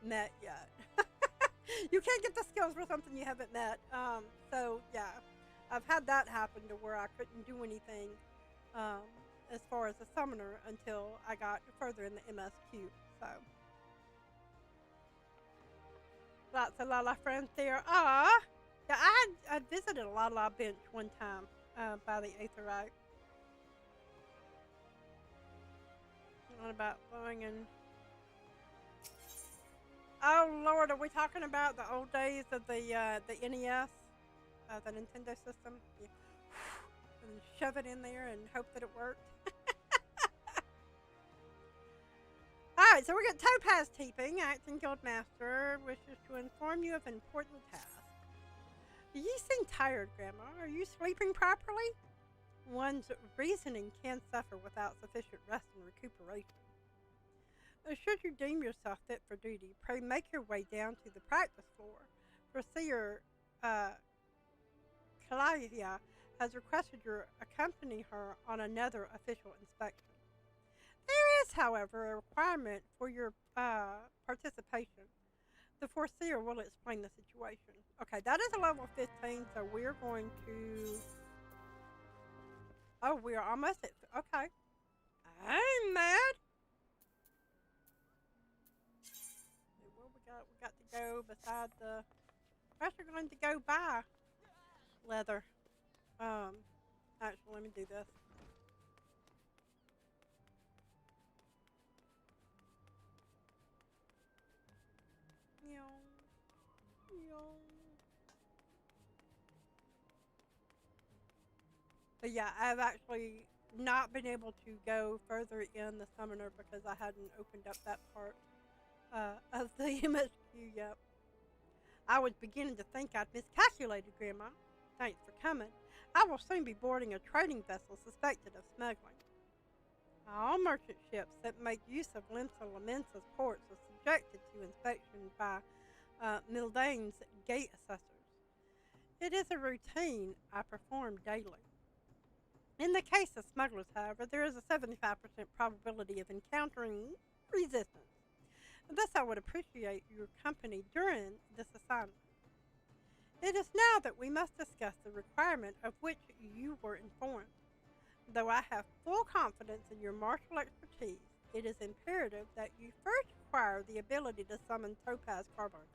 met yet. You can't get the skills for something you haven't met. So yeah, I've had that happen to where I couldn't do anything as far as a summoner until I got further in the MSQ. So lots of Lala friends there. Ah, yeah, I visited a Lala bench one time by the Aetherite. What about going and... Oh Lord, are we talking about the old days of the NES, the Nintendo system? Yeah. And shove it in there and hope that it worked. Alright, so we got Topaz Teeping, acting guildmaster, wishes to inform you of an important task. You seem tired, Grandma. Are you sleeping properly? One's reasoning can suffer without sufficient rest and recuperation. Should you deem yourself fit for duty, pray make your way down to the practice floor, for Seer Kalia has requested you accompany her on another official inspection. There is, however, a requirement for your participation. The Foreseer will explain the situation. Okay, that is a level 15, so we're going to... Oh, we are almost at... Okay. I'm mad. Well, we got to go beside the... We're actually going to go buy leather. Actually, let me do this. But yeah, I've actually not been able to go further in the summoner because I hadn't opened up that part of the MSQ yet. I was beginning to think I'd miscalculated, Grandma. Thanks for coming. I will soon be boarding a trading vessel suspected of smuggling. All merchant ships that make use of Limsa Lamensa's ports are subjected to inspection by Mildane's gate assessors. It is a routine I perform daily. In the case of smugglers, however, there is a 75% probability of encountering resistance. Thus, I would appreciate your company during this assignment. It is now that we must discuss the requirement of which you were informed. Though I have full confidence in your martial expertise, it is imperative that you first acquire the ability to summon Topaz Carbuncle.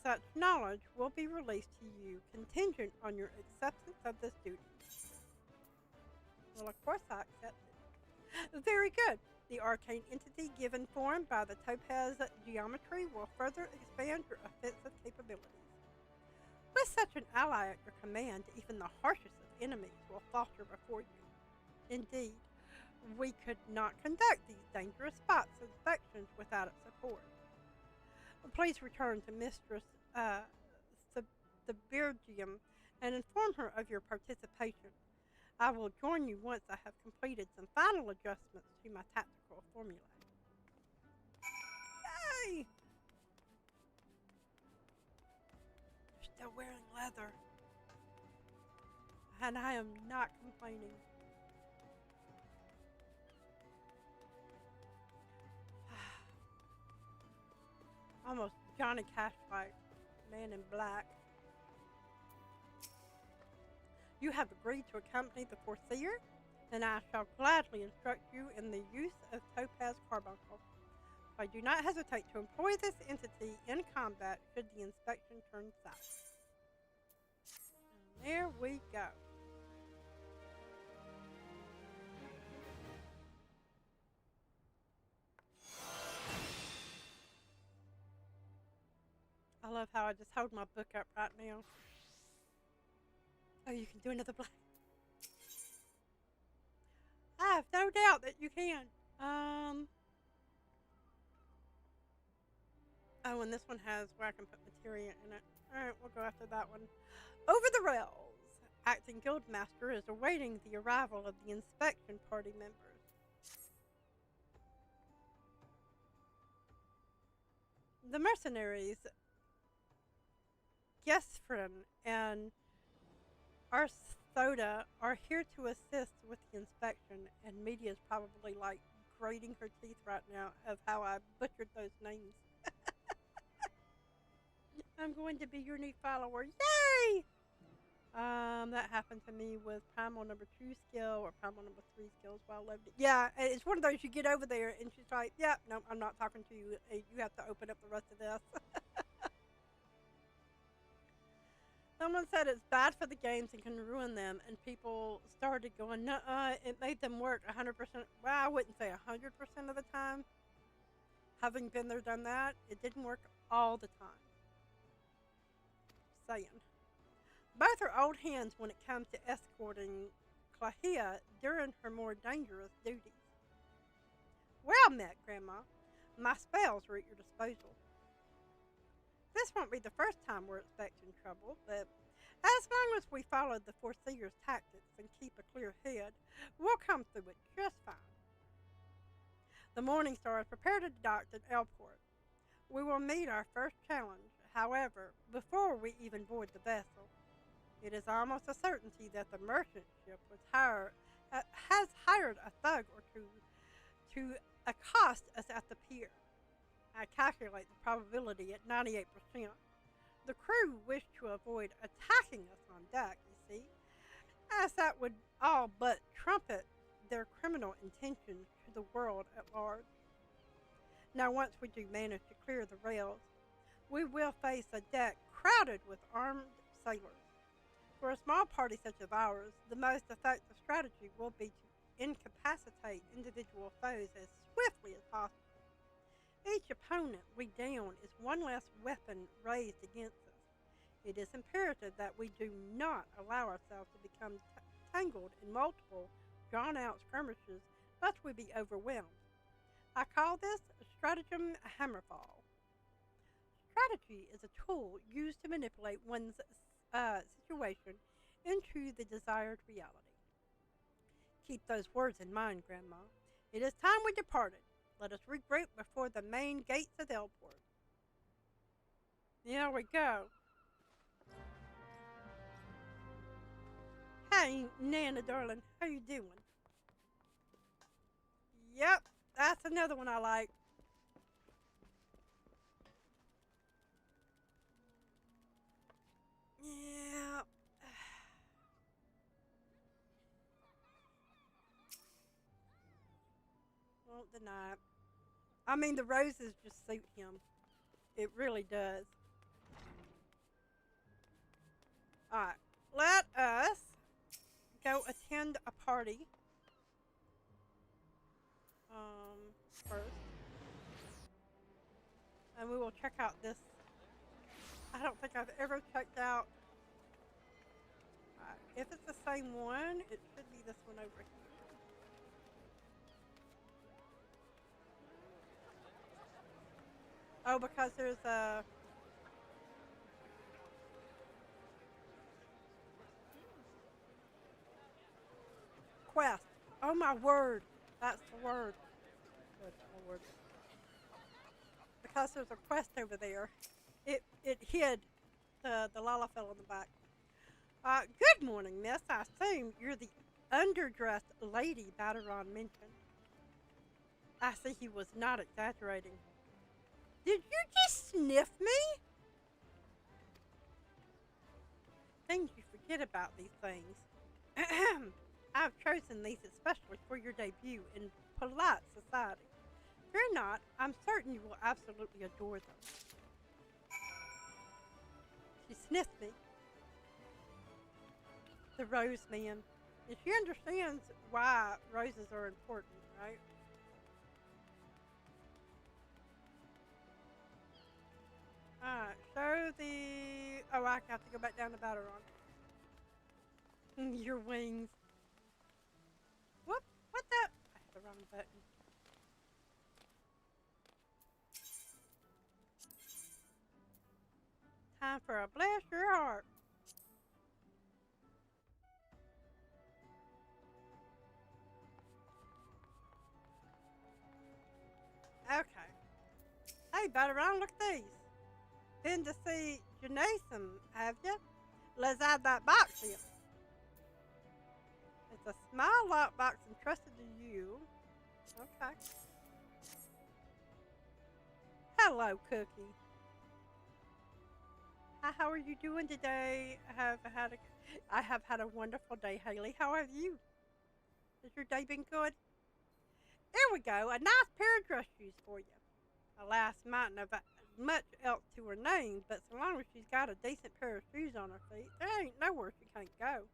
Such knowledge will be released to you contingent on your acceptance of this duty. Well, of course I accept it. Very good. The arcane entity given form by the Topaz geometry will further expand your offensive capabilities. With such an ally at your command, even the harshest of enemies will falter before you. Indeed, we could not conduct these dangerous spots inspections without its support. Please return to Mistress Thibirgium and inform her of your participation. I will join you once I have completed some final adjustments to my tactical formula. Yay! Still wearing leather. And I am not complaining. Almost Johnny Cash-like, Man in Black. You have agreed to accompany the Foreseer, and I shall gladly instruct you in the use of Topaz Carbuncle. I do not hesitate to employ this entity in combat should the inspection turn south. And there we go. I love how I just hold my book up right now. Oh, you can do another black. I have no doubt that you can. Oh, and this one has where I can put materia in it. Alright, we'll go after that one. Over the rails. Acting Guildmaster is awaiting the arrival of the inspection party members. The mercenaries, Gesfrin and Arstoda, are here to assist with the inspection, and media's probably like grating her teeth right now of how I butchered those names. I'm going to be your new follower. Yay! That happened to me with Primal number 2 skill or Primal number 3 skills while I loved it. Yeah, it's one of those you get over there and she's like, yeah, no, I'm not talking to you. You have to open up the rest of this. Someone said it's bad for the games and can ruin them, and people started going, nuh-uh, it made them work 100%. Well, I wouldn't say 100% of the time. Having been there, done that, it didn't work all the time. Saying. Both are old hands when it comes to escorting Clahia during her more dangerous duties. Well met, Grandma. My spells are at your disposal. This won't be the first time we're expecting trouble, but as long as we follow the Foreseer's tactics and keep a clear head, we'll come through it just fine. The Morning Star is prepared to dock at Elport. We will meet our first challenge, however, before we even board the vessel. It is almost a certainty that the merchant ship has hired a thug or two to accost us at the pier. I calculate the probability at 98%. The crew wish to avoid attacking us on deck, you see, as that would all but trumpet their criminal intentions to the world at large. Now, once we do manage to clear the rails, we will face a deck crowded with armed sailors. For a small party such as ours, the most effective strategy will be to incapacitate individual foes as swiftly as possible. Each opponent we down is one less weapon raised against us. It is imperative that we do not allow ourselves to become tangled in multiple, drawn-out skirmishes, lest we be overwhelmed. I call this stratagem hammerfall. Strategy is a tool used to manipulate one's situation into the desired reality. Keep those words in mind, Grandma. It is time we departed. Let us regroup before the main gates of Elport. There we go. Hey, Nana, darling, how you doing? Yep, that's another one I like. Yeah. Won't deny it. I mean, the roses just suit him. It really does. Alright, let us go attend a party. First. And we will check out this. I don't think I've ever checked out. If it's the same one, it should be this one over here. Oh, because there's a quest. Oh my word. That's the word. That's the word. Because there's a quest over there. It hid the Lalafell in the back. Good morning, miss. I assume you're the underdressed lady Baderon mentioned. I see he was not exaggerating. Did you just sniff me? Things you forget about these things. I've chosen these especially for your debut in polite society. Fear not, I'm certain you will absolutely adore them. She sniffed me. The rose man. And she understands why roses are important, right? Alright, show the... Oh, I have to go back down to Baderon. Your wings. Whoop, what the... I hit the wrong button. Time for a bless your heart. Okay. Hey, Baderon, look at these. Been to see Janasim, have you? Let's add that box in. It's a small lockbox entrusted to you. Okay. Hello, Cookie. Hi, how are you doing today? I have had a wonderful day, Haley. How have you? Has your day been good? There we go. A nice pair of dress shoes for you. Alas, mightn't have much else to her name, but so long as she's got a decent pair of shoes on her feet, there ain't nowhere she can't go.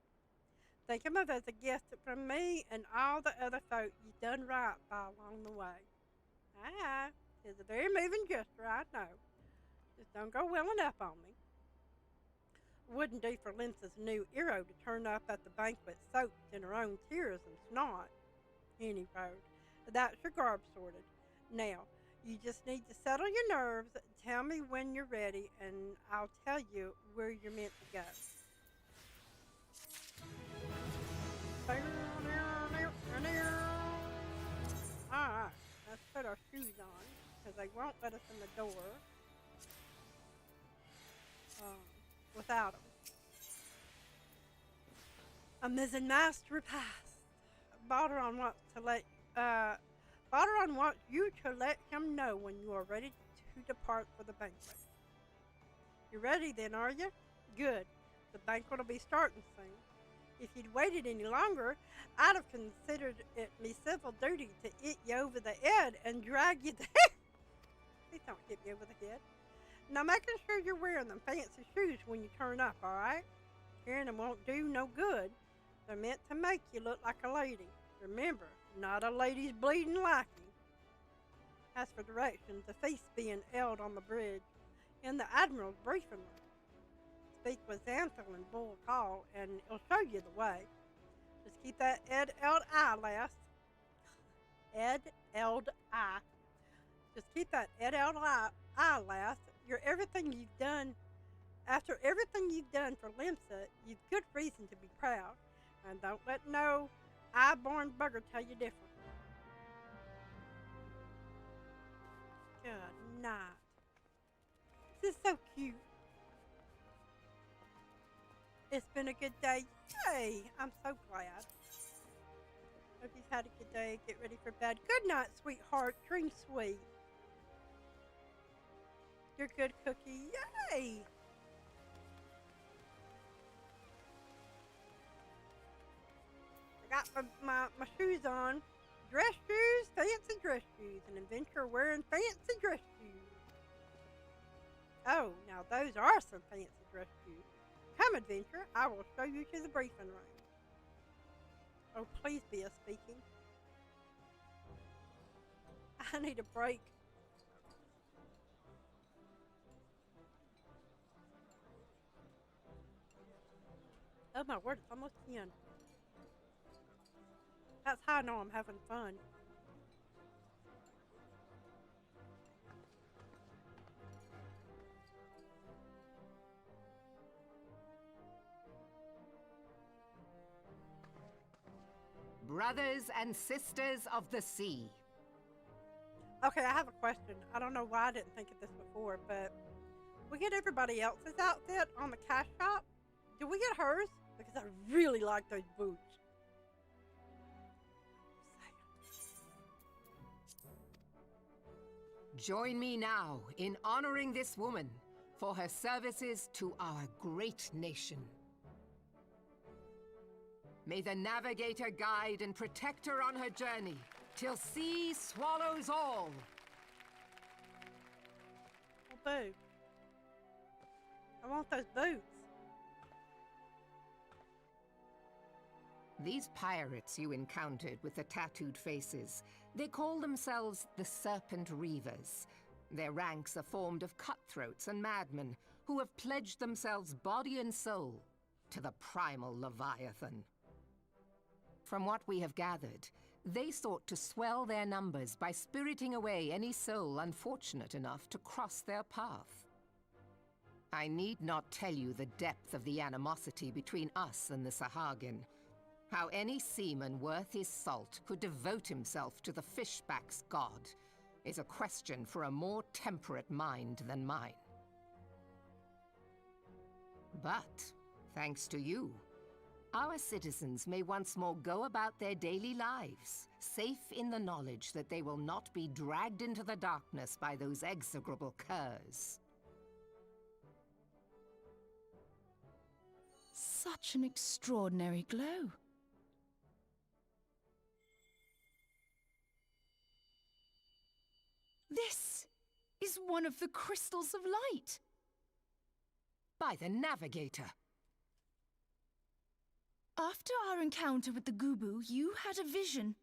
Think of it as a gift from me and all the other folk you done right by along the way. It's a very moving gesture, I know. Just don't go welling up on me. Wouldn't do for Linsa's new hero to turn up at the banquet soaked in her own tears and snot. Any road. That's your garb sorted. Now, you just need to settle your nerves, tell me when you're ready, and I'll tell you where you're meant to go. Alright, let's put our shoes on, because they won't let us in the door without them. There's a nice repast. Baderon wants you to let him know when you are ready to depart for the banquet. You're ready then, are you? Good. The banquet will be starting soon. If you'd waited any longer, I'd have considered it me civil duty to hit you over the head and drag you there. Please don't hit me over the head. Now making sure you're wearing them fancy shoes when you turn up, alright? Hearing them won't do no good. They're meant to make you look like a lady. Remember, not a lady's bleeding lackey. As for directions, the feast being held on the bridge in the Admiral's briefing room. Speak with Xanthil and Bull Call, and he'll show you the way. Just keep that head-held eye, lass. Head-held eye. Just keep that head-held eye, lass. After everything you've done for Limsa, you've good reason to be proud. And don't let no eye-born bugger tell you different. Good night. This is so cute. It's been a good day. Yay! I'm so glad. Hope you've had a good day. Get ready for bed. Good night, sweetheart. Dream sweet. You're good, Cookie. Yay! I got my shoes on. Dress shoes, fancy dress shoes. An adventurer wearing fancy dress shoes. Oh, now those are some fancy dress shoes. Come, adventurer, I will show you to the briefing room. Oh, please be a speaking. I need a break. Oh my word, it's almost 10. That's how I know I'm having fun. Brothers and sisters of the sea. Okay, I have a question. I don't know why I didn't think of this before, but we get everybody else's outfit on the cash shop. Do we get hers? Because I really like those boots. Join me now in honoring this woman for her services to our great nation. May the navigator guide and protect her on her journey, till sea swallows all. Well, boo. I want those boots. These pirates you encountered with the tattooed faces, they call themselves the Serpent Reavers. Their ranks are formed of cutthroats and madmen who have pledged themselves body and soul to the primal Leviathan. From what we have gathered, they sought to swell their numbers by spiriting away any soul unfortunate enough to cross their path. I need not tell you the depth of the animosity between us and the Sahagin. How any seaman worth his salt could devote himself to the fishback's god is a question for a more temperate mind than mine. But, thanks to you, our citizens may once more go about their daily lives, safe in the knowledge that they will not be dragged into the darkness by those execrable curs. Such an extraordinary glow. This is one of the crystals of light. By the navigator. After our encounter with the Gubu, you had a vision,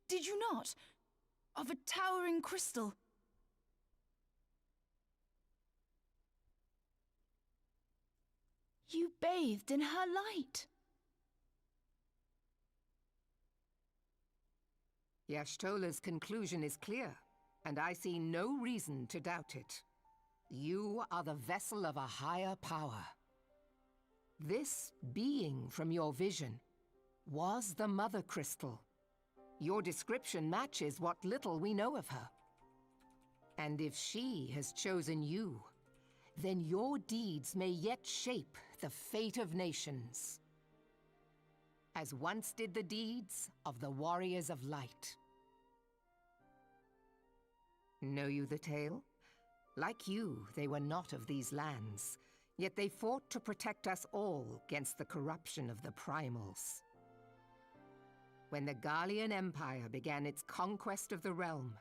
did you not? Of a towering crystal. You bathed in her light. Y'shtola's conclusion is clear, and I see no reason to doubt it. You are the vessel of a higher power. This being from your vision was the Mother Crystal. Your description matches what little we know of her. And if she has chosen you, then your deeds may yet shape the fate of nations, as once did the deeds of the Warriors of Light. Know you the tale? Like you, they were not of these lands, yet they fought to protect us all against the corruption of the primals. When the Garlean Empire began its conquest of the realm,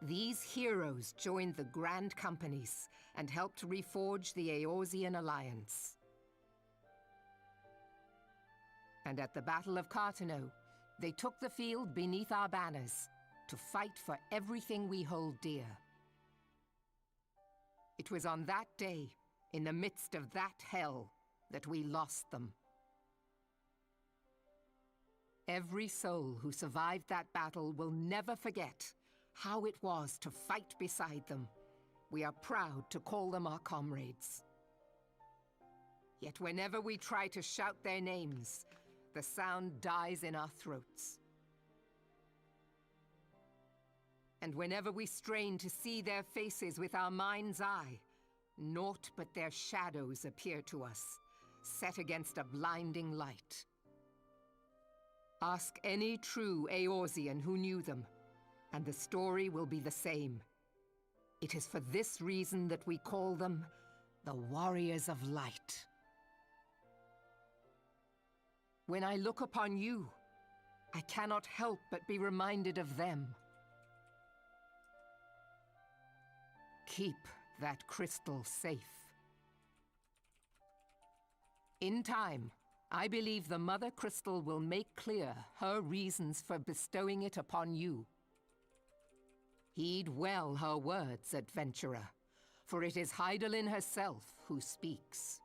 these heroes joined the Grand Companies and helped reforge the Eorzean alliance. And at the Battle of Cartano, they took the field beneath our banners to fight for everything we hold dear. It was on that day, in the midst of that hell, that we lost them. Every soul who survived that battle will never forget how it was to fight beside them, We are proud to call them our comrades. Yet whenever we try to shout their names, the sound dies in our throats. And whenever we strain to see their faces with our mind's eye, naught but their shadows appear to us, set against a blinding light. Ask any true Eorzean who knew them, and the story will be the same. It is for this reason that we call them the Warriors of Light. When I look upon you, I cannot help but be reminded of them. Keep that crystal safe. In time, I believe the Mother Crystal will make clear her reasons for bestowing it upon you. Heed well her words, adventurer, for it is Hydaelyn herself who speaks.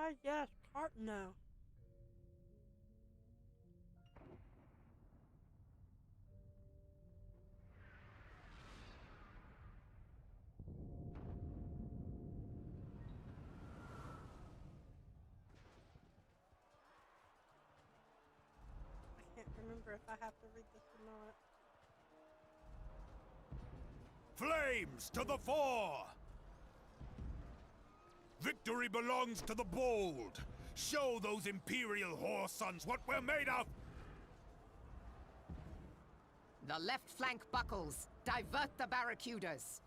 Ah, yes, Cartno. I can't remember if I have to read this or not. Flames to the fore! Victory belongs to the bold. Show those Imperial whore sons what we're made of! The left flank buckles. Divert the barracudas.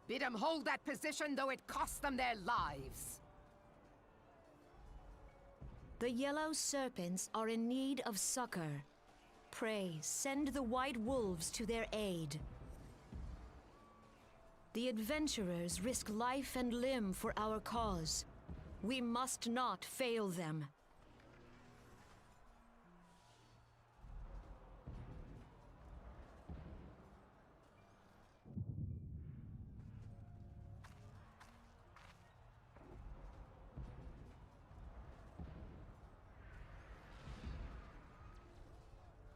Bid them hold that position, though it costs them their lives. The yellow serpents are in need of succor. Pray, send the white wolves to their aid. The adventurers risk life and limb for our cause. We must not fail them.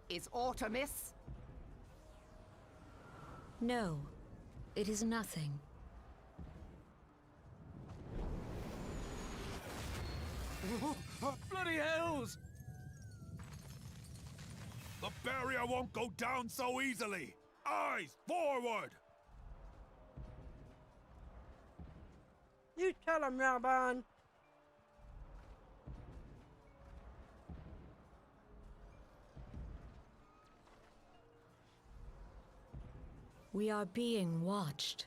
Is aught amiss? No, it is nothing. Bloody hells! The barrier won't go down so easily! Eyes forward! You tell him, Raban. We are being watched.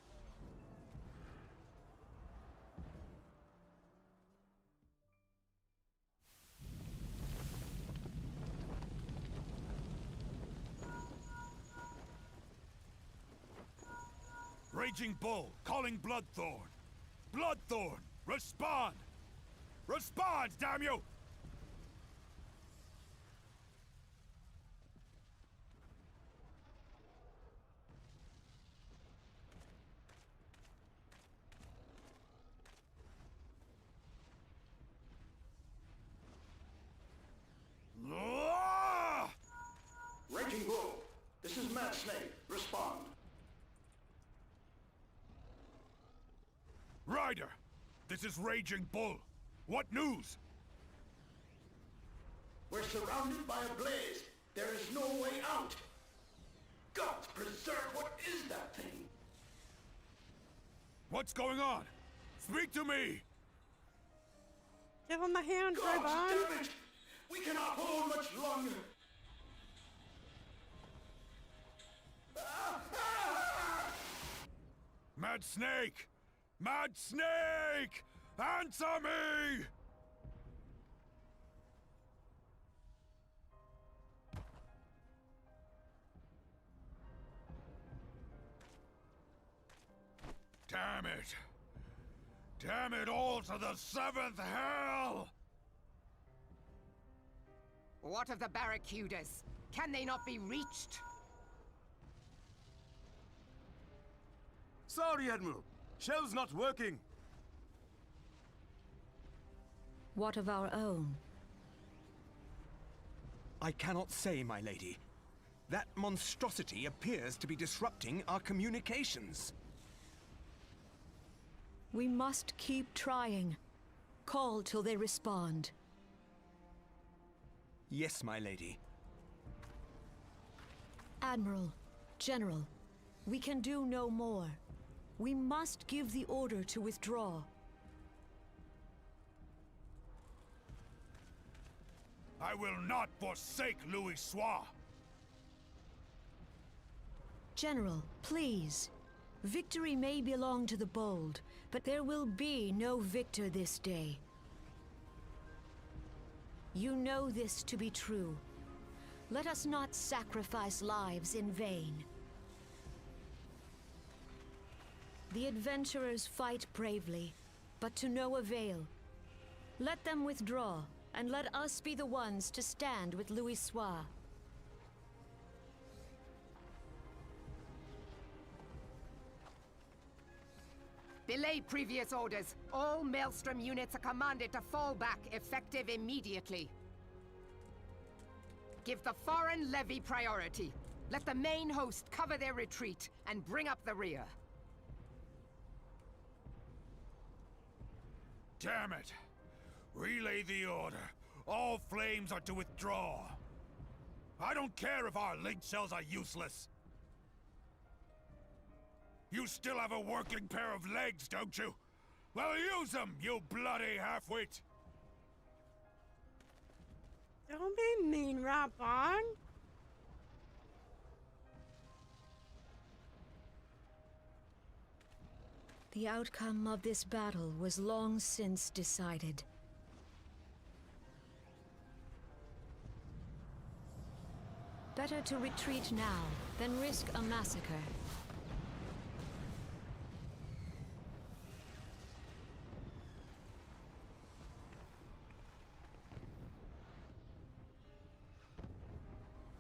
Raging Bull, calling Bloodthorn. Bloodthorn, respond! Respond, damn you! Raging Bull, this is Mad Snake. Respond. Ryder, this is Raging Bull. What news? We're surrounded by a blaze. There is no way out. Gods preserve, what is that thing? What's going on? Speak to me! Give him a hand, Gods, Raban. damn it! We cannot hold much longer. Mad Snake! Mad Snake! Answer me! Damn it! Damn it all to the seventh hell! What of the barracudas? Can they not be reached? Sorry, Admiral. Shell's not working. What of our own? I cannot say, my lady. That monstrosity appears to be disrupting our communications. We must keep trying. Call till they respond. Yes, my lady. Admiral, General, we can do no more. We must give the order to withdraw. I will not forsake Louis Soir. General, please. Victory may belong to the bold, but there will be no victor this day. You know this to be true. Let us not sacrifice lives in vain. The adventurers fight bravely, but to no avail. Let them withdraw, and let us be the ones to stand with Louis Soir. Belay previous orders. All Maelstrom units are commanded to fall back, effective immediately. Give the foreign levy priority. Let the main host cover their retreat and bring up the rear. Damn it! Relay the order. All flames are to withdraw. I don't care if our link cells are useless. You still have a working pair of legs, don't you? Well, use them, you bloody half-wit! Don't be mean, Rabban. The outcome of this battle was long since decided. Better to retreat now than risk a massacre.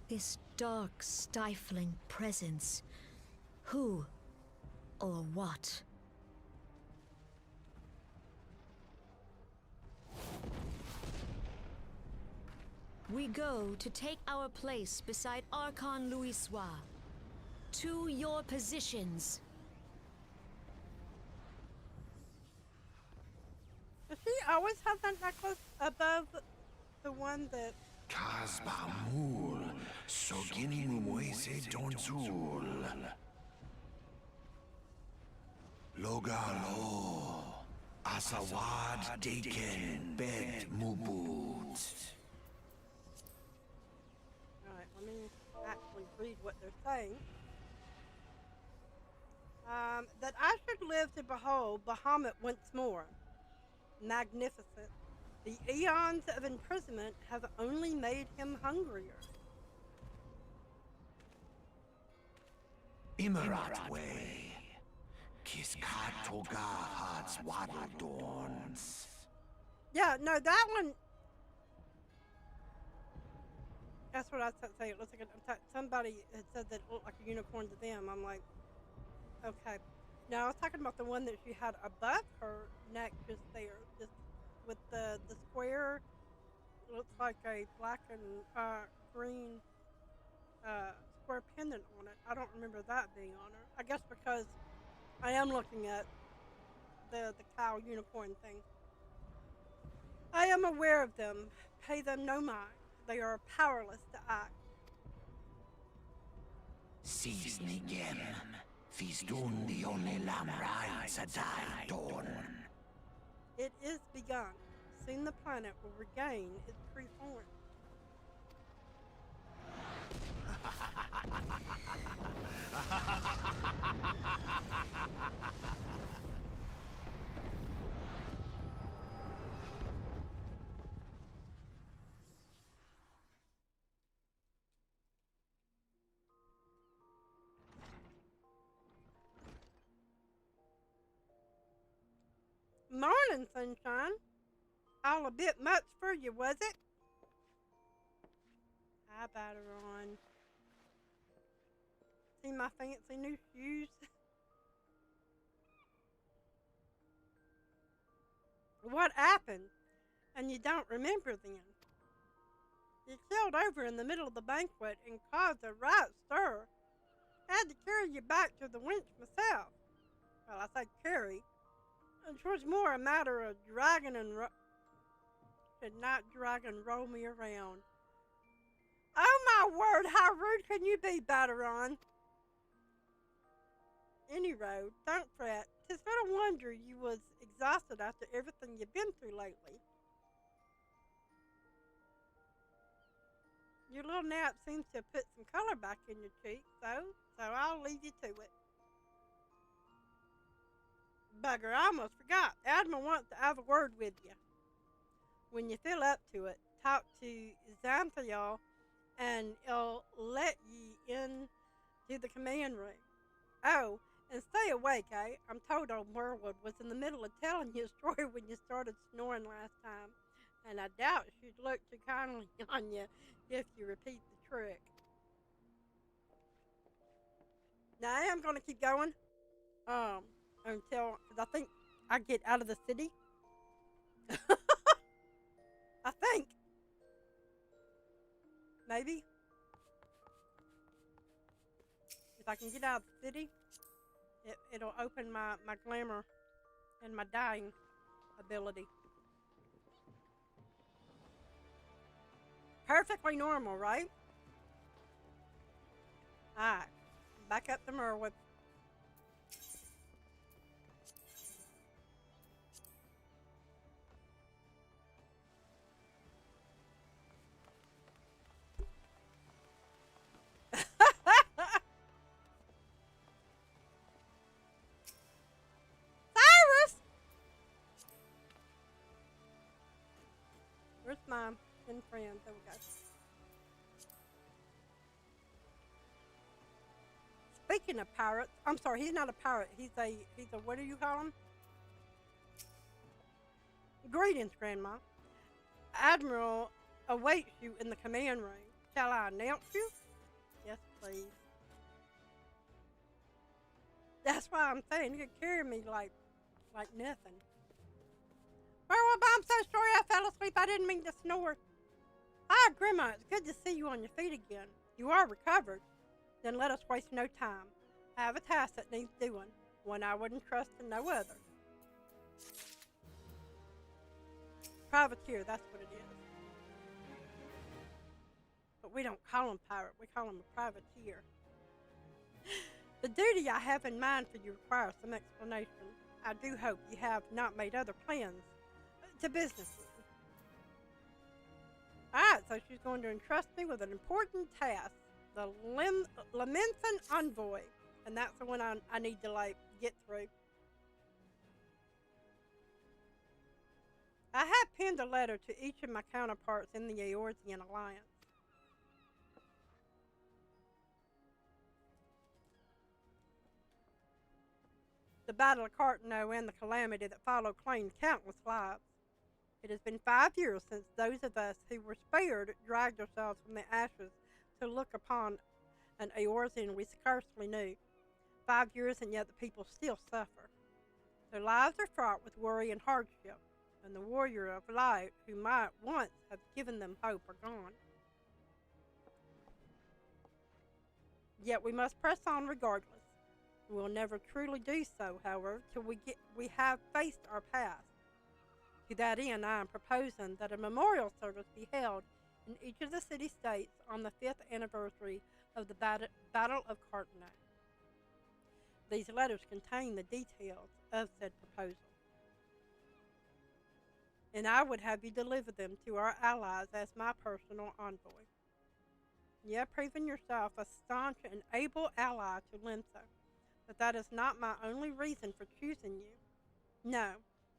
This dark, stifling presence. Who or what? We go to take our place beside Archon Louis Soir. To your positions. Does she always have that necklace above the one that... Kasbamul, Sogin Moise Donzul. Logalo, Asawad Deken Bet Mubut. Alright, let me actually read what they're saying. That I should live to behold Bahamut once more. Magnificent. The eons of imprisonment have only made him hungrier. Imarat way. Kiskat Toga Hats Waddledorns. Yeah, no, that one... That's what I was saying. It looks like somebody had said that it looked like a unicorn to them. I'm like, okay. No, I was talking about the one that she had above her neck just there. Just with the square, looks like a black and green square pendant on it. I don't remember that being on her. I guess because I am looking at the cow unicorn thing. I am aware of them. Pay them no mind. They are powerless to act. Sisnigem, Fisdun the only Lamrai Sadai Dawn. It is begun. Soon the planet will regain its true form. Morning, sunshine. All a bit much for you, was it? Hi, Batteron. See my fancy new shoes? What happened? And you don't remember then. You killed over in the middle of the banquet and caused a right stir. I had to carry you back to the winch myself. Well, I say carry. It was more a matter of dragging and not drag and roll me around. Oh my word, how rude can you be, Batteron? Any road, don't fret. 'Tis little wonder you was exhausted after everything you've been through lately. Your little nap seems to have put some color back in your cheeks, so I'll leave you to it. Bugger, I almost forgot. Admiral wants to have a word with you. When you feel up to it, talk to Xanthiel and he'll let ye in to the command room. Oh, and stay awake, eh? I'm told old Merwood was in the middle of telling you a story when you started snoring last time, and I doubt she'd look too kindly on you if you repeat the trick. Now I am going to keep going until, because I think I get out of the city. I think. Maybe. If I can get out of the city, it'll open my glamour and my dying ability. Perfectly normal, right? Alright. Back up to Merwood. Where's my thin friend? There we go. Speaking of pirates, I'm sorry, he's not a pirate. He's a what do you call him? Greetings, Grandma. Admiral awaits you in the command room. Shall I announce you? Yes, please. That's why I'm saying you could carry me like nothing. Well, I'm so sorry I fell asleep. I didn't mean to snore. Ah, Grandma, it's good to see you on your feet again. You are recovered. Then let us waste no time. I have a task that needs doing, one I wouldn't trust in no other. Privateer, that's what it is. But we don't call him pirate, we call him a privateer. The duty I have in mind for you requires some explanation. I do hope you have not made other plans to business. Alright, so she's going to entrust me with an important task. The Lamentin Envoy. And that's the one I need to get through. I have penned a letter to each of my counterparts in the Eorzean Alliance. The Battle of Cartano and the calamity that followed claimed countless lives. It has been 5 years since those of us who were spared dragged ourselves from the ashes to look upon an Eorzean we scarcely knew. 5 years, and yet the people still suffer. Their lives are fraught with worry and hardship, and the warrior of light who might once have given them hope are gone. Yet we must press on regardless. We will never truly do so, however, till we have faced our past. To that end, I am proposing that a memorial service be held in each of the city-states on the 5th anniversary of the Battle of Cartano. These letters contain the details of said proposal, and I would have you deliver them to our allies as my personal envoy. You have proven yourself a staunch and able ally to Limsa, but that is not my only reason for choosing you. No,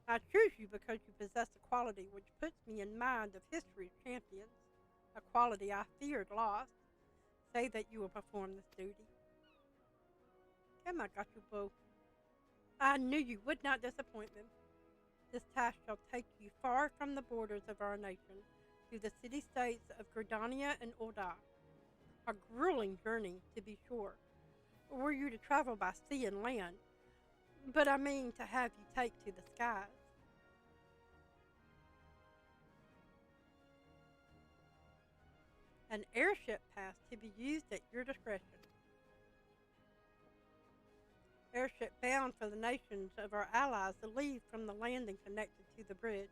I choose you because you possess a quality which puts me in mind of history's champions, a quality I feared lost. Say that you will perform this duty. Come, I got you, boo. I knew you would not disappoint me. This task shall take you far from the borders of our nation, to the city-states of Gridania and Ulda. A grueling journey, to be sure, were you to travel by sea and land, but I mean to have you take to the skies. An airship pass to be used at your discretion. Airship bound for the nations of our allies to leave from the landing connected to the bridge.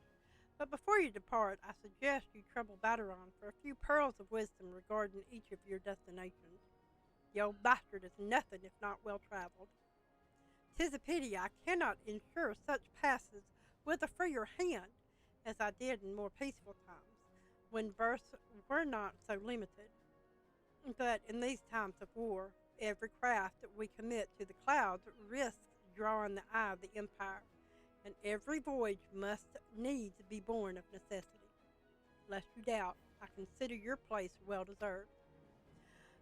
But before you depart, I suggest you trouble Baderon for a few pearls of wisdom regarding each of your destinations. The old bastard is nothing if not well traveled. 'Tis a pity I cannot ensure such passes with a freer hand, as I did in more peaceful times, when berths were not so limited. But in these times of war, every craft that we commit to the clouds risks drawing the eye of the Empire, and every voyage must needs be born of necessity. Lest you doubt, I consider your place well deserved.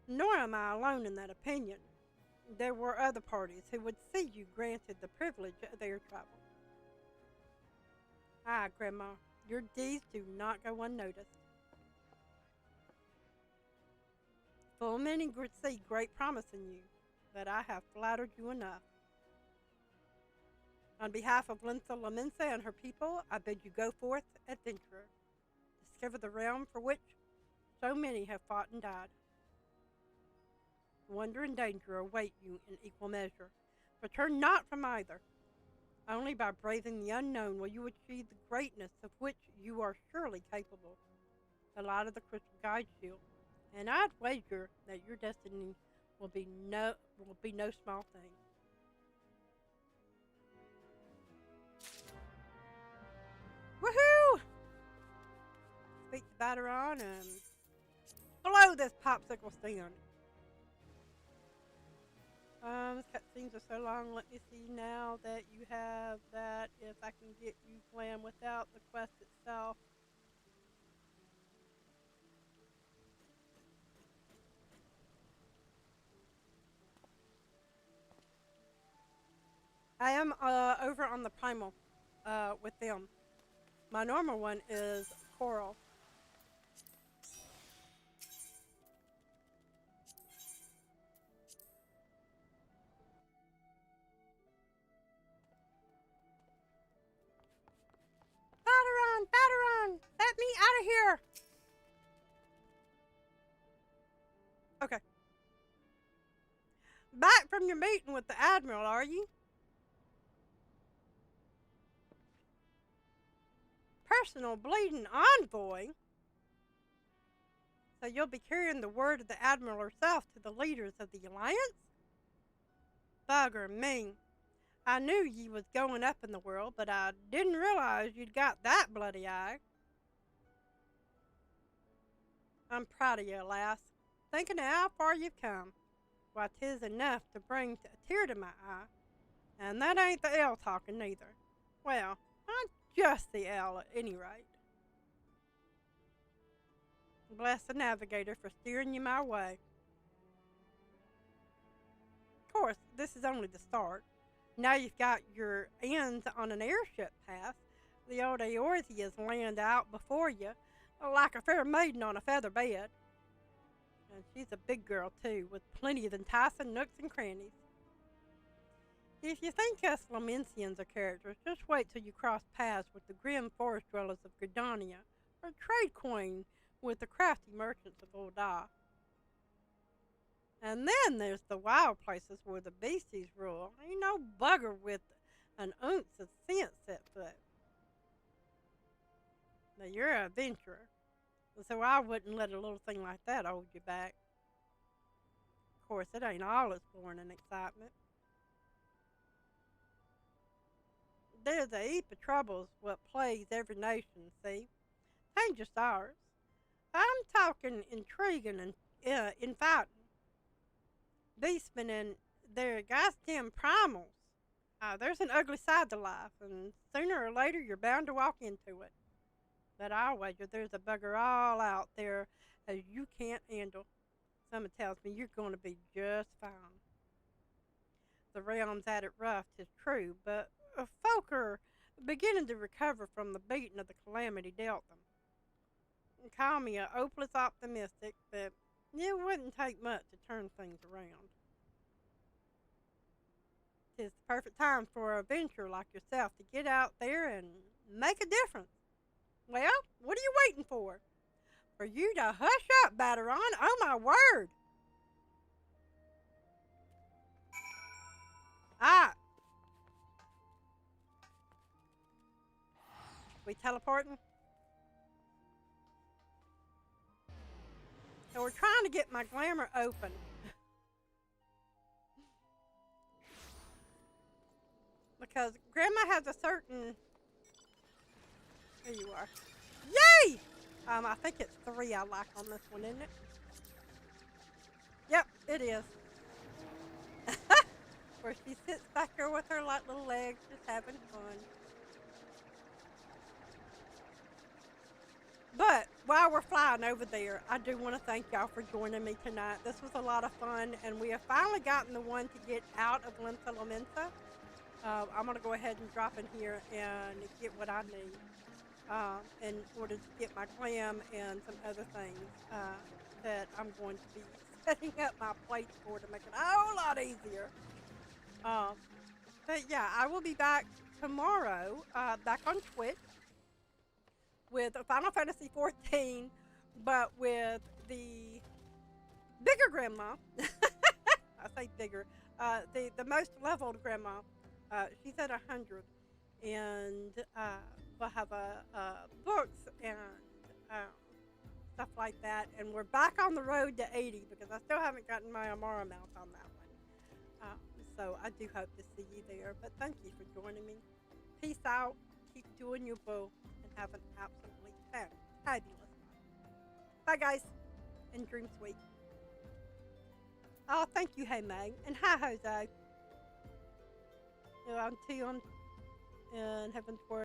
Nor am I alone in that opinion. There were other parties who would see you granted the privilege of air travel. Ah, Grandma, your deeds do not go unnoticed. Full many would see great promise in you, but I have flattered you enough. On behalf of Linsa Lamensa and her people, I bid you go forth, adventurer. Discover the realm for which so many have fought and died. Wonder and danger await you in equal measure. Return not from either. Only by braving the unknown will you achieve the greatness of which you are surely capable. The light of the crystal guides you, and I'd wager that your destiny will be no small thing. Woohoo! Speak to Baderon and blow this popsicle stand. These cutscenes are so long. Let me see now that you have that. If I can get you Glam without the quest itself. I am over on the primal with them. My normal one is coral. Baderon, let me out of here. Okay. Back from your meeting with the Admiral, are you? Personal bleeding envoy? So you'll be carrying the word of the Admiral herself to the leaders of the Alliance? Bugger me. I knew ye was going up in the world, but I didn't realize you'd got that bloody eye. I'm proud of you, lass. Thinking of how far you've come. Why, 'tis enough to bring a tear to my eye. And that ain't the ale talking neither. Well, I'm just the ale at any rate. Bless the navigator for steering you my way. Of course, this is only the start. Now you've got your ends on an airship path. The old Eorzea's land out before you, like a fair maiden on a feather bed. And she's a big girl, too, with plenty of enticing nooks and crannies. If you think us Lamensians are characters, just wait till you cross paths with the grim forest dwellers of Gridania, or trade coin with the crafty merchants of Ul'dah. And then there's the wild places where the beasties rule. Ain't no bugger with an ounce of sense set foot. Now you're an adventurer, so I wouldn't let a little thing like that hold you back. Of course, it ain't all that's born in excitement. There's a heap of troubles what plagues every nation, see? Ain't just ours. I'm talking intriguing and infighting. Beastmen and their goddamn primals. There's an ugly side to life, and sooner or later you're bound to walk into it. But I'll wager there's a bugger all out there as you can't handle. Someone tells me you're going to be just fine. The realm's at it rough, 'tis true, but folk are beginning to recover from the beating of the calamity dealt them. Call me a hopeless optimistic, but it wouldn't take much to turn things around. 'Tis the perfect time for an adventurer like yourself to get out there and make a difference. Well, what are you waiting for? For you to hush up, Batteron. Oh my word. Ah. We teleporting? So we're trying to get my glamour open. Because Grandma has a certain... There you are. Yay! I think it's 3 I like on this one, isn't it? Yep, it is. Where she sits back there with her light little legs, just having fun. But while we're flying over there, I do want to thank y'all for joining me tonight. This was a lot of fun, and we have finally gotten the one to get out of Limsa. I'm going to go ahead and drop in here and get what I need in order to get my glam and some other things that I'm going to be setting up my plates for to make it a whole lot easier. But yeah, I will be back tomorrow, back on Twitch with Final Fantasy XIV, but with the bigger grandma. I say bigger. The most leveled grandma. She's at 100, and we'll have books and stuff like that. And we're back on the road to 80 because I still haven't gotten my Amara mount on that one. So I do hope to see you there. But thank you for joining me. Peace out. Keep doing your boo and have an absolutely fabulous night. Bye, guys, and dream sweet. Oh, thank you, Hey May, and hi, Jose. I'm Tion, and Heaven's Word.